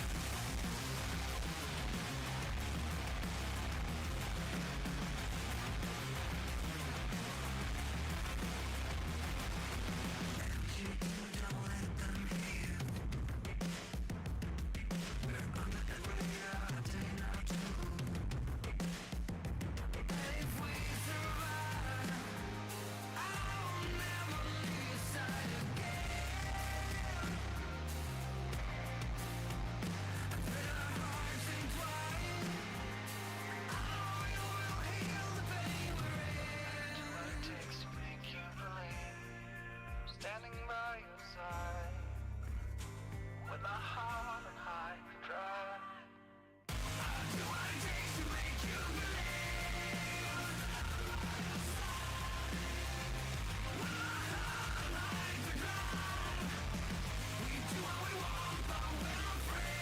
Standing by your side with a heart on high drive. Do what it takes to make you believe. With a heart on high drive. We do what we want, but we're not free.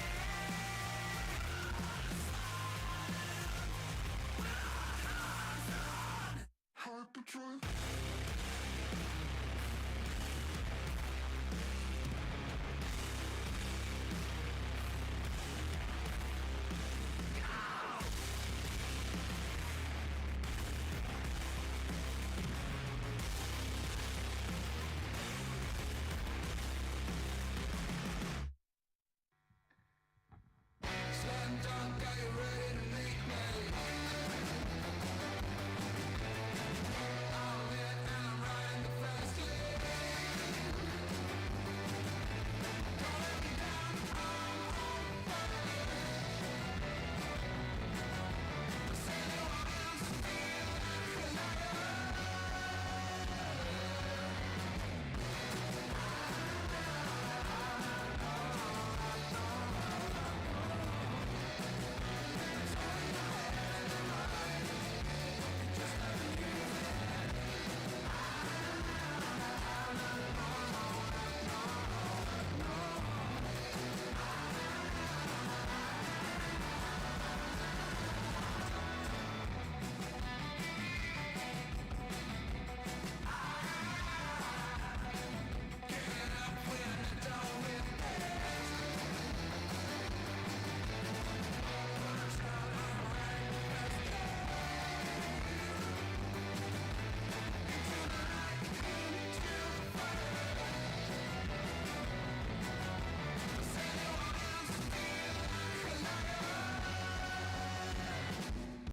With our hearts on Hyper Patrol.